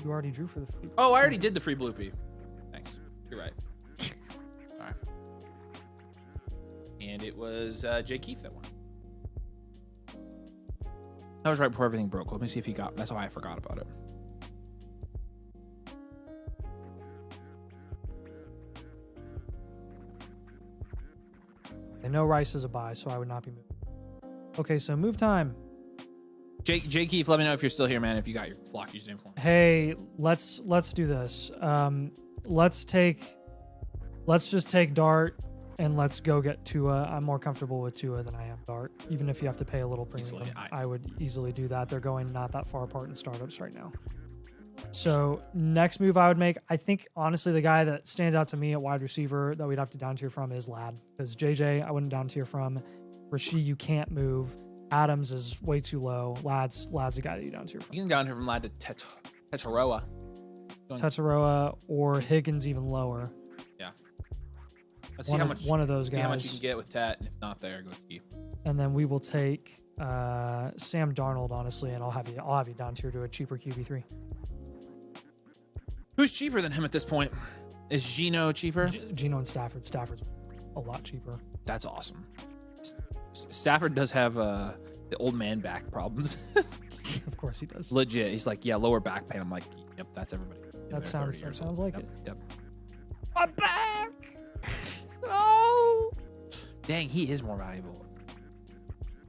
You already drew for the free.
Oh, I already did the free Bloopy. Thanks. You're right. All right. And it was Jay Keefe that won. That was right before everything broke. Let me see if he got. That's why I forgot about it.
I know Rice is a buy, so I would not be moving. Okay, so move time.
Jay Keefe, let me know if you're still here, man. If you got your flock username for me.
Hey, let's do this. Let's just take Dart and let's go get Tua. I'm more comfortable with Tua than I am Dart. Even if you have to pay a little premium,
Easily,
I would easily do that. They're going not that far apart in startups right now. So next move I would make, I think honestly the guy that stands out to me at wide receiver that we'd have to down tier from is Ladd, because JJ I wouldn't down tier from. Rasheed you can't move. Adams is way too low. Ladd's a guy that you down tier from.
You can down here from Lad to Tetaroa.
Tetaroa or Higgins even lower.
Yeah. Let's see how much
one of those
see how much you
guys.
can get with Tet, and if not there, go with T.
And then we will take Sam Darnold honestly, and I'll have you down tier to a cheaper QB3.
Who's cheaper than him at this point? Is Geno cheaper?
Geno and Stafford. Stafford's a lot cheaper.
That's awesome. Stafford does have the old man back problems.
Of course he does.
Legit. He's like, yeah, lower back pain. I'm like, yep, that's everybody.
That sounds like
Yep,
it.
Yep.
My back. No.
Dang, he is more valuable.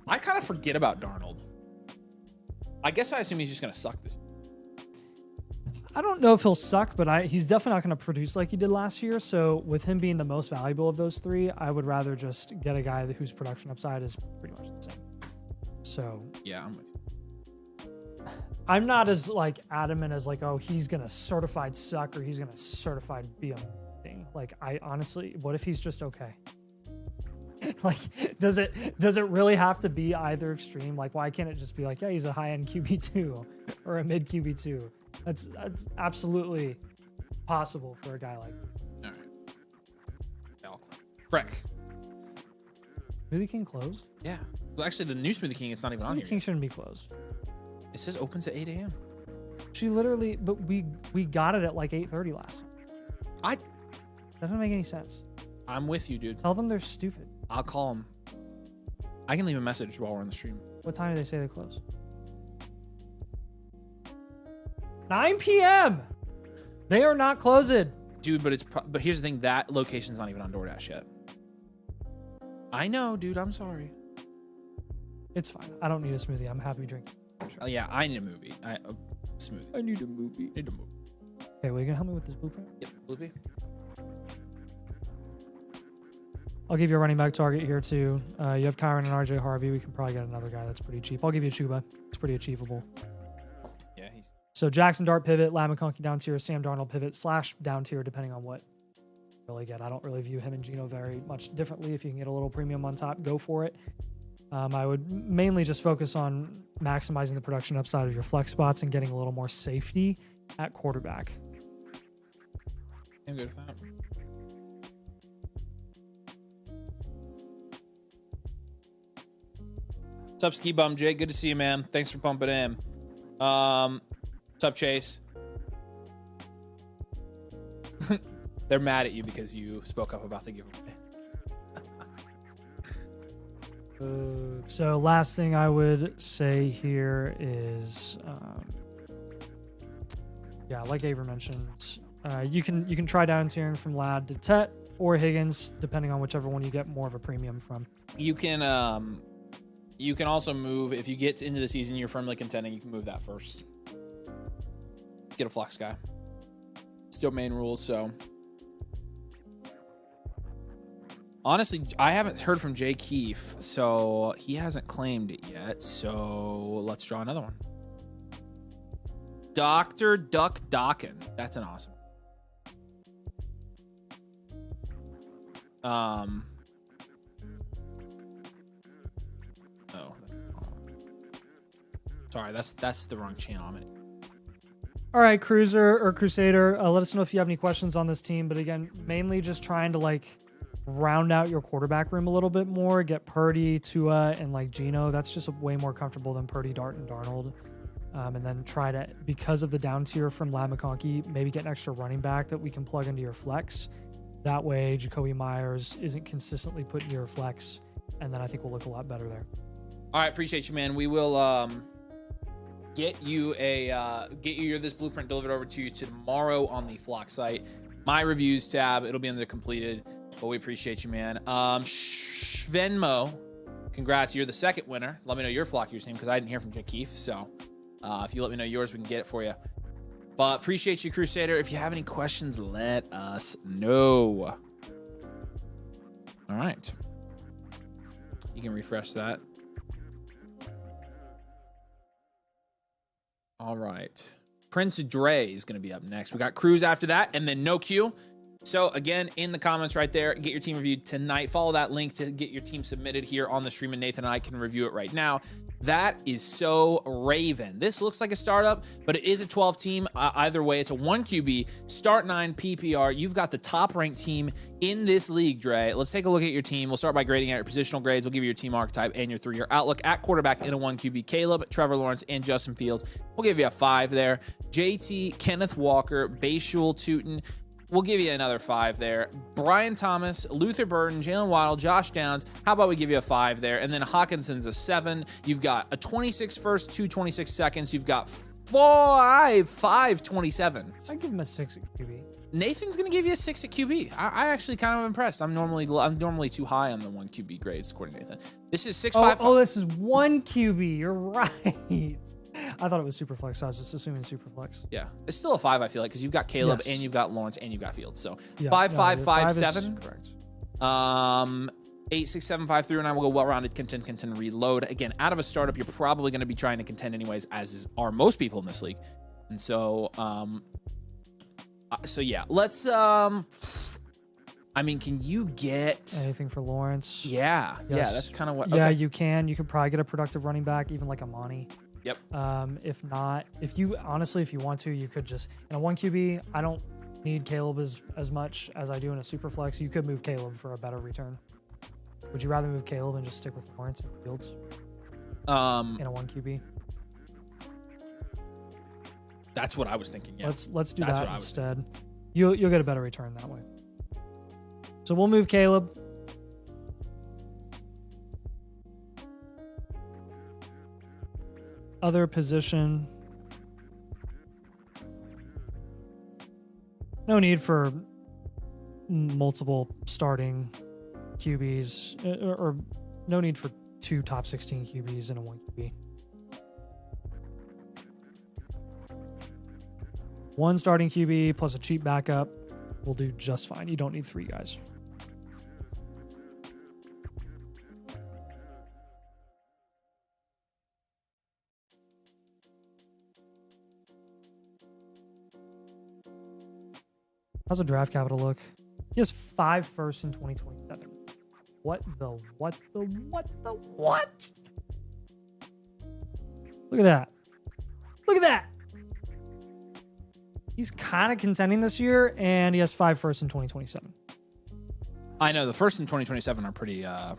I kind of forget about Darnold. I guess I assume he's just gonna suck this year.
I don't know if he'll suck, but he's definitely not going to produce like he did last year. So with him being the most valuable of those three, I would rather just get a guy whose production upside is pretty much the same. So
yeah, I'm with you.
I'm not as like adamant as like, oh, he's gonna certified suck or he's gonna certified be amazing. Like, I honestly, what if he's just okay? Like, does it really have to be either extreme? Like, why can't it just be like, yeah, he's a high end QB2 or a mid QB2? That's absolutely possible for a guy like that.
All right. Breck.
Smoothie King closed?
Yeah. Well, actually, the new Smoothie King, it's not even on
Smoothie
here
King
yet.
shouldn't be closed.
It says opens at 8 a.m.
She literally, but we got it at like 8:30 last. That doesn't make any sense.
I'm with you, dude.
Tell them they're stupid.
I'll call them. I can leave a message while we're on the stream.
What time do they say they close? 9 p.m. They are not closing.
Dude, but but here's the thing. That location's not even on DoorDash yet. I know, dude. I'm sorry.
It's fine. I don't need a smoothie. I'm happy drinking.
Oh, yeah, I need a movie. A smoothie.
I need a movie.
Need a movie.
Okay, well, you gonna help me with this blueprint?
Yep, Bluepie.
I'll give you a running back target here too. You have Kyron and RJ Harvey. We can probably get another guy that's pretty cheap. I'll give you Chuba. It's pretty achievable.
Yeah, he's...
So Jackson Dart pivot, Lam McConkey down tier, Sam Darnold pivot / down tier, depending on what you really get. I don't really view him and Geno very much differently. If you can get a little premium on top, go for it. I would mainly just focus on maximizing the production upside of your flex spots and getting a little more safety at quarterback.
I'm good with that. What's up, Ski Bum Jay? Good to see you, man. Thanks for pumping in. What's up, Chase? They're mad at you because you spoke up about the giveaway.
So last thing I would say here is, yeah, like Aver mentioned, you can try down tiering from Ladd to Tet or Higgins, depending on whichever one you get more of a premium from.
You can also move if you get into the season you're firmly contending. You can move that first. Get a flex guy. Still main rules, so. Honestly, I haven't heard from Jay Keefe, so he hasn't claimed it yet. So let's draw another one. Dr. Duck Docken. That's an awesome. Oh. Sorry, that's the wrong channel I'm in.
All right, Cruiser or Crusader, let us know if you have any questions on this team. But again, mainly just trying to like round out your quarterback room a little bit more, get Purdy, Tua, and like Geno. That's just way more comfortable than Purdy, Dart, and Darnold. And then try to, because of the down tier from Lam McConkey, maybe get an extra running back that we can plug into your flex. That way, Jacoby Myers isn't consistently put in your flex, and then I think we'll look a lot better there.
All right, appreciate you, man. We will get you this blueprint delivered over to you tomorrow on the Flock site. My reviews tab, it'll be under completed. But we appreciate you, man. Venmo, congrats, you're the second winner. Let me know your Flock username because I didn't hear from Jay Keefe. So if you let me know yours, we can get it for you. But appreciate you, Crusader. If you have any questions, let us know. All right. You can refresh that. All right. Prince Dre is going to be up next. We got Cruz after that, and then No Q. So again, in the comments right there, get your team reviewed tonight. Follow that link to get your team submitted here on the stream, and Nathan and I can review it right now. That is so Raven. This looks like a startup, but it is a 12 team. Either way, it's a 1 QB, start 9 PPR. You've got the top ranked team in this league, Dre. Let's take a look at your team. We'll start by grading out your positional grades. We'll give you your team archetype and your 3-year outlook. At quarterback in a 1 QB, Caleb, Trevor Lawrence, and Justin Fields. We'll give you a 5 there. JT, Kenneth Walker, Bashul Tootin. We'll give you another 5 there. Brian Thomas, Luther Burden, Jalen Waddle, Josh Downs. How about we give you a 5 there? And then Hawkinson's a 7. You've got a 26 first, 2 26 seconds. You've got 5 27s.
I give him a 6 at QB.
Nathan's gonna give you a 6 at QB. I actually kind of impressed. I'm normally too high on the 1 QB grades, according to Nathan. This is 6.5.
Oh, this is 1 QB. You're right. I thought it was super flex. I was just assuming super flex.
Yeah, it's still a 5. I feel like because you've got Caleb and you've got Lawrence and you've got Fields. So 5, 5, 5, 7.
Correct.
8, 6, 7, 5, 3, 9. We'll go well-rounded, contend, reload. Again, out of a startup, you're probably going to be trying to contend anyways, are most people in this league. And so, so yeah, let's, I mean, can you get
anything for Lawrence?
Yeah.
Yes.
Yeah, that's kind of what.
Yeah,
okay.
you can. You could probably get a productive running back, even like Amani.
Yep.
If not, if you want to, you could just in a 1 QB. I don't need Caleb as much as I do in a super flex. You could move Caleb for a better return. Would you rather move Caleb and just stick with Lawrence and Fields? In a 1 QB.
That's what I was thinking. Yeah.
Let's do that instead. You'll get a better return that way. So we'll move Caleb. Other position. No need for multiple starting QBs, or no need for 2 top 16 QBs in a 1 QB. 1 starting QB plus a cheap backup will do just fine. You don't need 3 guys. How's the draft capital look? He has 5 firsts in 2027. What? Look at that. Look at that. He's kind of contending this year, and he has 5 firsts in 2027.
I know the first in 2027 are pretty.
It's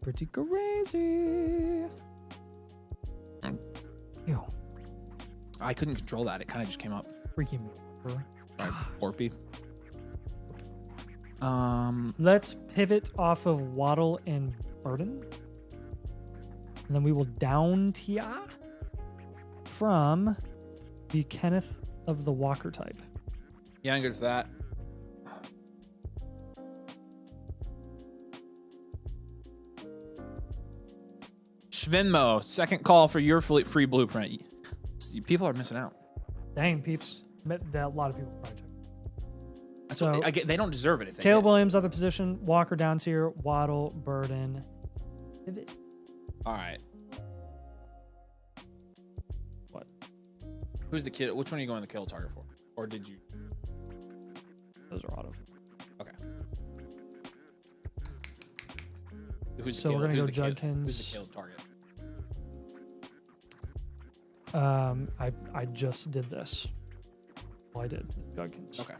pretty crazy. Ew.
I couldn't control that. It kind of just came up.
Freaking.
Orpy.
Let's pivot off of Waddle and Burden. And then we will down tier from the Kenneth of the Walker type.
Yeah, I'm good for that. Schvenmo, second call for your free blueprint. People are missing out.
Dang, peeps. A lot of people probably check.
So they don't deserve it if they
Caleb Williams, other position. Walker down tier. Waddle, Burden. Pivot.
All right.
What?
Who's the kid? Which one are you going to kill target for? Or did you?
Those are auto.
Okay. Who's the
so we're going to go
Judkins.
Judkins.
Who's the kill target?
I just did this. Well, I did. Judkins.
Okay.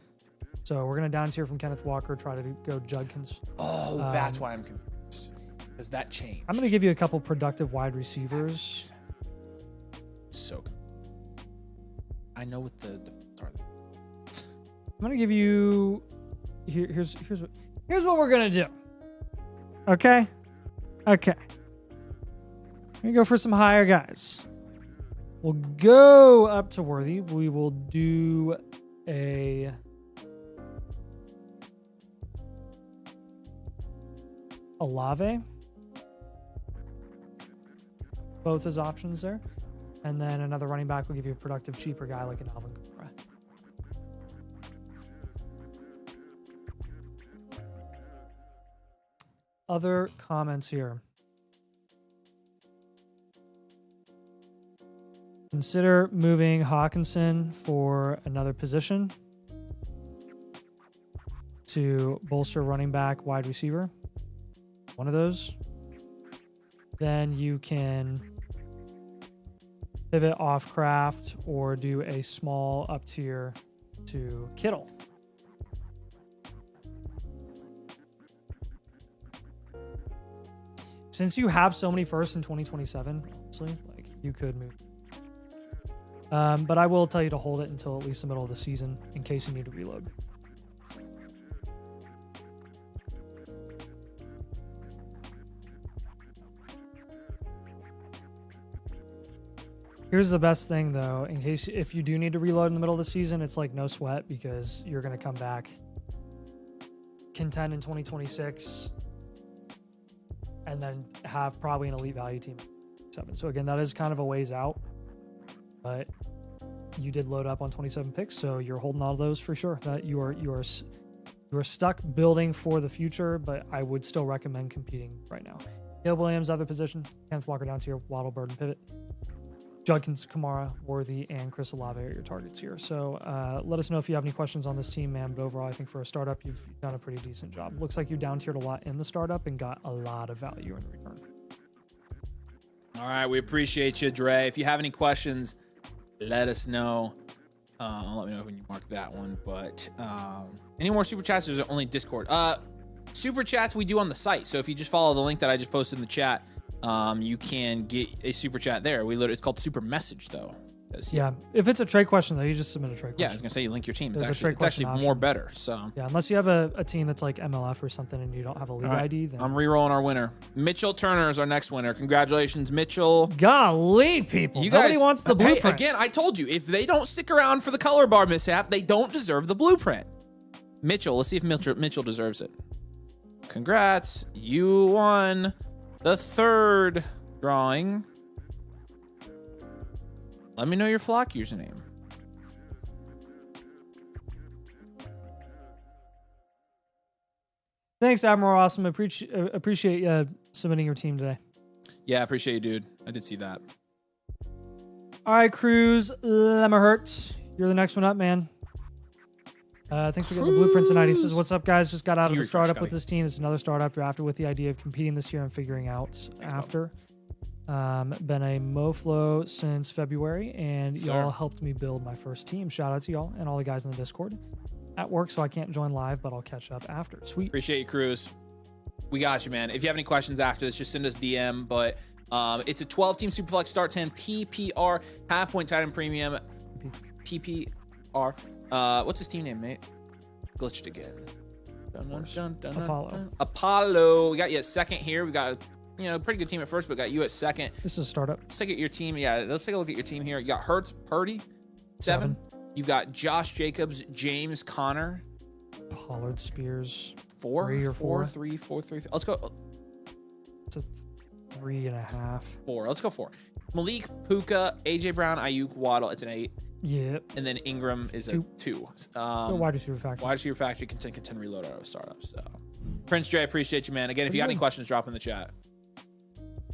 So we're going to down tier from Kenneth Walker, try to go Judkins.
Oh, that's why I'm confused. Because that changed.
I'm going to give you a couple productive wide receivers.
So I know what the are.
I'm going to give you here's what we're going to do. Okay? Okay. We're going to go for some higher guys. We'll go up to Worthy. We will do a Olave. Both as options there. And then another running back will give you a productive, cheaper guy like an Alvin Kamara. Other comments here. Consider moving Hawkinson for another position to bolster running back, wide receiver. One of those. Then you can pivot off Kraft or do a small up tier to Kittle. Since you have so many firsts in 2027, honestly, like you could move. But I will tell you to hold it until at least the middle of the season in case you need to reload. Here's the best thing though, in case if you do need to reload in the middle of the season, it's like no sweat because you're going to come back, contend in 2026, and then have probably an elite value team 7. So again, that is kind of a ways out, but you did load up on 27 picks, so you're holding all of those for sure. That you are You are stuck building for the future, but I would still recommend competing right now. Caleb Williams, other position. Kenneth Walker down here. Waddle, Burden, Pivot. Judkins, Kamara, Worthy, and Chris Olave are your targets here. So let us know if you have any questions on this team, man. But overall, I think for a startup, you've done a pretty decent job. Looks like you down tiered a lot in the startup and got a lot of value in return.
All right, we appreciate you, Dre. If you have any questions, let us know. I'll let me know when you mark that one. But any more super chats? There's only Discord. Super chats we do on the site. So if you just follow the link that I just posted in the chat, you can get a super chat there. It's called super message though.
Yeah, if it's a trade question though, you just submit a trade question.
Yeah, I was gonna say you link your team. It's
There's
actually more better. So
yeah, unless you have a team that's like MLF or something and you don't have a league ID, then
I'm re-rolling our winner. Mitchell Turner is our next winner. Congratulations, Mitchell.
Golly, people.
Nobody
wants the blueprint.
Hey, again, I told you, if they don't stick around for the color bar mishap, they don't deserve the blueprint. Mitchell, let's see if Mitchell deserves it. Congrats. You won the third drawing. Let me know your flock username.
Thanks, Admiral Awesome. Appreciate you submitting your team today.
Yeah, I appreciate you, dude. I did see that.
All right, Cruz Lemmerhurt. You're the next one up, man. Thanks for getting the blueprint tonight. He says, what's up, guys? Just got out of the startup with this team. It's another startup drafted with the idea of competing this year and figuring out after. Been a MoFlow since February, and y'all helped me build my first team. Shout out to y'all and all the guys in the Discord. At work, so I can't join live, but I'll catch up after. Sweet.
Appreciate you, Cruz. We got you, man. If you have any questions after this, just send us DM. But it's a 12-team Superflex Start 10 PPR half-point tight end premium PPR. What's his team name, mate? Glitched again. Apollo. We got you at second here. We got pretty good team at first, but got you at second.
This is a startup.
Let's take your team. Yeah, let's take a look at your team here. You got Hurts, Purdy, 7. You got Josh Jacobs, James Conner,
Pollard, Spears,
4.
3 or 4.
3, 4, 3. Let's go.
It's a 3.5.
4. Let's go 4. Malik, Puka, AJ Brown, Ayuk, Waddle. It's an 8.
Yep.
And then Ingram is a 2.
Wide receiver factory.
Wide receiver factory can reload out of startups. So, Prince J, appreciate you, man. Again, if you got any questions, drop in the chat.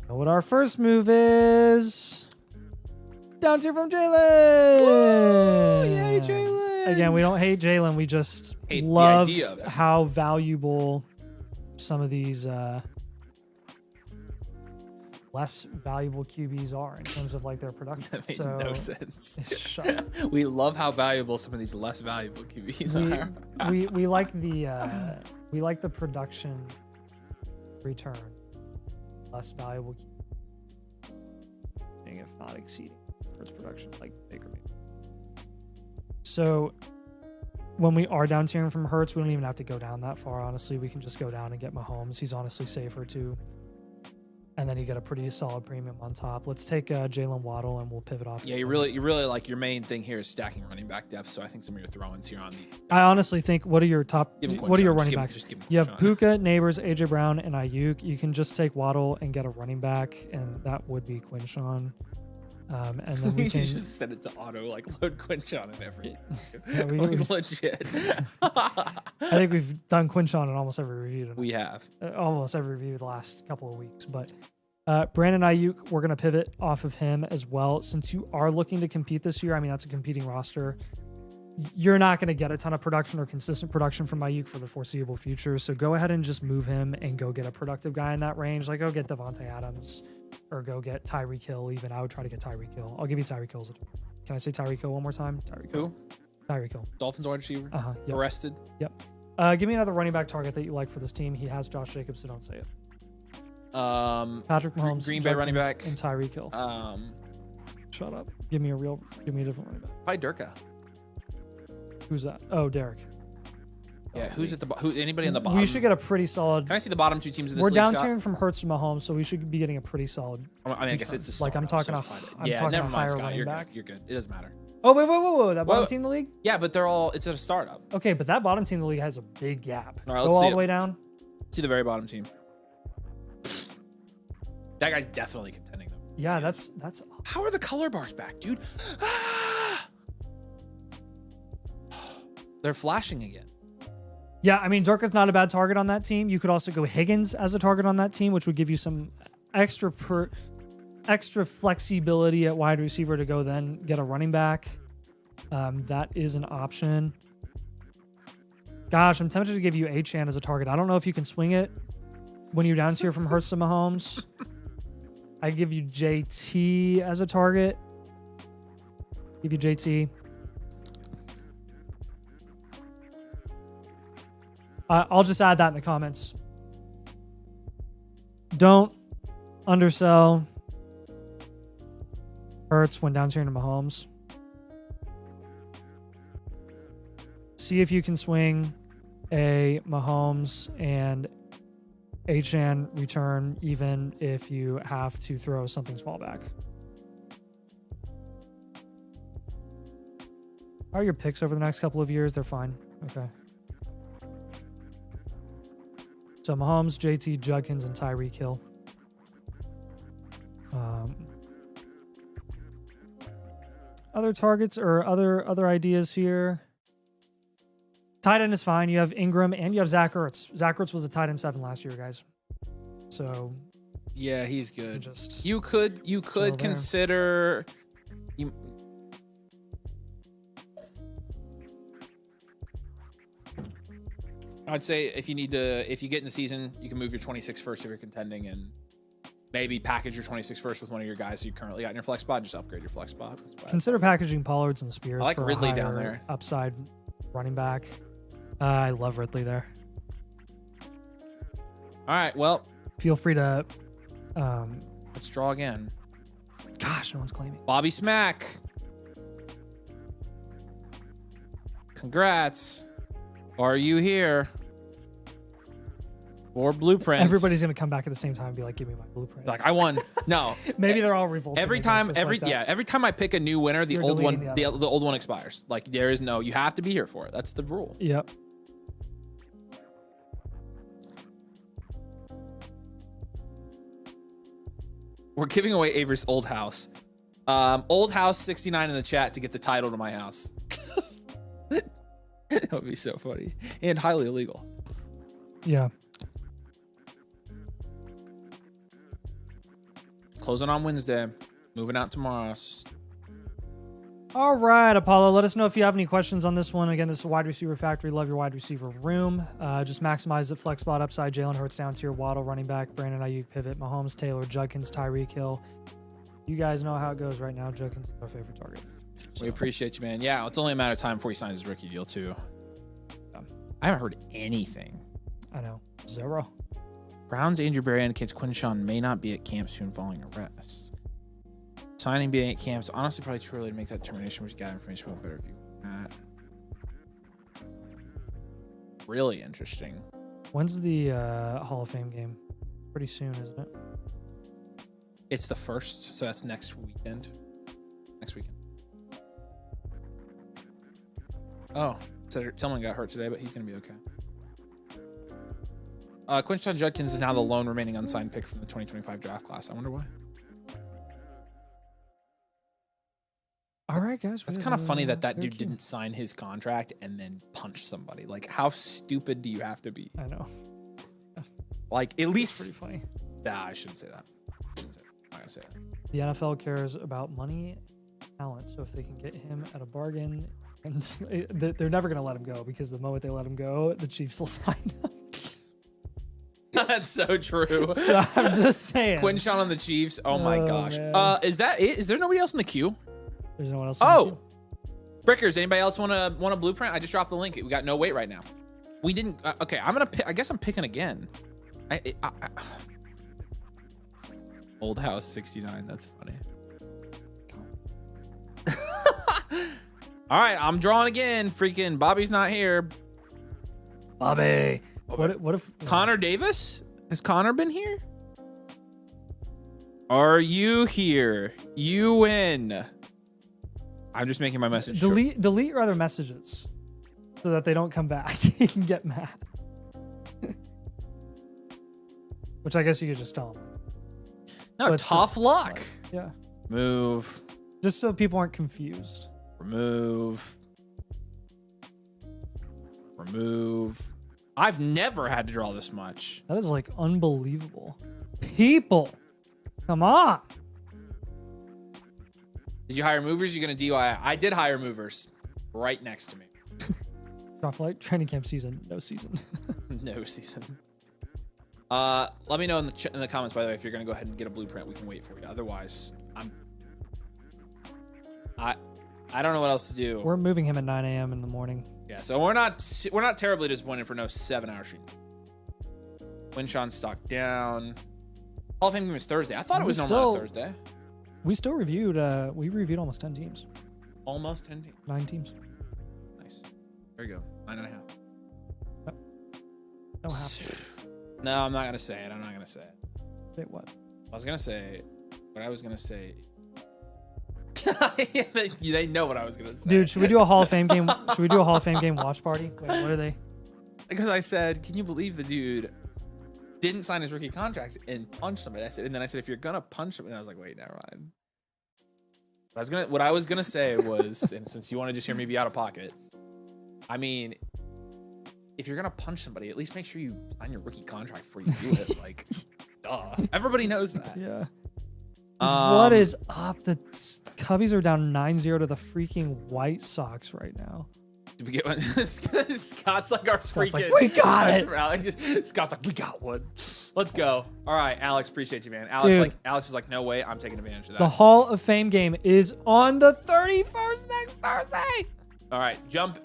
Know what our first move is? Down tier from Jalen.
Yay, Jalen.
Again, we don't hate Jalen. We just
hate
love
the idea of it.
how valuable some of these less valuable QBs are in terms of like their production.
That made no sense.
Shut up.
We love how valuable some of these less valuable QBs are.
we like the production return. Less valuable QBs, if not exceeding its production, like Baker Mayfield. So when we are down tiering from Hurts, we don't even have to go down that far. Honestly, we can just go down and get Mahomes. He's honestly safer too. And then you get a pretty solid premium on top. Let's take Jalen Waddle and we'll pivot off.
Yeah, you really like your main thing here is stacking running back depth. So I think some of your throw-ins here on these.
I honestly think, what are your running backs? You have
Quinshon.
Puka, Neighbors, AJ Brown, and Ayuk. You can just take Waddle and get a running back, and that would be Quinshon. And then we can
just set it to auto, like load Quinshon and everything.
Yeah,
Legit.
I think we've done Quinshon in almost every review tonight.
We have.
Almost every review the last couple of weeks. But Brandon Ayuk, we're going to pivot off of him as well. Since you are looking to compete this year, I mean, that's a competing roster. You're not going to get a ton of production or consistent production from Ayuk for the foreseeable future. So go ahead and just move him and go get a productive guy in that range. Like go get Devontae Adams or go get Tyreek Hill. Even I would try to get Tyreek Hill. I'll give you Tyreek Hill. Can I say Tyreek Hill one more time? Tyreek Hill.
Who?
Tyreek Hill.
Dolphins wide receiver.
Yep.
Arrested.
Yep. Give me another running back target that you like for this team. He has Josh Jacobs, so don't say it. Patrick Mahomes,
Green Bay running back,
and Tyreek Hill. Shut up. Give me a different running back.
Probably Durka.
Who's that? Oh, Derek.
Yeah, who's at the anybody in the bottom?
We should get a pretty solid.
Can I see the bottom 2 teams in this
We're
league,
down
Scott?
tiering from Hurts to Mahomes, so we should be getting a pretty solid.
I mean, I guess it's a
like I'm talking
startup,
a
so
I'm talking
never
a
mind,
higher
Scott.
running
You're
back.
good. You're good. It doesn't matter.
Oh wait! That bottom team in the league?
Yeah, but it's a startup.
Okay, but that bottom team in the league has a big gap.
All right,
Go
let's
all
see
the
it.
way down.
See the very bottom team. That guy's definitely contending them.
Yeah, that's.
How are the color bars back, dude? Ah! They're flashing again.
Yeah, I mean, Dirk's not a bad target on that team. You could also go Higgins as a target on that team, which would give you some extra flexibility at wide receiver to go then get a running back. That is an option. Gosh, I'm tempted to give you Achane as a target. I don't know if you can swing it when you're down tier from Hurts to Mahomes. I give you JT as a target. Give you JT. I'll just add that in the comments. Don't undersell Hurts when down tier to Mahomes. See if you can swing a Mahomes and Achane return, even if you have to throw something small back. How are your picks over the next couple of years? They're fine. Okay. So Mahomes, JT, Judkins, and Tyreek Hill. Other targets or other ideas here. Tight end is fine. You have Ingram and you have Zach Ertz. Zach Ertz was a tight end 7 last year, guys. So
yeah, he's good.
Just
you could consider. I'd say if you get in the season, you can move your 26 first if you're contending, and maybe package your 26 first with one of your guys you currently got in your flex spot. Just upgrade your flex spot.
Consider packaging Pollards and Spears.
I like
for
Ridley
a
down there.
Upside running back. I love Ridley there.
All right, well,
feel free to.
Let's draw again.
Gosh, no one's claiming.
Bobby Smack. Congrats. Are you here? For blueprints.
Everybody's gonna come back at the same time and be like, "Give me my blueprint."
Like I won. No.
Maybe they're all revolted.
Every time I pick a new winner, the old one expires. Like there is no. You have to be here for it. That's the rule.
Yep.
We're giving away Avery's old house. Old house 69 in the chat to get the title to my house. That would be so funny and highly illegal.
Yeah.
Closing on Wednesday. Moving out tomorrow.
All right, Apollo. Let us know if you have any questions on this one. Again, this is Wide Receiver Factory. Love your wide receiver room. Just maximize it. Flex spot upside. Jalen Hurts down tier. Waddle running back. Brandon Ayuk pivot. Mahomes, Taylor, Judkins, Tyreek Hill. You guys know how it goes right now. Judkins is our favorite target. So.
We appreciate you, man. Yeah, it's only a matter of time before he signs his rookie deal too. I haven't heard anything.
I know. 0.
Browns Andrew Berry indicates Quinshawn may not be at camp soon following arrest. Signing being at camps, honestly, probably too early to make that determination. We got information about better view. Really interesting.
When's the Hall of Fame game? Pretty soon, isn't it?
It's the 1st, so that's next weekend. Oh, someone got hurt today, but he's gonna be okay. Quinshawn Judkins is now the lone remaining unsigned pick from the 2025 draft class. I wonder why.
All right, guys.
It's kind of funny that dude didn't sign his contract and then punch somebody. Like, how stupid do you have to be?
I know.
Like, at least.
Pretty funny.
Nah, I shouldn't say that. I'm not gonna say that.
The NFL cares about money, and talent. So if they can get him at a bargain, and they're never gonna let him go, because the moment they let him go, the Chiefs will sign him.
That's so true.
So I'm just saying.
Quinshawn on the Chiefs. Oh my gosh. Man. Is that it? Is there nobody else in the queue?
There's no one else.
Oh, Brickers. Anybody else want a blueprint? I just dropped the link. We got no wait right now. We didn't. Okay, I'm gonna pick. I guess I'm picking again. Old house 69. That's funny. All right, I'm drawing again. Freaking Bobby's not here.
Bobby. What if
Connor Davis? Has Connor been here? Are you here? You win. I'm just making my message.
Delete your other messages so that they don't come back. You can get mad. Which I guess you could just tell them.
No, but tough luck.
Yeah.
Move.
Just so people aren't confused.
Remove. I've never had to draw this much.
That is like unbelievable. People, come on.
Did you hire movers? You're going to DIY. I did hire movers right next to me.
Drop light training camp season, no season.
No season. Let me know in the comments, by the way, if you're going to go ahead and get a blueprint. We can wait for you. Otherwise, I don't know what else to do.
We're moving him at 9 a.m. in the morning.
Yeah, so we're not terribly disappointed for no 7-hour stream. Winshawn stock down. Hall of Fame game is Thursday. I thought it was normally on Thursday.
We still reviewed. We reviewed almost 10 teams.
Almost 10 teams.
9 teams.
Nice. There you go. 9.5.
Yep. No half.
No, I'm not gonna say it. I'm not gonna say it.
Say what?
I was gonna say what I was gonna say. They know what I was gonna say.
Dude, should we do a Hall of Fame game? Should we do a Hall of Fame game watch party? Wait, what are they?
Because I said, can you believe the dude didn't sign his rookie contract and punched somebody? And then I said, if you're gonna punch him, and I was like, wait, never mind. What I was gonna say was, and since you want to just hear me be out of pocket, I mean, if you're gonna punch somebody, at least make sure you sign your rookie contract before you do it. Like, duh. Everybody knows that.
Yeah. What is up? The Cubbies are down 9-0 to the freaking White Sox right now.
Did we get one? Scott's like our freaking.
Like, we got it.
Scott's like, we got one. Let's go. All right, Alex, appreciate you, man. Alex is like, no way, I'm taking advantage of that.
The Hall of Fame game is on the 31st next Thursday.
All right, jump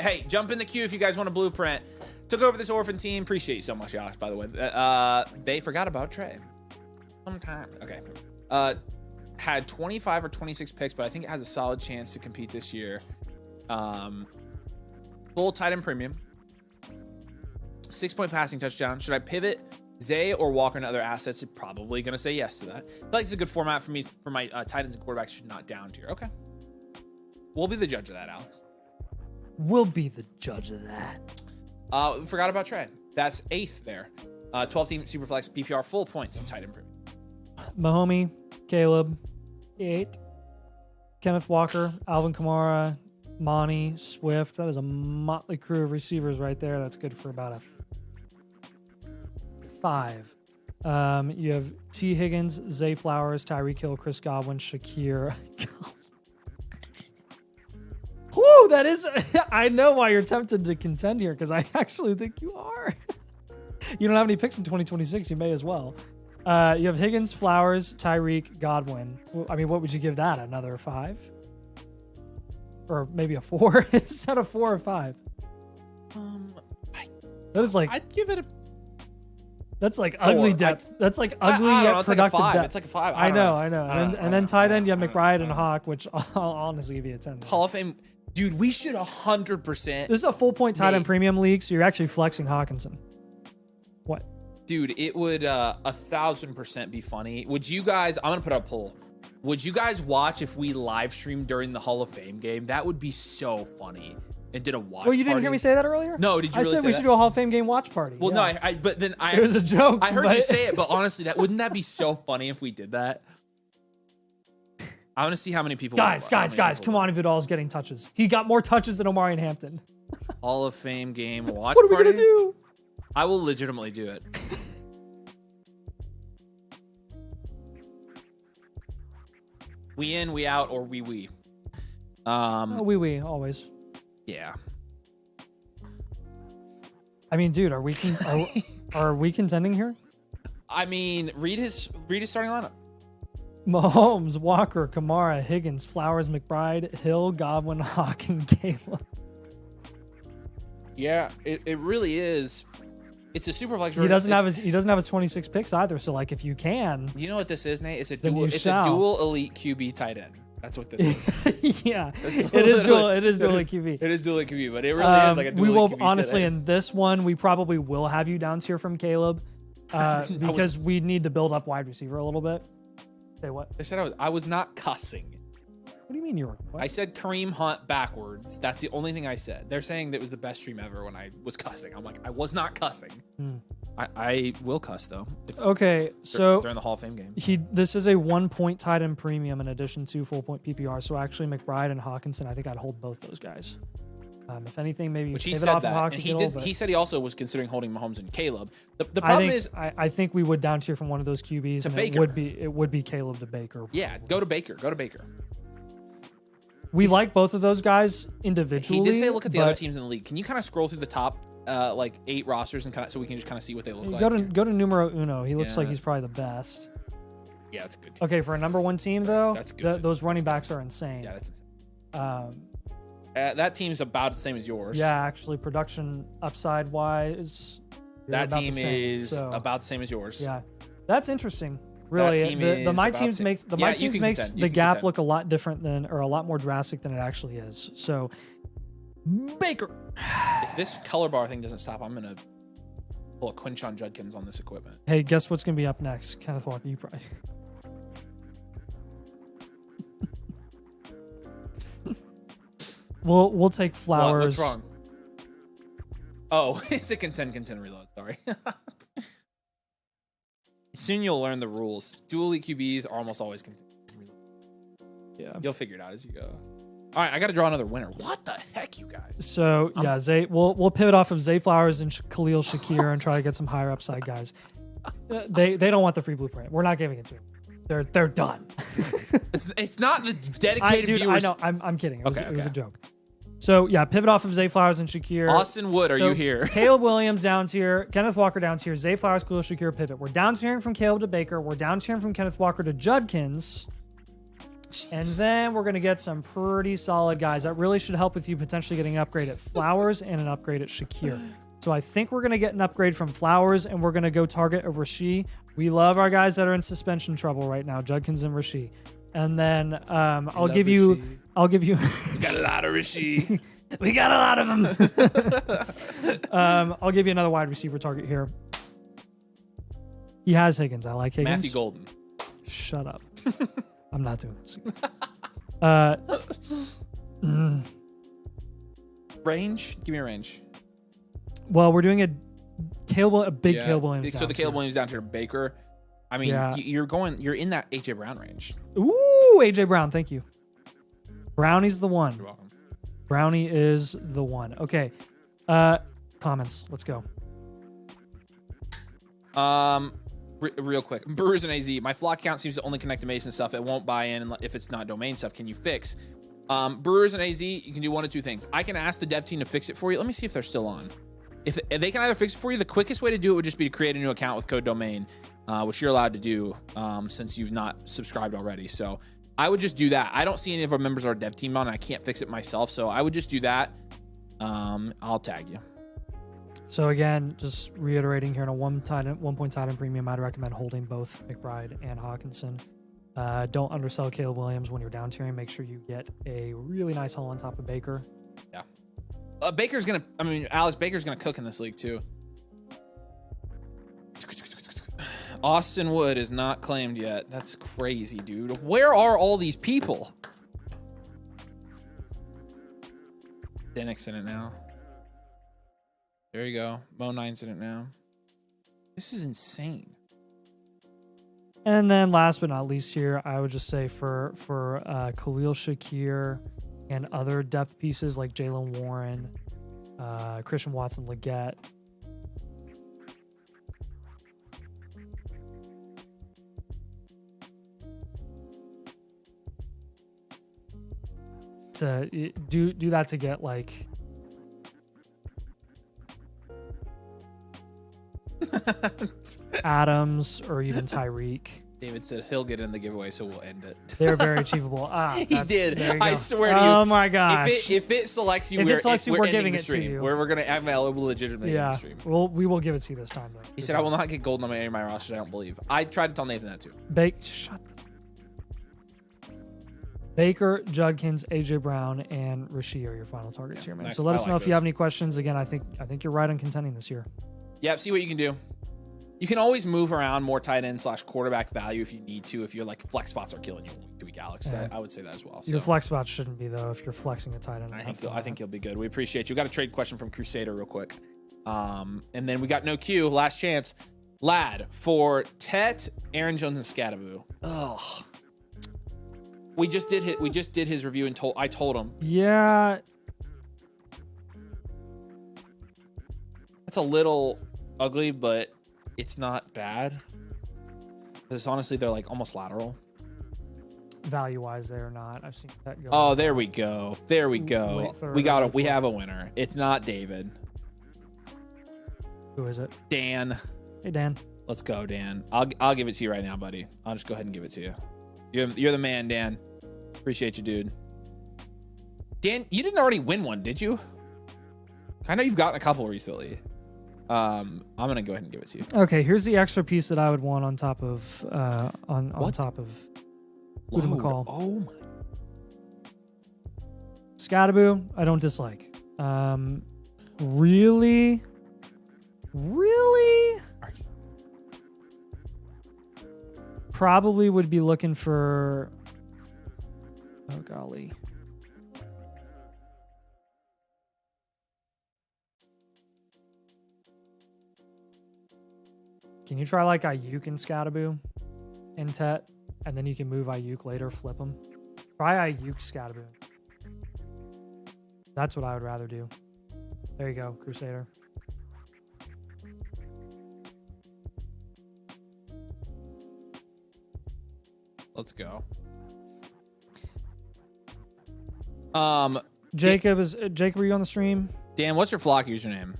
in the queue if you guys want a blueprint. Took over this orphan team. Appreciate you so much, Alex, by the way. They forgot about Trey. Sometimes. Okay. Had 25 or 26 picks, but I think it has a solid chance to compete this year. Full tight end premium. 6-point passing touchdown. Should I pivot Zay or Walker and other assets? Probably going to say yes to that. I feel like it's a good format for me for my tight ends and quarterbacks should not down tier. Okay. We'll be the judge of that, Alex.
We'll be the judge of that.
We forgot about Trey. That's 8th there. 12-team Superflex PPR full points in tight end premium.
Mahomie, Caleb, 8. Kenneth Walker, Alvin Kamara, Monty, Swift. That is a motley crew of receivers right there. That's good for about a 5. You have T. Higgins, Zay Flowers, Tyreek Hill, Chris Godwin, Shakir. Whew, that is. I know why you're tempted to contend here because I actually think you are. You don't have any picks in 2026. You may as well. You have Higgins, Flowers, Tyreek, Godwin. I mean, what would you give that? Another 5? Or maybe a 4? Is that a 4 or 5? That is like.
I'd give it a.
That's like ugly depth. That's like ugly yet productive depth.
It's like a 5.
I know. And then tight end, you have McBride and Hawk, which I'll honestly give you a 10.
Hall of Fame. Dude, we should 100%.
This is a full point tight end premium league, so you're actually flexing Hawkinson. What?
Dude, it would 1,000% be funny. Would you guys, I'm going to put up a poll. Would you guys watch if we live streamed during the Hall of Fame game? That would be so funny. And did a watch
Well, you didn't
party.
hear me say that earlier?
No, did you really say that?
I said we should do a Hall of Fame game watch party.
Well,
yeah.
no, but then
it was a joke.
I heard you say it, but honestly, wouldn't that be so funny if we did that? I want to see how many people.
Guys, come on, Vidal's getting touches. He got more touches than Omari and Hampton.
Hall of Fame game watch
What are we
party?
gonna do?
I will legitimately do it. We in, we out, or we.
We always.
Yeah.
I mean, dude, are we contending here?
I mean, read his starting lineup.
Mahomes, Walker, Kamara, Higgins, Flowers, McBride, Hill, Godwin, Hawk, and Caleb.
Yeah, it really is. It's a super flex.
He doesn't have his 26 picks either. So like, if you can,
you know what this is, Nate? It's a
then
dual elite QB tight end. That's what this is.
Yeah, it is dual QB.
It is dual QB, but it really is like a dual.
We will
QB
honestly
today.
in this one we probably will have you down tier from Caleb because we need to build up wide receiver a little bit. Say what?
They said I was not cussing.
What do you mean you were? What?
I said Kareem Hunt backwards. That's the only thing I said. They're saying that it was the best stream ever when I was cussing. I'm like, I was not cussing. I will cuss though.
Okay, so
during the Hall of Fame game,
this is a 1-point tight end premium in addition to full point PPR. So actually, McBride and Hawkinson, I think I'd hold both those guys. If anything, maybe
Which he
pivot
said
off of
that,
Hawk
and
to Kittle, but
he said he also was considering holding Mahomes and Caleb. The
I
problem
think,
is,
I think we would down tier from one of those QBs, and
Baker.
it would be Caleb to Baker.
yeah, go to Baker. Go to Baker.
We like both of those guys individually.
He did say look at the other
but
teams in the league. Can you kind of scroll through the top like 8 rosters and kind of so we can just kind of see what they look like?
Go to numero uno. He looks like
Yeah.
he's probably the best.
Yeah, that's a good. Team.
Okay, for a number 1 team though,
That's good.
those running backs are insane.
Yeah, that's insane.
Um,
That team's about the same as yours.
yeah, actually, production upside wise,
That team is about the same as yours.
Yeah, that's interesting. Really,
team
the my
is about
teams
same.
makes
Yeah, you
teams
can
makes
contend. You
the
can
gap
contend.
look a lot different than, or a lot more drastic than it actually is. So, Baker.
If this color bar thing doesn't stop, I'm gonna pull a Quinshon Judkins on this equipment.
Hey, guess what's gonna be up next? Kenneth Walker, you probably. We'll take Flowers.
What's wrong? Oh, it's a contend reload. Sorry. Soon you'll learn the rules. Dual QBs are almost always contend reload.
Yeah.
You'll figure it out as you go. All right, I got to draw another winner. What the heck, you guys?
So yeah, Zay. We'll pivot off of Zay Flowers and Khalil Shakir and try to get some higher upside guys. They don't want the free blueprint. We're not giving it to them. They're done.
It's not the dedicated viewers.
I know. I'm kidding. It was
Okay.
a joke. So yeah, pivot off of Zay Flowers and Shakir.
Austin Wood, are you here?
Caleb Williams down tier, Kenneth Walker down tier, Zay Flowers, Khalil Shakir, pivot. We're down tiering from Caleb to Baker. We're down tiering from Kenneth Walker to Judkins. And then we're going to get some pretty solid guys that really should help with you potentially getting an upgrade at Flowers and an upgrade at Shakir. So I think we're going to get an upgrade from Flowers, and we're going to go target a Rasheed. We love our guys that are in suspension trouble right now, Judkins and Rasheed. And then I'll give you.
We got a lot of Rasheed.
We got a lot of them. I'll give you another wide receiver target here. He has Higgins. I like Higgins.
Matthew Golden.
Shut up. I'm not doing this.
Range? Give me a range.
Well, we're doing a big Caleb Williams.
So the Caleb Williams down to Baker. I mean,
Yeah.
you're in that AJ Brown range.
Ooh, AJ Brown. Thank you. Brownie's the one.
You're welcome.
Brownie is the one. Okay. Comments. Let's go.
Real quick, Brewers and AZ. My flock count seems to only connect to Mason stuff. It won't buy in if it's not domain stuff. Can you fix? Brewers and AZ, you can do one of two things. I can ask the dev team to fix it for you. Let me see if they're still on. If they can either fix it for you, the quickest way to do it would just be to create a new account with code domain, which you're allowed to do since you've not subscribed already. So I would just do that. I don't see any of our members of our dev team on. And I can't fix it myself, so I would just do that. I'll tag you.
So again, just reiterating here in a 1 point tight end premium, I'd recommend holding both McBride and Hawkinson. Don't undersell Caleb Williams when you're down tiering. Make sure you get a really nice haul on top of Baker.
Yeah. Alex Baker's gonna cook in this league too. Austin Wood is not claimed yet. That's crazy, dude. Where are all these people? Dennick's in it now. There you go. Mo 9's in it now. This is insane.
And then last but not least here, I would just say for Khalil Shakir and other depth pieces like Jalen Warren, Christian Watson, Leggett. To do that to get like Adams or even Tyreek.
David says he'll get in the giveaway, so we'll end it.
They're very achievable.
He did.
There you
I
go.
swear to you.
Oh my gosh.
If it selects you,
If it selects you, we're
ending
giving
the
it to
stream.
you.
We're gonna have Malibu legitimately end
Yeah.
the stream.
We will give it to you this time though.
He said, I will not get golden on any of my rosters, I don't believe. I tried to tell Nathan that too.
Shut the Baker, Judkins, AJ Brown, and Rasheed are your final targets here, man.
nice.
So let
I
us know
like
if you
those.
have any questions. Again, I think you're right on contending this year.
Yeah, see what you can do. You can always move around more tight end / quarterback value if you need to. If you're like flex spots are killing you week to week, Alex.
Yeah.
I would say that as well.
Your
So
flex spot shouldn't be though if you're flexing a tight end.
I think you'll be good. We appreciate you. We got a trade question from Crusader real quick. And then we got no Q, last chance. Lad for Tet, Aaron Jones, and Scattaboo. Ugh. We just did his review and I told him.
Yeah.
a little ugly, but it's not bad. Because honestly, they're like almost lateral.
Value-wise, they're not. I've seen that go.
Oh, there we go. There we go.
Late third,
We got
early
it. We
fourth.
have a winner. It's not David.
Who is it?
Dan.
Hey, Dan.
Let's go, Dan. I'll give it to you right now, buddy. I'll just go ahead and give it to you. You're the man, Dan. Appreciate you, dude. Dan, you didn't already win one, did you? I know you've gotten a couple recently. I'm gonna go ahead and give it to you.
Okay, here's the extra piece that I would want on top of on top of
Load. Oh my.
Scatterboo, I don't dislike. Really? Probably would be looking for, oh golly. Can you try like Ayuk and Scatterboo in Tet, and then you can move Ayuk later, flip them? Try Ayuk Scatterboo. That's what I would rather do. There you go, Crusader.
Let's go.
Jacob, were you on the stream?
Dan, what's your flock username?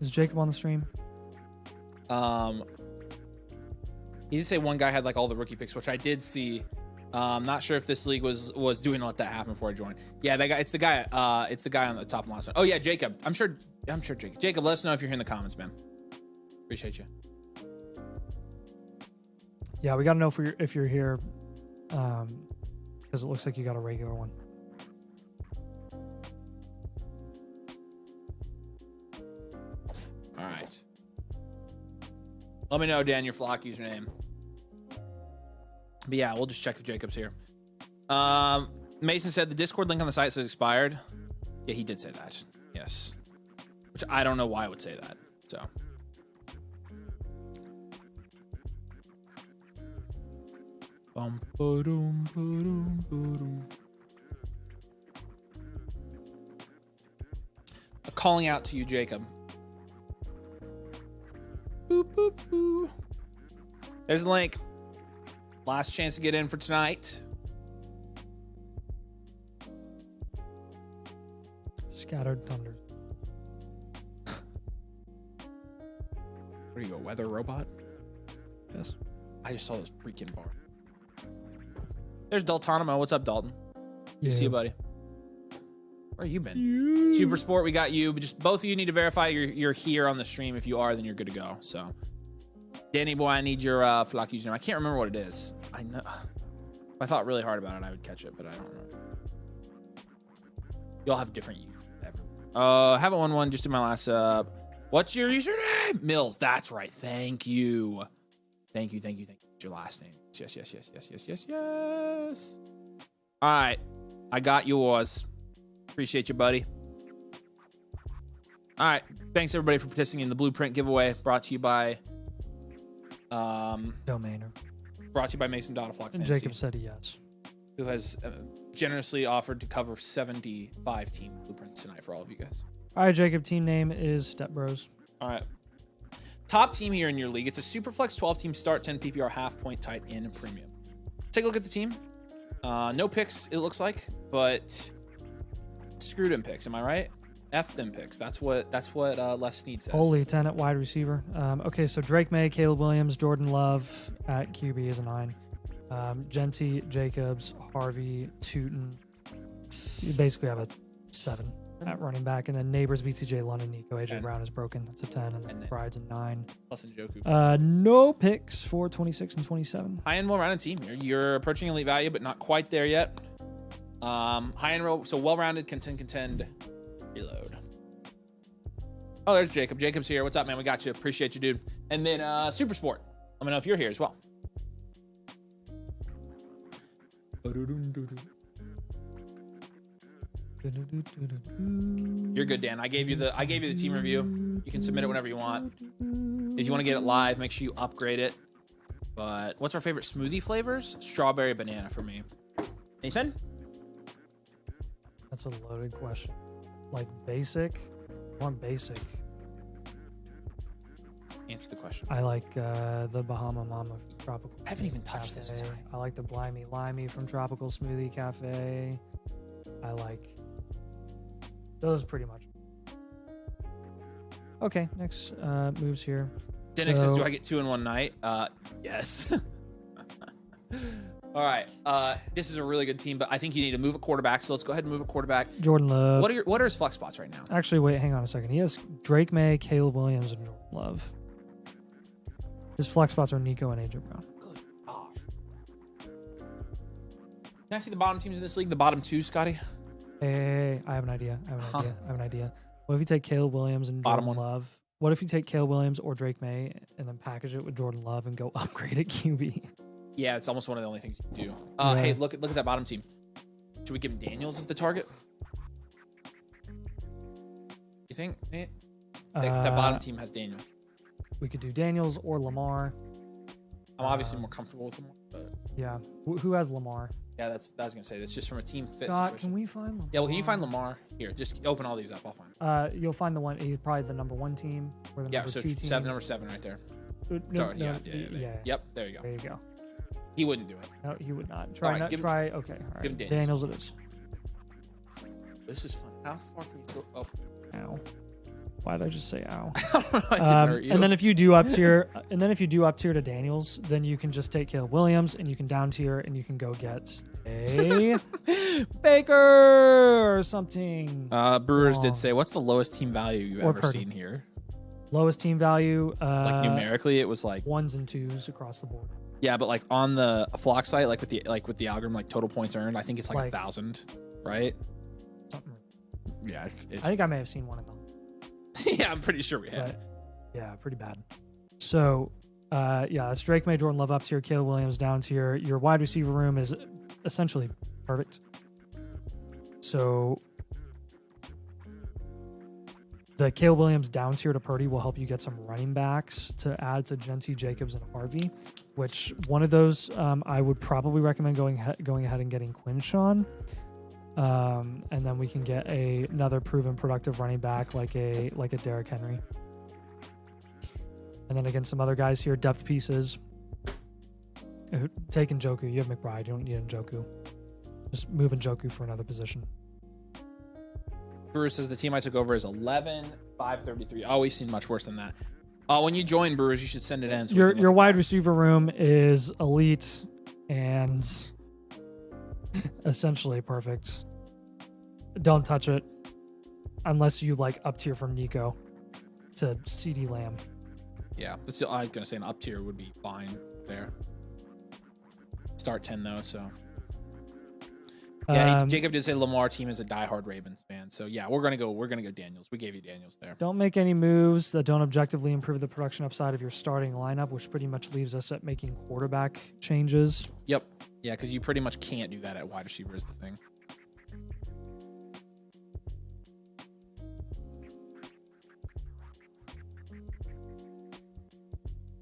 Is Jacob on the stream?
He did say one guy had like all the rookie picks, which I did see. Not sure if this league was doing let that happen before I joined. Yeah, that guy. It's the guy. It's the guy on the top of the last one. Oh yeah, Jacob. I'm sure Jacob. Jacob, let us know if you're here in the comments, man. Appreciate you.
Yeah, we gotta know if you're here, because it looks like you got a regular one.
All right. Let me know, Dan, your flock username. But yeah, we'll just check if Jacob's here. Mason said the Discord link on the site says expired. Yeah, he did say that. Yes. Which I don't know why I would say that. So. Calling out to you, Jacob. Boop, boop, boop. There's a link. Last chance to get in for tonight.
Scattered thunder.
What are you, a weather robot?
Yes.
I just saw this freaking bar. There's Daltonimo. What's up, Dalton?
Yeah.
See you, buddy. Where you been? Super Sport, we got you. But just both of you need to verify you're here on the stream. If you are, then you're good to go. So, Danny boy, I need your flock username. I can't remember what it is. I know. If I thought really hard about it, I would catch it, but I don't remember. Y'all have different usernames. Haven't won one. Just in my last What's your username? Mills. That's right. Thank you. Thank you. What's your last name? Yes. All right. I got yours. Appreciate you, buddy. All right. Thanks, everybody, for participating in the Blueprint giveaway brought to you by
Domainer.
Brought to you by Mason Flock
And
Fantasy,
Jacob said yes.
who has generously offered to cover 75 team blueprints tonight for all of you guys.
All right, Jacob. Team name is Step Bros.
All right. Top team here in your league. It's a Superflex 12-team start, 10 PPR, half-point tight in premium. Take a look at the team. No picks, it looks like, but screw them picks. Am I right? F them picks. That's what Les Snead says.
Holy, 10 at wide receiver. Okay, so Drake May, Caleb Williams, Jordan Love at QB is a 9. Genty, Jacobs, Harvey, Tootin. You basically have a 7 at running back. And then Neighbors, BCJ, London, Nico, AJ Brown is broken. That's a 10. And then Bride's a 9.
Plus Njoku.
No picks for 26 and 27.
High-end, well-rounded team here. You're approaching elite value, but not quite there yet. High-end, so well-rounded, contend. Reload. Oh, there's Jacob. Jacob's here. What's up, man? We got you. Appreciate you, dude. And then Super Sport. Let me know if you're here as well. You're good, Dan. I gave you the team review. You can submit it whenever you want. If you want to get it live, make sure you upgrade it. But what's our favorite smoothie flavors? Strawberry banana for me. Nathan?
That's a loaded question. Like basic? I want basic.
Answer the question.
I like the Bahama Mama from Tropical.
I haven't even touched this
Cafe.
side.
I like the Blimey Limey from Tropical Smoothie Cafe. I like those pretty much. Okay, next moves here.
Dennis says, do I get 2 in one night? Yes. All right. This is a really good team, but I think you need to move a quarterback. So let's go ahead and move a quarterback.
Jordan Love.
What are his flex spots right now?
Actually, wait, hang on a second. He has Drake May, Caleb Williams, and Jordan Love. His flex spots are Nico and AJ Brown.
Good gosh. Can I see the bottom teams in this league? The bottom 2, Scotty?
Hey, I have an idea. I have an idea. What if you take Caleb Williams and
Bottom
Jordan
one.
Love? What if you take Caleb Williams or Drake May and then package it with Jordan Love and go upgrade at QB?
Yeah, it's almost one of the only things you can do.
Yeah.
Hey, look at that bottom team. Should we give him Daniels as the target? You think? Nate? That bottom team has Daniels.
We could do Daniels or Lamar.
I'm obviously more comfortable with Lamar, but
Yeah. Who has Lamar?
yeah, I was gonna say that's just from a team fit
Scott,
situation.
can we find Lamar?
Yeah, well, can you find Lamar? Here, just open all these up. I'll find him.
You'll find the one. He's probably the number 1 team or the
Yeah,
number
so
2 team.
number 7 right there.
No,
Sorry,
no,
yeah. Yep, there you go.
There you go.
He wouldn't do it.
No, he would not.
All right, give him-
Try. Okay. All right.
give him Daniels.
Daniels it is.
This is fun. How far can you throw? Oh,
Ow. Why did I just say ow?
I didn't hurt you.
And then if you do up tier, to Daniels, then you can just take Caleb Williams and you can down tier and you can go get a Baker or something.
Brewers did
Wrong.
say, "What's the lowest team value you've
Or
ever
Purdy.
seen here?"
Lowest team value.
Like numerically, it was like
1s and 2s across the board.
yeah, but like on the Flock site, like with the algorithm, like total points earned, I think it's like
Like-
1,000, right?
Something.
Yeah,
I think I may have seen one of them.
yeah, I'm pretty sure we had.
But yeah, pretty bad. So, yeah, that's Drake May, Jordan Love up tier, Caleb Williams down tier. Your wide receiver room is essentially perfect. So, the Caleb Williams down tier to Purdy will help you get some running backs to add to Genty, Jacobs, and Harvey. Which one of those I would probably recommend going ahead and getting Quinshawn. And then we can get another proven productive running back like a Derrick Henry. And then again, some other guys here, depth pieces. Take Njoku. You have McBride. You don't need Njoku. Just move Njoku for another position.
Brewers says the team I took over is 11-533. Oh, we've seen much worse than that. When you join Brewers, you should send it in. So
Your wide receiver room is elite and essentially perfect. Don't touch it unless you like up tier from Nico to CD Lamb.
Yeah, that's I was gonna say an up tier would be fine there. Start 10 though, so yeah. Jacob did say Lamar team is a diehard Ravens fan, so yeah, we're gonna go Daniels. We gave you Daniels there.
Don't make any moves that don't objectively improve the production upside of your starting lineup, which pretty much leaves us at making quarterback changes.
Yep. Yeah, because you pretty much can't do that at wide receiver is the thing.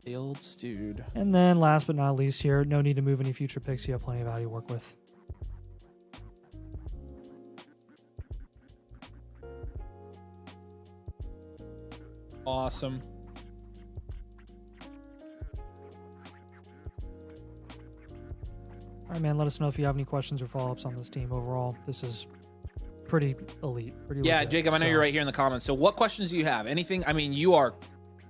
The old stewed.
And then last but not least here, no need to move any future picks. You have plenty of value to work with.
Awesome.
All right, man, let us know if you have any questions or follow-ups on this team overall. This is pretty elite. Pretty
Yeah,
legit.
Jacob, I know
So,
you're right here in the comments. So what questions do you have? Anything? I mean, you are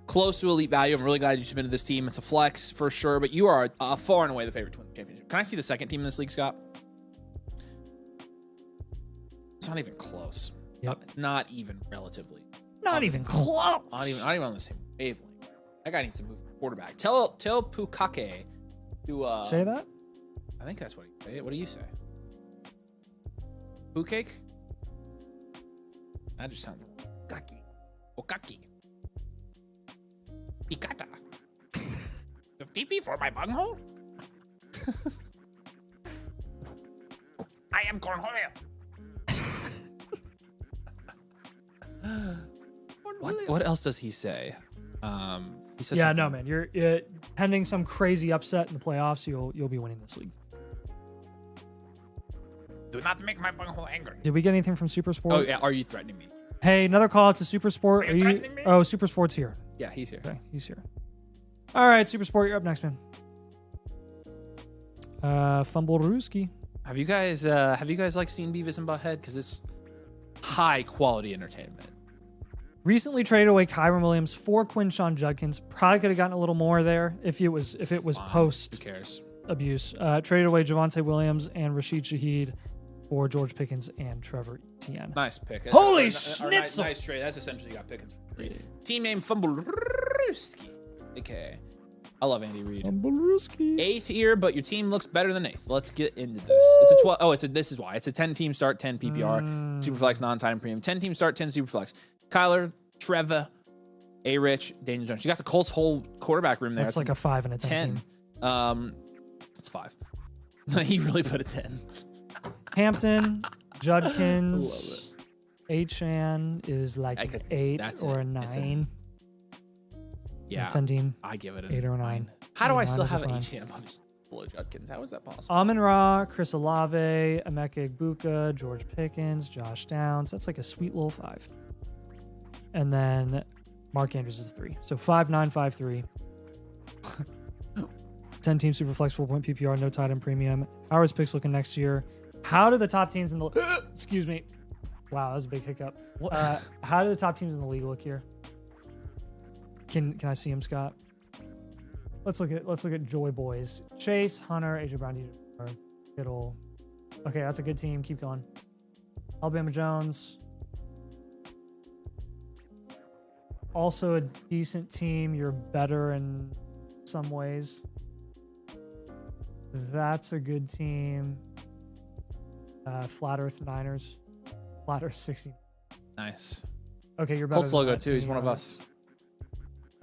close to elite value. I'm really glad you submitted this team. It's a flex for sure, but you are far and away the favorite to win the championship. Can I see the second team in this league, Scott? It's not even close.
Yep.
Not even relatively.
Not even close.
Not even on the same wavelength. That guy needs to move quarterback. Tell Pukake to
Say that?
I think that's what he say. What do you say? Pukake? That just sounds Okaki. Okaki. Ikata. You have TP for my bunghole? I am Cornholio. What else does he say? He says
Yeah,
something.
no, man. You're pending some crazy upset in the playoffs. You'll be winning this league.
Do not make my bunghole angry.
Did we get anything from Super Sport?
Oh yeah, are you threatening me?
Hey, another call out to Super Sport.
Are you threatening me?
Oh, Super Sport's here.
Yeah, he's here.
Okay, he's here. All right, Super Sport, you're up next, man. Fumble Ruski.
Have you guys like seen Beavis and Butthead? Because it's high quality entertainment.
Recently traded away Kyron Williams for Quinshon Judkins. Probably could have gotten a little more there if it was
Fine.
post
Who cares?
abuse. Traded away Javonte Williams and Rashid Shaheed for George Pickens and Trevor Etienne.
Nice pick.
Holy
Nice,
schnitzel!
nice trade. That's essentially got Pickens for free. Team name Fumbleruski. Okay. I love Andy Reid.
Fumbleruski.
8th year, but your team looks better than 8th. Let's get into this. It's a 12. Oh, this is why. It's a 10-team start, 10 PPR, Superflex, non-time premium. 10-team start, 10 Superflex. Kyler, Trevor, A-Rich, Daniel Jones. You got the Colts' whole quarterback room there.
That's like a 5 and a 10 team.
That's 5. He really put a 10.
Hampton, Judkins, Achan is like an 8 or a 9.
Yeah.
10 team.
I give it an
8 or 9.
How do I still
9 is
have
a
an
fine.
ETN above below Judkins? How is that possible?
Amon Ra, Chris Olave, Emeka Egbuka, George Pickens, Josh Downs. That's like a sweet little 5. And then Mark Andrews is a 3. So 5, 9, 5, 3. 10 team Superflex, 4 point PPR, no tight end premium. How are his picks looking next year? How do the top teams in the excuse me? Wow, that was a big hiccup. How do the top teams in the league look here? Can I see him, Scott? Let's look at Joy Boys. Chase, Hunter, AJ Brown, DJ Kittle. Okay, that's a good team. Keep going. Alabama Jones. Also a decent team. You're better in some ways. That's a good team. Flat Earth Niners. Flat Earth 60.
Nice.
Okay, you're better.
Colts
than
logo
that
too. He's
team,
one of
yeah.
us.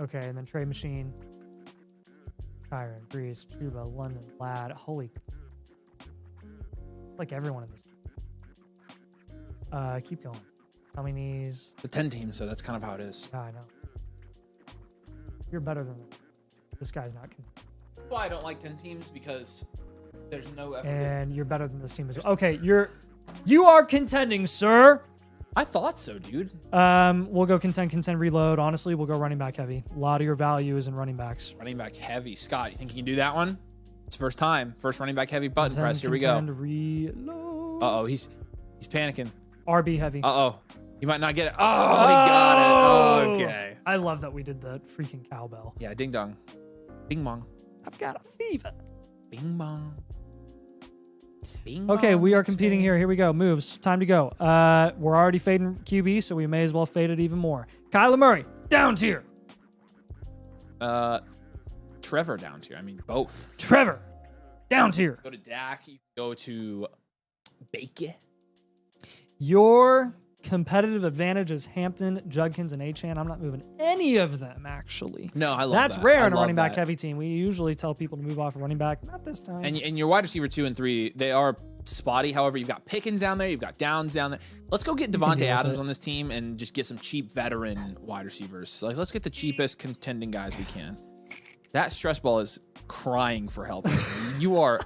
Okay, and then Trey Machine. Kyron, Breeze, Chuba, London, Lad. Holy. Like everyone in this. Keep going. How many knees?
The 10 team, so that's kind of how it is.
I know. You're better than this. This guy's not.
Well, I don't like 10 teams because there's no effort.
And you're better than this team as well. Okay, you are contending, sir.
I thought so, dude.
We'll go contend, reload. Honestly, we'll go running back heavy. A lot of your value is in running backs.
Running back heavy. Scott, you think you can do that one? It's first time. First running back heavy button
Contend,
press. Here we go.
Reload.
Uh-oh, he's panicking.
RB heavy.
Uh-oh. He might not get it. Oh, he got it. Okay.
I love that we did the freaking cowbell.
Yeah, ding dong. Bing bong.
I've got a fever.
Bing bong. Bing
Okay,
bong,
we are
it's
competing
me.
here. Here we go. Moves. Time to go. We're already fading QB, so we may as well fade it even more. Kyler Murray, down tier.
Trevor down tier. I mean, both.
Trevor, down tier.
Go to Dak. You go to Bacon.
Your competitive advantage is Hampton, Judkins, and Achan. I'm not moving any of them, actually.
No, I love
That's
that.
rare
I
in a
love
running back
that.
heavy team. We usually tell people to move off a running back. Not this time.
And your wide receiver 2 and 3, they are spotty. However, you've got Pickens down there. You've got Downs down there. Let's go get Devontae
deal with
Adams
it.
on this team and just get some cheap veteran wide receivers. So, like, let's get the cheapest contending guys we can. That stress ball is crying for help. You are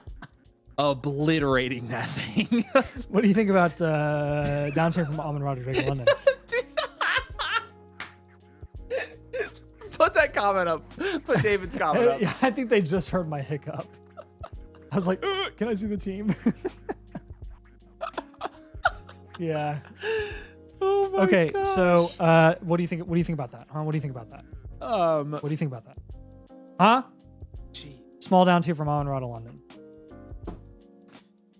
obliterating that thing.
What do you think about down tier from Almond Roger Drake London?
Put that comment up. Put David's comment up.
Yeah, I think they just heard my hiccup. I was like, can I see the team? Yeah.
Oh my
Okay,
gosh.
so what do you think about that? Huh? What do you think about that? What do you think about that? Huh?
Gee.
Small down tier from Allen Rod London.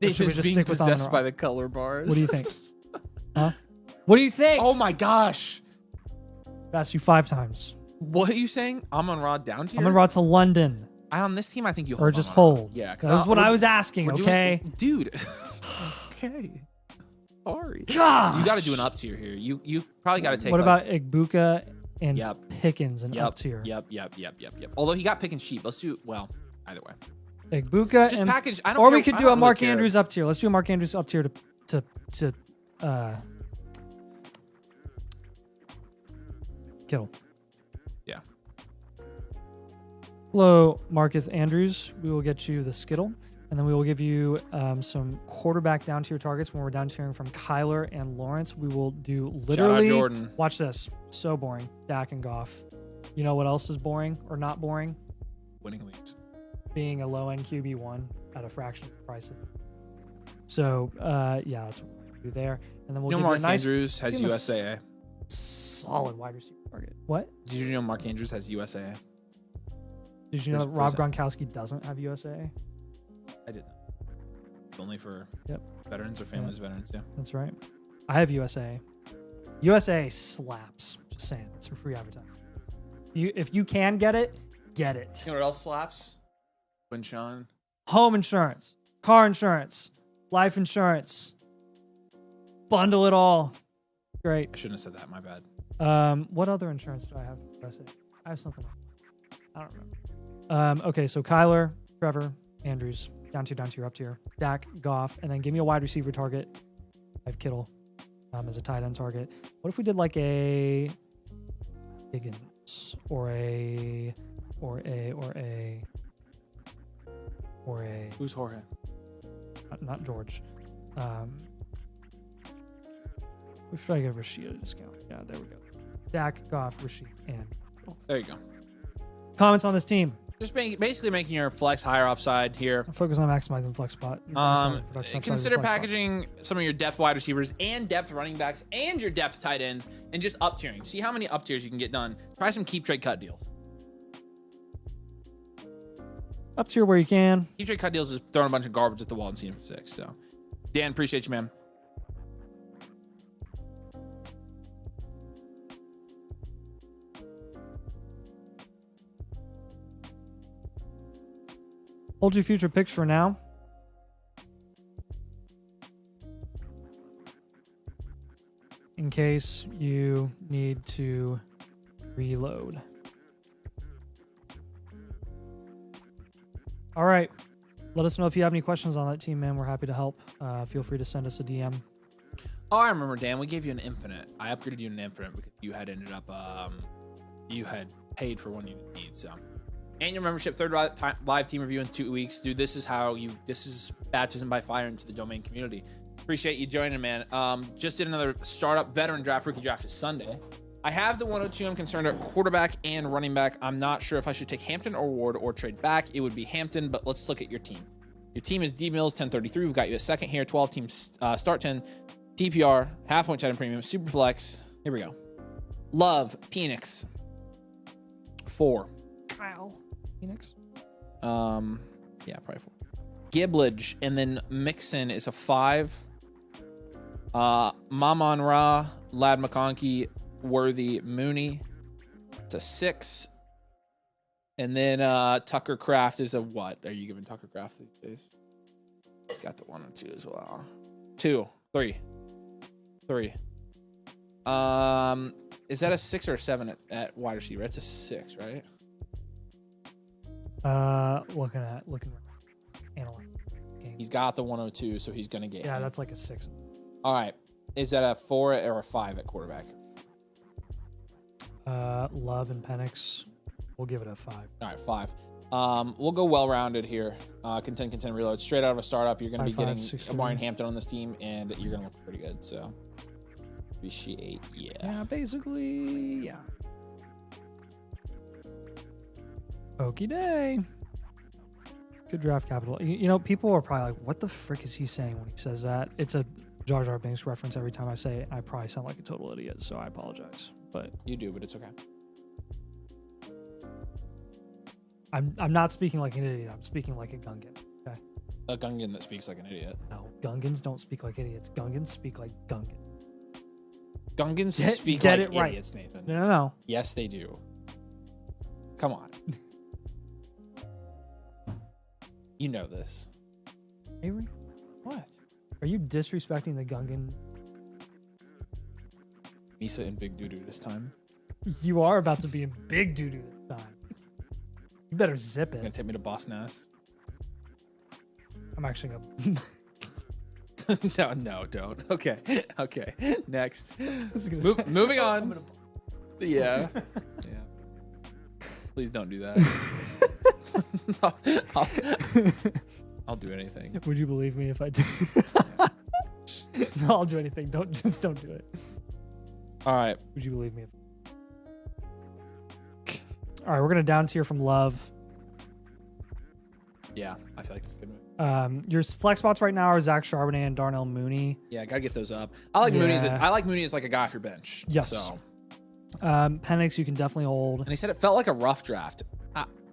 Or should we
David's
just
being
stick with
possessed
Amon-Ra?
by the color bars.
What do you think? Huh? What do you think?
Oh my gosh.
I've asked you 5 times.
What are you saying? Amon Ra down tier?
Amon Ra to London.
On this team, I think you
Or
hold
just
Amon-Ra.
hold.
Yeah.
That was what I was asking, okay?
Dude. Okay. Sorry.
Gosh.
You got to do an up tier here. You probably got to take.
What
like,
about Egbuka and
Yep.
Pickens and
Yep.
up tier?
Yep. Although he got Pickens cheap. Let's do either way.
Egbuka
Just
and
package. I don't.
or
care,
we could
I
do
don't
a
really
Mark
care.
Andrews up tier. Let's do a Mark Andrews up tier to Kittle.
Yeah.
Hello, Marcus Andrews. We will get you the Skittle, and then we will give you some quarterback down tier targets when we're down tiering from Kyler and Lawrence. We will do literally.
Shout out Jordan.
Watch this. So boring. Dak and Goff. You know what else is boring or not boring?
Winning leagues.
Being a low end QB1 at a fraction of the price of. So yeah, that's what we'll do there, and then we'll give
Mark
you a nice.
Andrews has USAA.
Solid wide receiver target. What?
Did you know Mark Andrews has USAA?
Did you know that Rob Gronkowski doesn't have USAA?
I didn't. Only for veterans or families of veterans, yeah.
That's right. I have USAA. USAA slaps. Just saying. It's for free advertising. If you can get it, get it.
You know what else slaps? When Sean.
Home insurance, car insurance, life insurance. Bundle it all. Great.
I shouldn't have said that. My bad.
What other insurance do I have? I have something. I don't remember. Okay, so Kyler, Trevor, Andrews, down tier, up tier. Dak, Goff, and then give me a wide receiver target. I have Kittle as a tight end target. What if we did like a Higgins or a
Who's Jorge?
Not George. We should try to get Rashid a discount. Yeah, there we go. Dak, Goff, Rashid, and
There you go.
comments on this team.
Just basically making your flex higher upside here.
Focus on maximizing flex spot.
Consider packaging some of your depth wide receivers and depth running backs and your depth tight ends and just up tiering. See how many up tiers you can get done. Try some keep trade cut deals.
Up tier where you can.
Keep trade cut deals is throwing a bunch of garbage at the wall and seeing for 6. So, Dan, appreciate you, man.
Hold your future picks for now. In case you need to reload. All right. Let us know if you have any questions on that team, man. We're happy to help. Feel free to send us a DM.
Oh, I remember, Dan. We gave you an infinite. I upgraded you an infinite because you had ended up, you had paid for one you didn't need, so. And your membership, third live team review in 2 weeks. Dude, this is baptism by fire into the domain community. Appreciate you joining, man. Just did another startup veteran draft, rookie draft is Sunday. I have the 102. I'm concerned at quarterback and running back. I'm not sure if I should take Hampton or Ward or trade back. It would be Hampton, but let's look at your team. Your team is D Mills 1033. We've got you a second here. 12 teams start 10. PPR, half point tight end premium, super flex. Here we go. Love, Penix, 4.
Kyle. Phoenix?
Yeah, probably 4. Giblage, and then Mixon is a 5. Mamon Ra, Lad McConkey, Worthy, Mooney. It's a 6. And then Tucker Craft is a what? Are you giving Tucker Craft these days? He's got the 102 as well. 2, 3. Is that a 6 or a 7 at wide receiver? It's a 6, right?
Looking analyzing.
He's got the 102, so he's gonna get.
Yeah, that's like a 6.
All right. Is that a 4 or a 5 at quarterback?
Love and Penix. We'll give it a 5.
All right, 5. We'll go well-rounded here. Contend, reload. Straight out of a startup, you're gonna be getting a Brian Hampton on this team, and you're gonna look pretty good. So, appreciate, yeah.
Yeah, basically, yeah. Okie day. Good draft capital. You know, people are probably like, what the frick is he saying when he says that? It's a Jar Jar Binks reference every time I say it, and I probably sound like a total idiot, so I apologize. But
you do, but it's okay.
I'm not speaking like an idiot. I'm speaking like a Gungan. Okay.
A Gungan that speaks like an idiot.
No, Gungans don't speak like idiots. Gungans speak like Gungan.
Gungans speak like idiots,
right.
Nathan.
No.
Yes, they do. Come on. You know this.
Avery?
What?
Are you disrespecting the Gungan?
Misa and Big Doo-Doo this time.
You are about to be in big doo-doo this time. You better zip it.
You're gonna take me to Boss Nass?
I'm actually gonna...
No, don't. Okay. Next.
Moving
Moving on. Yeah. Please don't do that. I'll do anything.
Would you believe me if I did? No, I'll do anything. Don't do it.
All right.
Would you believe me? All right, we're gonna down tier from Love.
Yeah, I feel like that's a good move.
Your flex spots right now are Zach Charbonnet and Darnell Mooney.
Yeah, gotta get those up. I like Mooney. I like Mooney as like a guy off your bench.
Yes.
So.
Penix, you can definitely hold.
And he said it felt like a rough draft.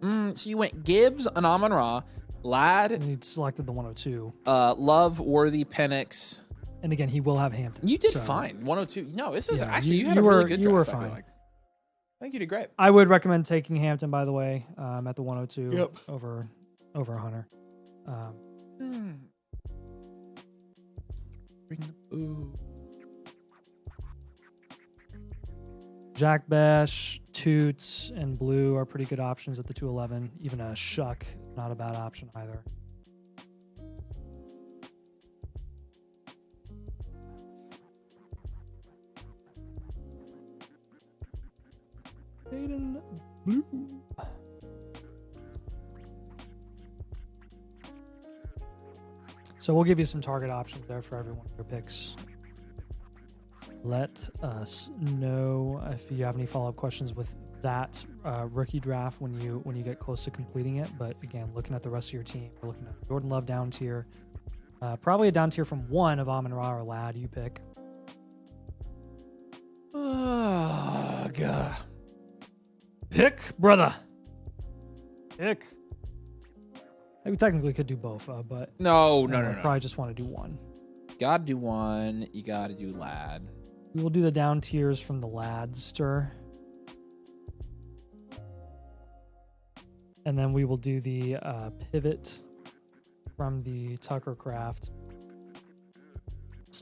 So you went Gibbs, Amon-Ra, Ladd.
And he selected the 102.
Love, Worthy, Penix.
And again, he will have Hampton.
You did fine. 102. No, this is actually, you had
you
a
were,
really good draft.
You were
I
fine.
feel like. I think you did great.
I would recommend taking Hampton, by the way, at the 102
Yep.
over Hunter.
Bring the boo.
Jack Besh, Toots, and Blue are pretty good options at the 211. Even a Shuck, not a bad option either. Aiden Blue. So we'll give you some target options there for every one of your picks. Let us know if you have any follow-up questions with that rookie draft when you get close to completing it. But again, looking at the rest of your team, we're looking at Jordan Love down tier, probably a down tier from one of Amon-Ra or Ladd. You pick.
Oh, God.
Pick, brother. Pick. We technically could do both, but
No.
Probably just want to do one.
Gotta do one. You gotta do Ladd.
We will do the down tiers from the Ladster. And then we will do the pivot from the Tucker Craft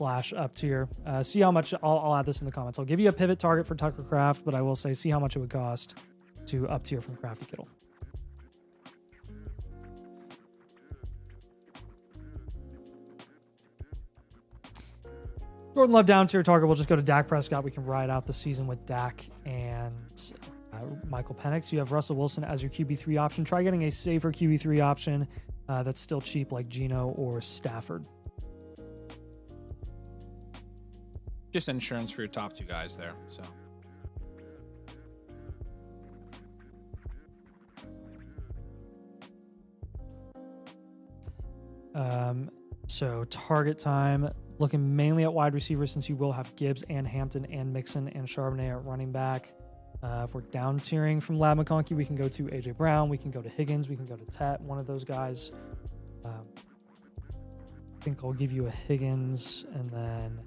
/ up tier. See how much, I'll add this in the comments. I'll give you a pivot target for Tucker Craft, but I will say see how much it would cost to up tier from Crafty Kittle. Jordan Love down tier target. We'll just go to Dak Prescott. We can ride out the season with Dak and Michael Penix. You have Russell Wilson as your QB3 option. Try getting a safer QB3 option that's still cheap, like Geno or Stafford.
Just insurance for your top two guys there. So.
So target time, looking mainly at wide receiver since you will have Gibbs and Hampton and Mixon and Charbonnet at running back. If we're down tiering from Ladd McConkey, we can go to AJ Brown, we can go to Higgins, we can go to Tet, one of those guys. I think I'll give you a Higgins, and then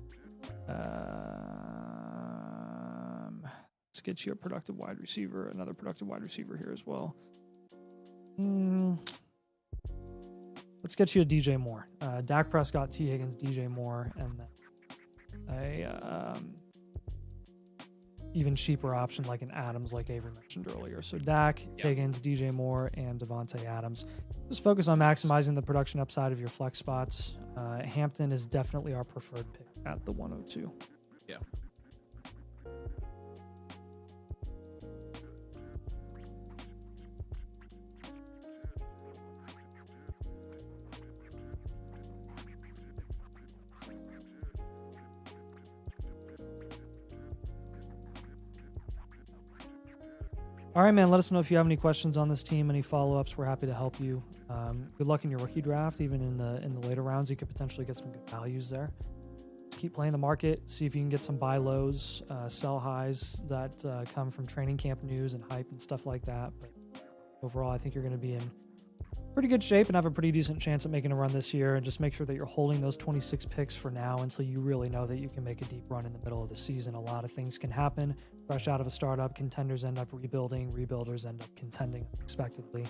let's get you a productive wide receiver, another productive wide receiver here as well. Let's get you a DJ Moore. Dak Prescott, T. Higgins, DJ Moore, and then a even cheaper option like an Adams, like Avery mentioned earlier. So Dak, Higgins, DJ Moore, and Devontae Adams. Just focus on maximizing the production upside of your flex spots. Hampton is definitely our preferred pick at the 102.
Yeah.
All right, man, let us know if you have any questions on this team, any follow-ups. We're happy to help you. Good luck in your rookie draft. Even in the later rounds, you could potentially get some good values there. Just keep playing the market, see if you can get some buy lows, sell highs that come from training camp news and hype and stuff like that. But overall, I think you're going to be in pretty good shape and have a pretty decent chance at making a run this year. And just make sure that you're holding those 26 picks for now until you really know that you can make a deep run in the middle of the season. A lot of things can happen. Fresh out of a startup, contenders end up rebuilding, rebuilders end up contending unexpectedly.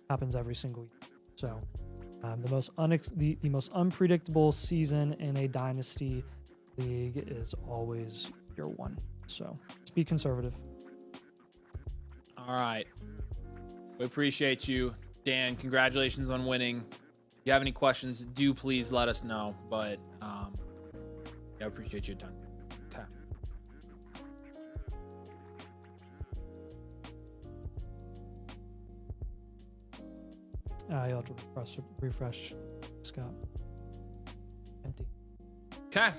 Happens every single year. So the most unpredictable season in a dynasty league is always year one. So just be conservative.
All right. We appreciate you. Dan, congratulations on winning. If you have any questions, do please let us know. But I appreciate your time. Okay.
You'll have to refresh, Scott. Empty.
Okay.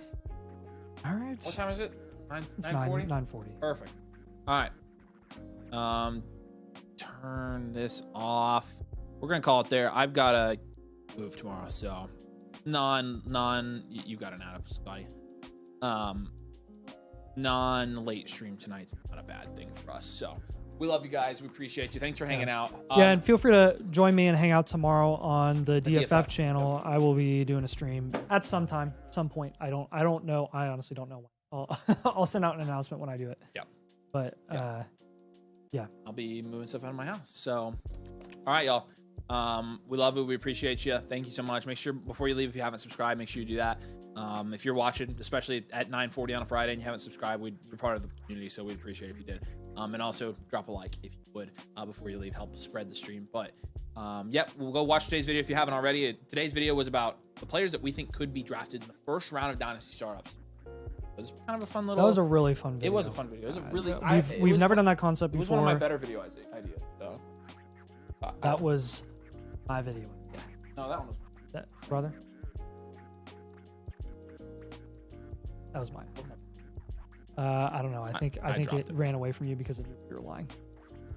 All right.
What time is it?
It's
9:40?
9:40.
Perfect. All right. Turn this off. We're gonna call it there. I've gotta move tomorrow, so you got an out buddy. Non-late stream tonight's not a bad thing for us. So we love you guys. We appreciate you. Thanks for hanging out.
Yeah, and feel free to join me and hang out tomorrow on the DFF,
DFF
channel.
Yep.
I will be doing a stream at some point. I don't know. I honestly don't know when. I'll send out an announcement when I do it.
Yeah.
But yeah.
I'll be moving stuff out of my house. So, all right, y'all. We love you. We appreciate you. Thank you so much. Make sure before you leave, if you haven't subscribed, make sure you do that. If you're watching, especially at 9:40 on a Friday and you haven't subscribed, you're part of the community, so we'd appreciate it if you did. And also drop a like if you would before you leave, help spread the stream. But yep, we'll go watch today's video if you haven't already. Today's video was about the players that we think could be drafted in the first round of Dynasty startups. It was kind of a fun little.
That was a really fun video.
It was a fun video. It was a really.
We've never done that concept before.
It was one of my better video ideas. So.
That was my video.
No, that one was.
That brother. That was mine. I don't know. I think it ran away from you because of your lying.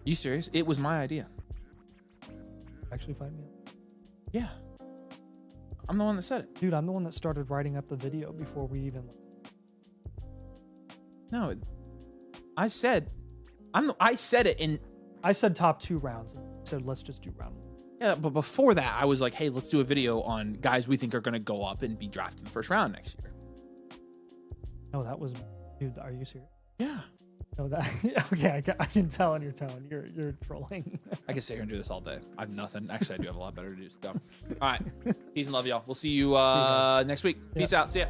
You serious? It was my idea.
Actually, find me.
Yeah. I'm the one that said it.
Dude, I'm the one that started writing up the video before we even.
No, I said it in.
I said top 2 rounds. So let's just do round 1.
Yeah, but before that, I was like, hey, let's do a video on guys we think are going to go up and be drafted in the first round next year.
No, that was, dude. Are you serious?
Yeah.
No, that. Okay, I can tell in your tone. You're trolling.
I can sit here and do this all day. I have nothing. Actually, I do have a lot better to do. So, all right. Peace and love, y'all. We'll see you next week. Peace out. See ya.